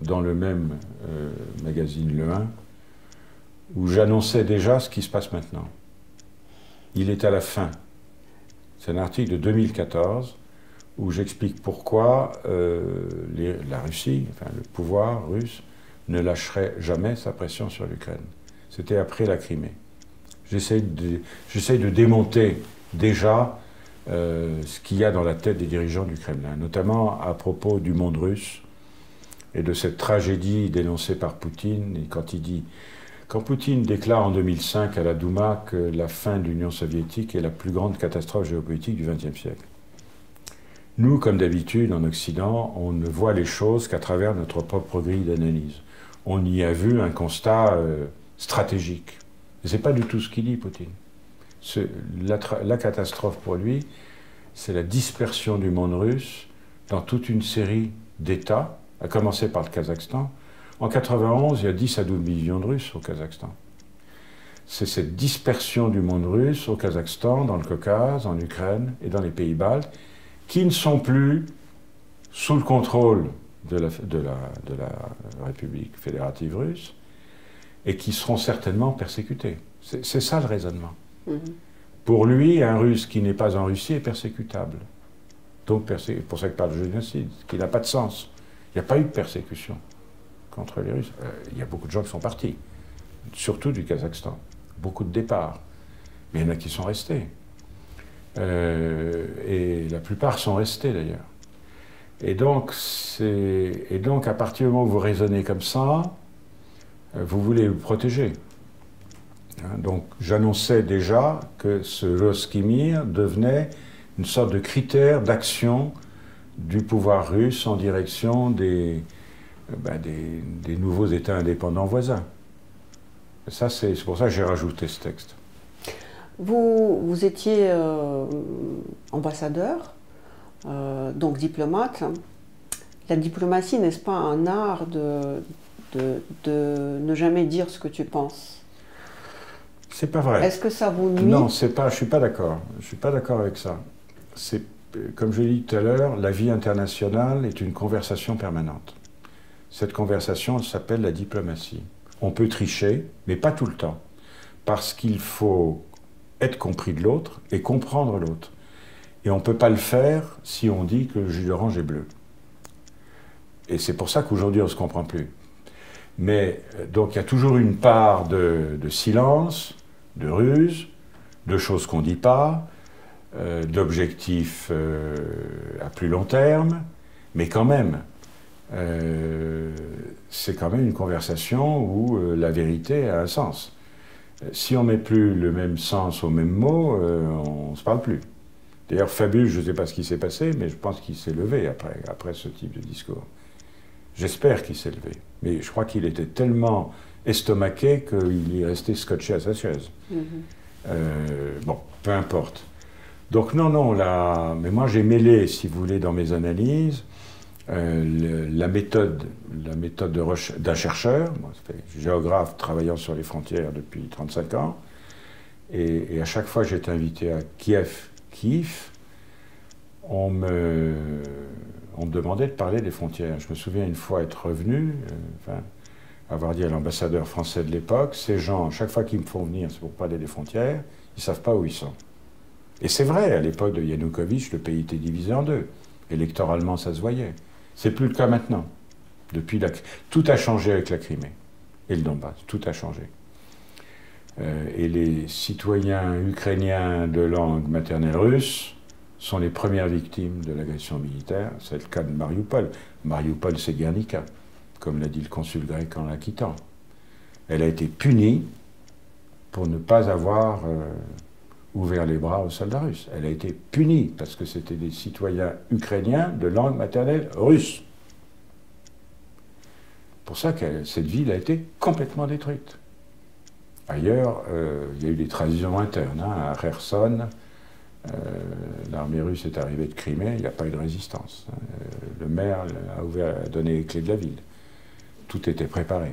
dans le même magazine Le 1, où j'annonçais déjà ce qui se passe maintenant. Il est à la fin. C'est un article de 2014 où j'explique pourquoi la Russie, enfin le pouvoir russe, ne lâcherait jamais sa pression sur l'Ukraine. C'était après la Crimée. J'essaye de démonter déjà ce qu'il y a dans la tête des dirigeants du Kremlin, notamment à propos du monde russe et de cette tragédie dénoncée par Poutine. Et quand Poutine déclare en 2005 à la Douma que la fin de l'Union soviétique est la plus grande catastrophe géopolitique du XXe siècle. Nous, comme d'habitude, en Occident, on ne voit les choses qu'à travers notre propre grille d'analyse. On y a vu un constat stratégique. Et ce n'est pas du tout ce qu'il dit, Poutine. La catastrophe pour lui, c'est la dispersion du monde russe dans toute une série d'États, à commencer par le Kazakhstan. En 1991, il y a 10 à 12 millions de Russes au Kazakhstan. C'est cette dispersion du monde russe au Kazakhstan, dans le Caucase, en Ukraine et dans les pays baltes, qui ne sont plus sous le contrôle de la République fédérative russe et qui seront certainement persécutés. C'est ça le raisonnement. Pour lui, un Russe qui n'est pas en Russie est persécutable. Donc, pour ça qu'il parle de génocide, qui n'a pas de sens. Il n'y a pas eu de persécution contre les Russes. Il y a beaucoup de gens qui sont partis, surtout du Kazakhstan. Beaucoup de départs. Mais il y en a qui sont restés. Et la plupart sont restés, d'ailleurs. Et donc, à partir du moment où vous raisonnez comme ça, vous voulez vous protéger. Donc, j'annonçais déjà que ce Roskimir devenait une sorte de critère d'action du pouvoir russe en direction des nouveaux États indépendants voisins. Ça, c'est pour ça que j'ai rajouté ce texte. Vous étiez ambassadeur, donc diplomate. La diplomatie, n'est-ce pas un art de ne jamais dire ce que tu penses? C'est pas vrai. Est-ce que ça vous nuit? Non, je suis pas d'accord. Je suis pas d'accord avec ça. Comme je l'ai dit tout à l'heure, la vie internationale est une conversation permanente. Cette conversation s'appelle la diplomatie. On peut tricher, mais pas tout le temps. Parce qu'il faut être compris de l'autre et comprendre l'autre. Et on ne peut pas le faire si on dit que le jus d'orange est bleu. Et c'est pour ça qu'aujourd'hui on ne se comprend plus. Mais donc il y a toujours une part de silence, de ruse, de choses qu'on ne dit pas, d'objectifs à plus long terme, mais quand même, c'est quand même une conversation où la vérité a un sens. Si on ne met plus le même sens au même mot, on ne se parle plus. D'ailleurs, Fabius, je ne sais pas ce qui s'est passé, mais je pense qu'il s'est levé après ce type de discours. J'espère qu'il s'est levé. Mais je crois qu'il était tellement estomaqué qu'il est resté scotché à sa chaise. Bon, peu importe. Donc non, mais moi j'ai mêlé, si vous voulez, dans mes analyses, la méthode d'un chercheur, moi, je suis géographe travaillant sur les frontières depuis 35 ans, et à chaque fois que j'étais invité à Kiev, on me demandait de parler des frontières. Je me souviens une fois être revenu, avoir dit à l'ambassadeur français de l'époque, ces gens, chaque fois qu'ils me font venir, c'est pour parler des frontières, ils ne savent pas où ils sont. Et c'est vrai, à l'époque de Yanukovych, le pays était divisé en deux. Électoralement, ça se voyait. C'est plus le cas maintenant. Tout a changé avec la Crimée et le Donbass. Tout a changé. Et les citoyens ukrainiens de langue maternelle russe sont les premières victimes de l'agression militaire. C'est le cas de Mariupol. Mariupol, c'est Guernica, comme l'a dit le consul grec en la quittant. Elle a été punie pour ne pas avoir ouvert les bras aux soldats russes. Elle a été punie parce que c'était des citoyens ukrainiens de langue maternelle russe. Pour ça que cette ville a été complètement détruite. Ailleurs, il y a eu des transitions internes. À Kherson, l'armée russe est arrivée de Crimée, il n'y a pas eu de résistance. Le maire a donné les clés de la ville. Tout était préparé.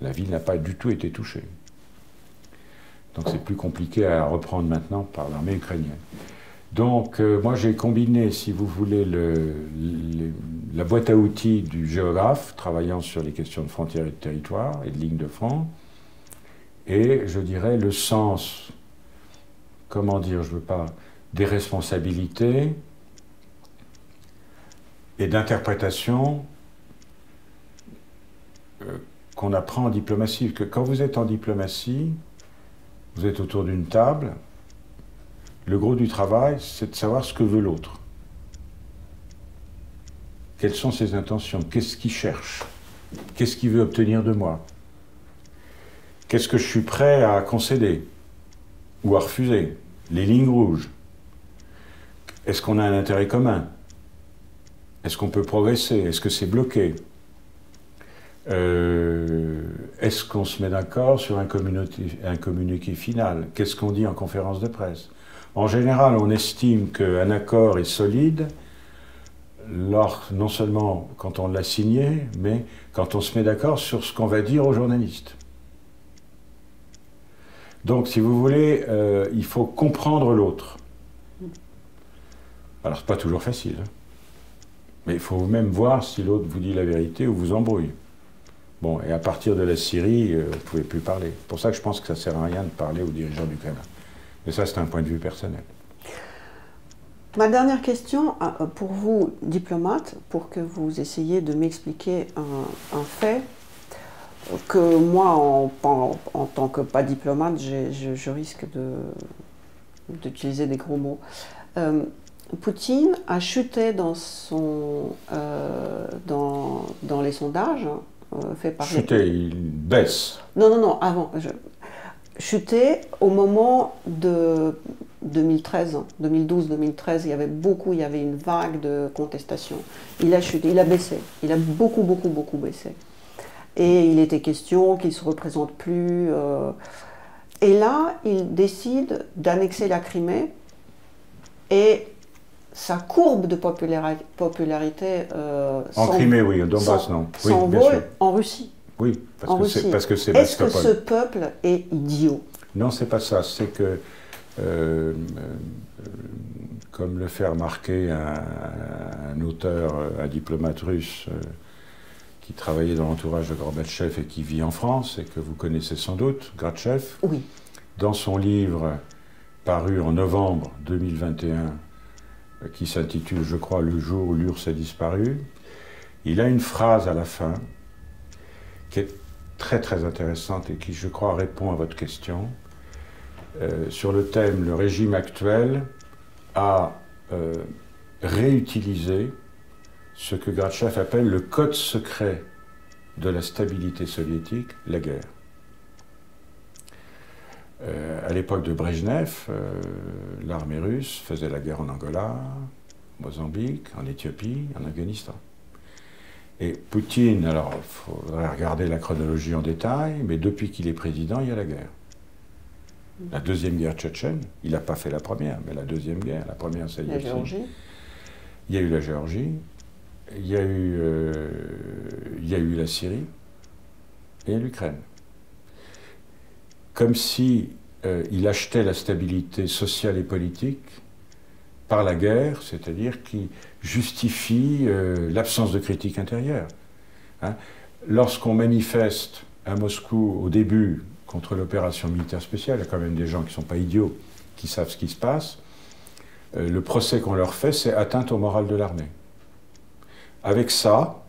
La ville n'a pas du tout été touchée. Donc c'est plus compliqué à reprendre maintenant par l'armée ukrainienne. Donc moi j'ai combiné, si vous voulez, la boîte à outils du géographe, travaillant sur les questions de frontières et de territoire et de lignes de front, et je dirais le sens, comment dire, je ne veux pas, des responsabilités et d'interprétation qu'on apprend en diplomatie. Parce que quand vous êtes en diplomatie, vous êtes autour d'une table, le gros du travail, c'est de savoir ce que veut l'autre. Quelles sont ses intentions? Qu'est-ce qu'il cherche? Qu'est-ce qu'il veut obtenir de moi? Qu'est-ce que je suis prêt à concéder ou à refuser? Les lignes rouges. Est-ce qu'on a un intérêt commun? Est-ce qu'on peut progresser? Est-ce que c'est bloqué? Est-ce qu'on se met d'accord sur un communiqué final? Qu'est-ce qu'on dit en conférence de presse? En général, on estime qu'un accord est solide non seulement quand on l'a signé, mais quand on se met d'accord sur ce qu'on va dire aux journalistes. Donc, si vous voulez, il faut comprendre l'autre. Alors, c'est pas toujours facile, hein. Mais il faut même voir si l'autre vous dit la vérité ou vous embrouille. Bon, et à partir de la Syrie, vous ne pouvez plus parler. C'est pour ça que je pense que ça ne sert à rien de parler aux dirigeants du Kremlin. Mais ça, c'est un point de vue personnel. Ma dernière question, pour vous, diplomate, pour que vous essayiez de m'expliquer un fait que moi, en tant que pas diplomate, je risque d'utiliser des gros mots. Poutine a chuté dans les sondages, fait par chuté, il baisse. Non, avant. Chuté au moment de 2013, 2012-2013, il y avait une vague de contestation. Il a chuté, il a baissé, il a beaucoup baissé. Et il était question qu'il ne se représente plus. Et là, il décide d'annexer la Crimée et sa courbe de popularité en Crimée, oui, au Donbass, non. Oui, s'envole en Russie. Oui, parce que c'est Est-ce que ce peuple est idiot? Non, c'est pas ça. C'est que, comme le fait remarquer un auteur, un diplomate russe qui travaillait dans l'entourage de Gorbatchev et qui vit en France, et que vous connaissez sans doute, Gratchev, oui. Dans son livre paru en novembre 2021, qui s'intitule, je crois, « Le jour où l'URSS a disparu », il a une phrase à la fin qui est très très intéressante et qui, je crois, répond à votre question, sur le thème « Le régime actuel a réutilisé ce que Gratchev appelle le code secret de la stabilité soviétique, la guerre ». À l'époque de Brejnev, l'armée russe faisait la guerre en Angola, en Mozambique, en Éthiopie, en Afghanistan. Et Poutine, alors il faudrait regarder la chronologie en détail, mais depuis qu'il est président, il y a la guerre. La deuxième guerre tchétchène, il n'a pas fait la première, mais la deuxième guerre, la première c'est la Géorgie. Il y a eu la Géorgie, il y a eu la Syrie et l'Ukraine. Comme si il achetait la stabilité sociale et politique par la guerre, c'est-à-dire qui justifie l'absence de critique intérieure. Hein. Lorsqu'on manifeste à Moscou au début contre l'opération militaire spéciale, il y a quand même des gens qui ne sont pas idiots, qui savent ce qui se passe, le procès qu'on leur fait, c'est atteinte au moral de l'armée. Avec ça,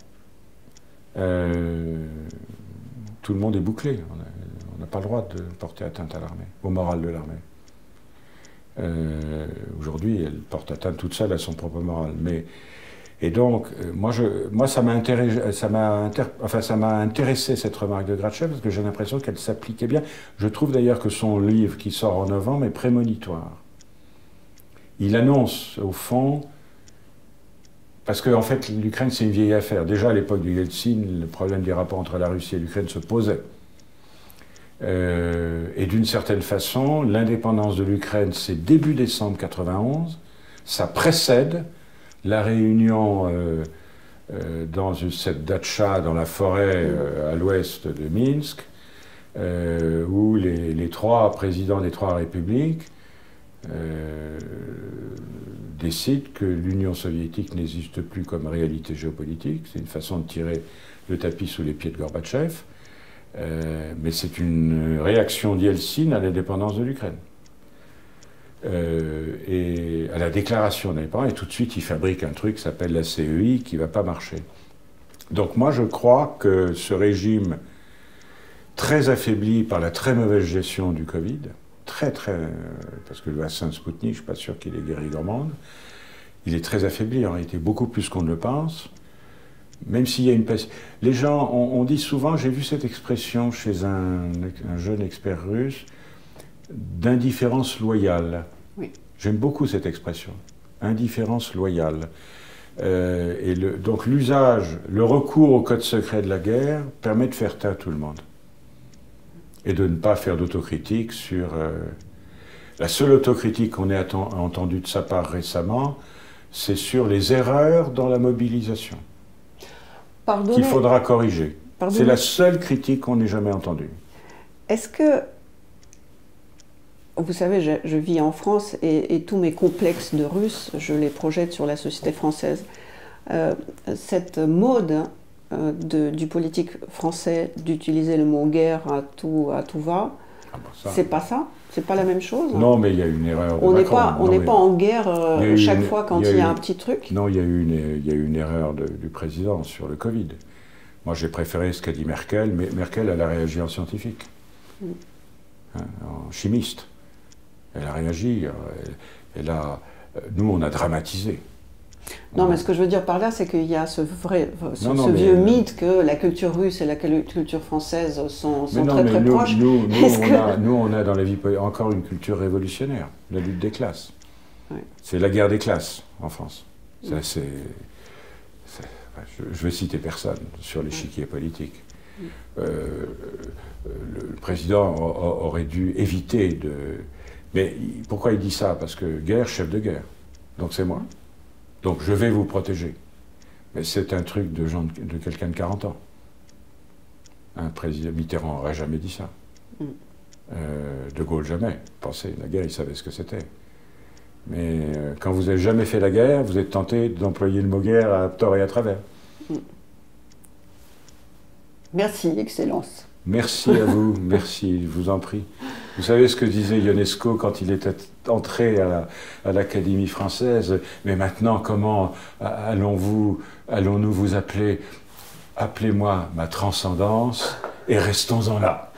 tout le monde est bouclé. On n'a pas le droit de porter atteinte à l'armée, au moral de l'armée. Aujourd'hui, elle porte atteinte toute seule à son propre moral. Et donc, moi ça m'a intéressé cette remarque de Gratchev, parce que j'ai l'impression qu'elle s'appliquait bien. Je trouve d'ailleurs que son livre, qui sort en novembre, est prémonitoire. Il annonce, au fond, parce qu'en fait, l'Ukraine, c'est une vieille affaire. Déjà, à l'époque de Yeltsin, le problème des rapports entre la Russie et l'Ukraine se posait. Et d'une certaine façon, l'indépendance de l'Ukraine, c'est début décembre 91. Ça précède la réunion dans cette datcha dans la forêt à l'ouest de Minsk, où les trois présidents des trois républiques décident que l'Union soviétique n'existe plus comme réalité géopolitique. C'est une façon de tirer le tapis sous les pieds de Gorbatchev. Mais c'est une réaction d'Yeltsin à l'indépendance de l'Ukraine. Et à la déclaration d'indépendance, et tout de suite il fabrique un truc qui s'appelle la CEI qui ne va pas marcher. Donc moi je crois que ce régime très affaibli par la très mauvaise gestion du Covid, parce que le vaccin Sputnik, je ne suis pas sûr qu'il ait guéri grand monde, il est très affaibli en réalité, beaucoup plus qu'on ne le pense, même s'il y a une... Les gens, on dit souvent, j'ai vu cette expression chez un jeune expert russe, d'indifférence loyale. Oui. J'aime beaucoup cette expression, indifférence loyale. Donc l'usage, le recours au code secret de la guerre permet de faire taire tout le monde. Et de ne pas faire d'autocritique sur... La seule autocritique qu'on ait entendue de sa part récemment, c'est sur les erreurs dans la mobilisation, qu'il faudra corriger. C'est la seule critique qu'on ait jamais entendue. Est-ce que... Vous savez, je vis en France et tous mes complexes de russe, je les projette sur la société française. Cette mode du politique français d'utiliser le mot guerre à tout va, c'est pas ça? C'est pas la même chose? Non, mais il y a une erreur de on Macron. n'est pas en guerre chaque fois quand il y a un petit truc? Non, il y a eu une erreur du président sur le Covid. Moi, j'ai préféré ce qu'a dit Merkel, mais Merkel, elle a réagi en scientifique, en chimiste. Elle a réagi, nous on a dramatisé. Non, mais ce que je veux dire par là, c'est qu'il y a ce vieux mythe que la culture russe et la culture française sont très proches. Nous, on a dans la vie encore une culture révolutionnaire, la lutte des classes. Oui. C'est la guerre des classes en France. Je vais citer personne sur l'échiquier politique. Le président aurait dû éviter de... Mais pourquoi il dit ça? Parce que guerre, chef de guerre. Donc c'est moi. Donc je vais vous protéger. Mais c'est un truc de quelqu'un de 40 ans. Un président Mitterrand n'aurait jamais dit ça. De Gaulle jamais. Pensez, la guerre, il savait ce que c'était. Mais quand vous n'avez jamais fait la guerre, vous êtes tenté d'employer le mot guerre à tort et à travers. Merci, Excellence. Merci à vous, merci, je vous en prie. Vous savez ce que disait Ionesco quand il était entré à l'Académie française? Mais maintenant, comment allons-nous vous appeler? Appelez-moi ma transcendance et restons-en là.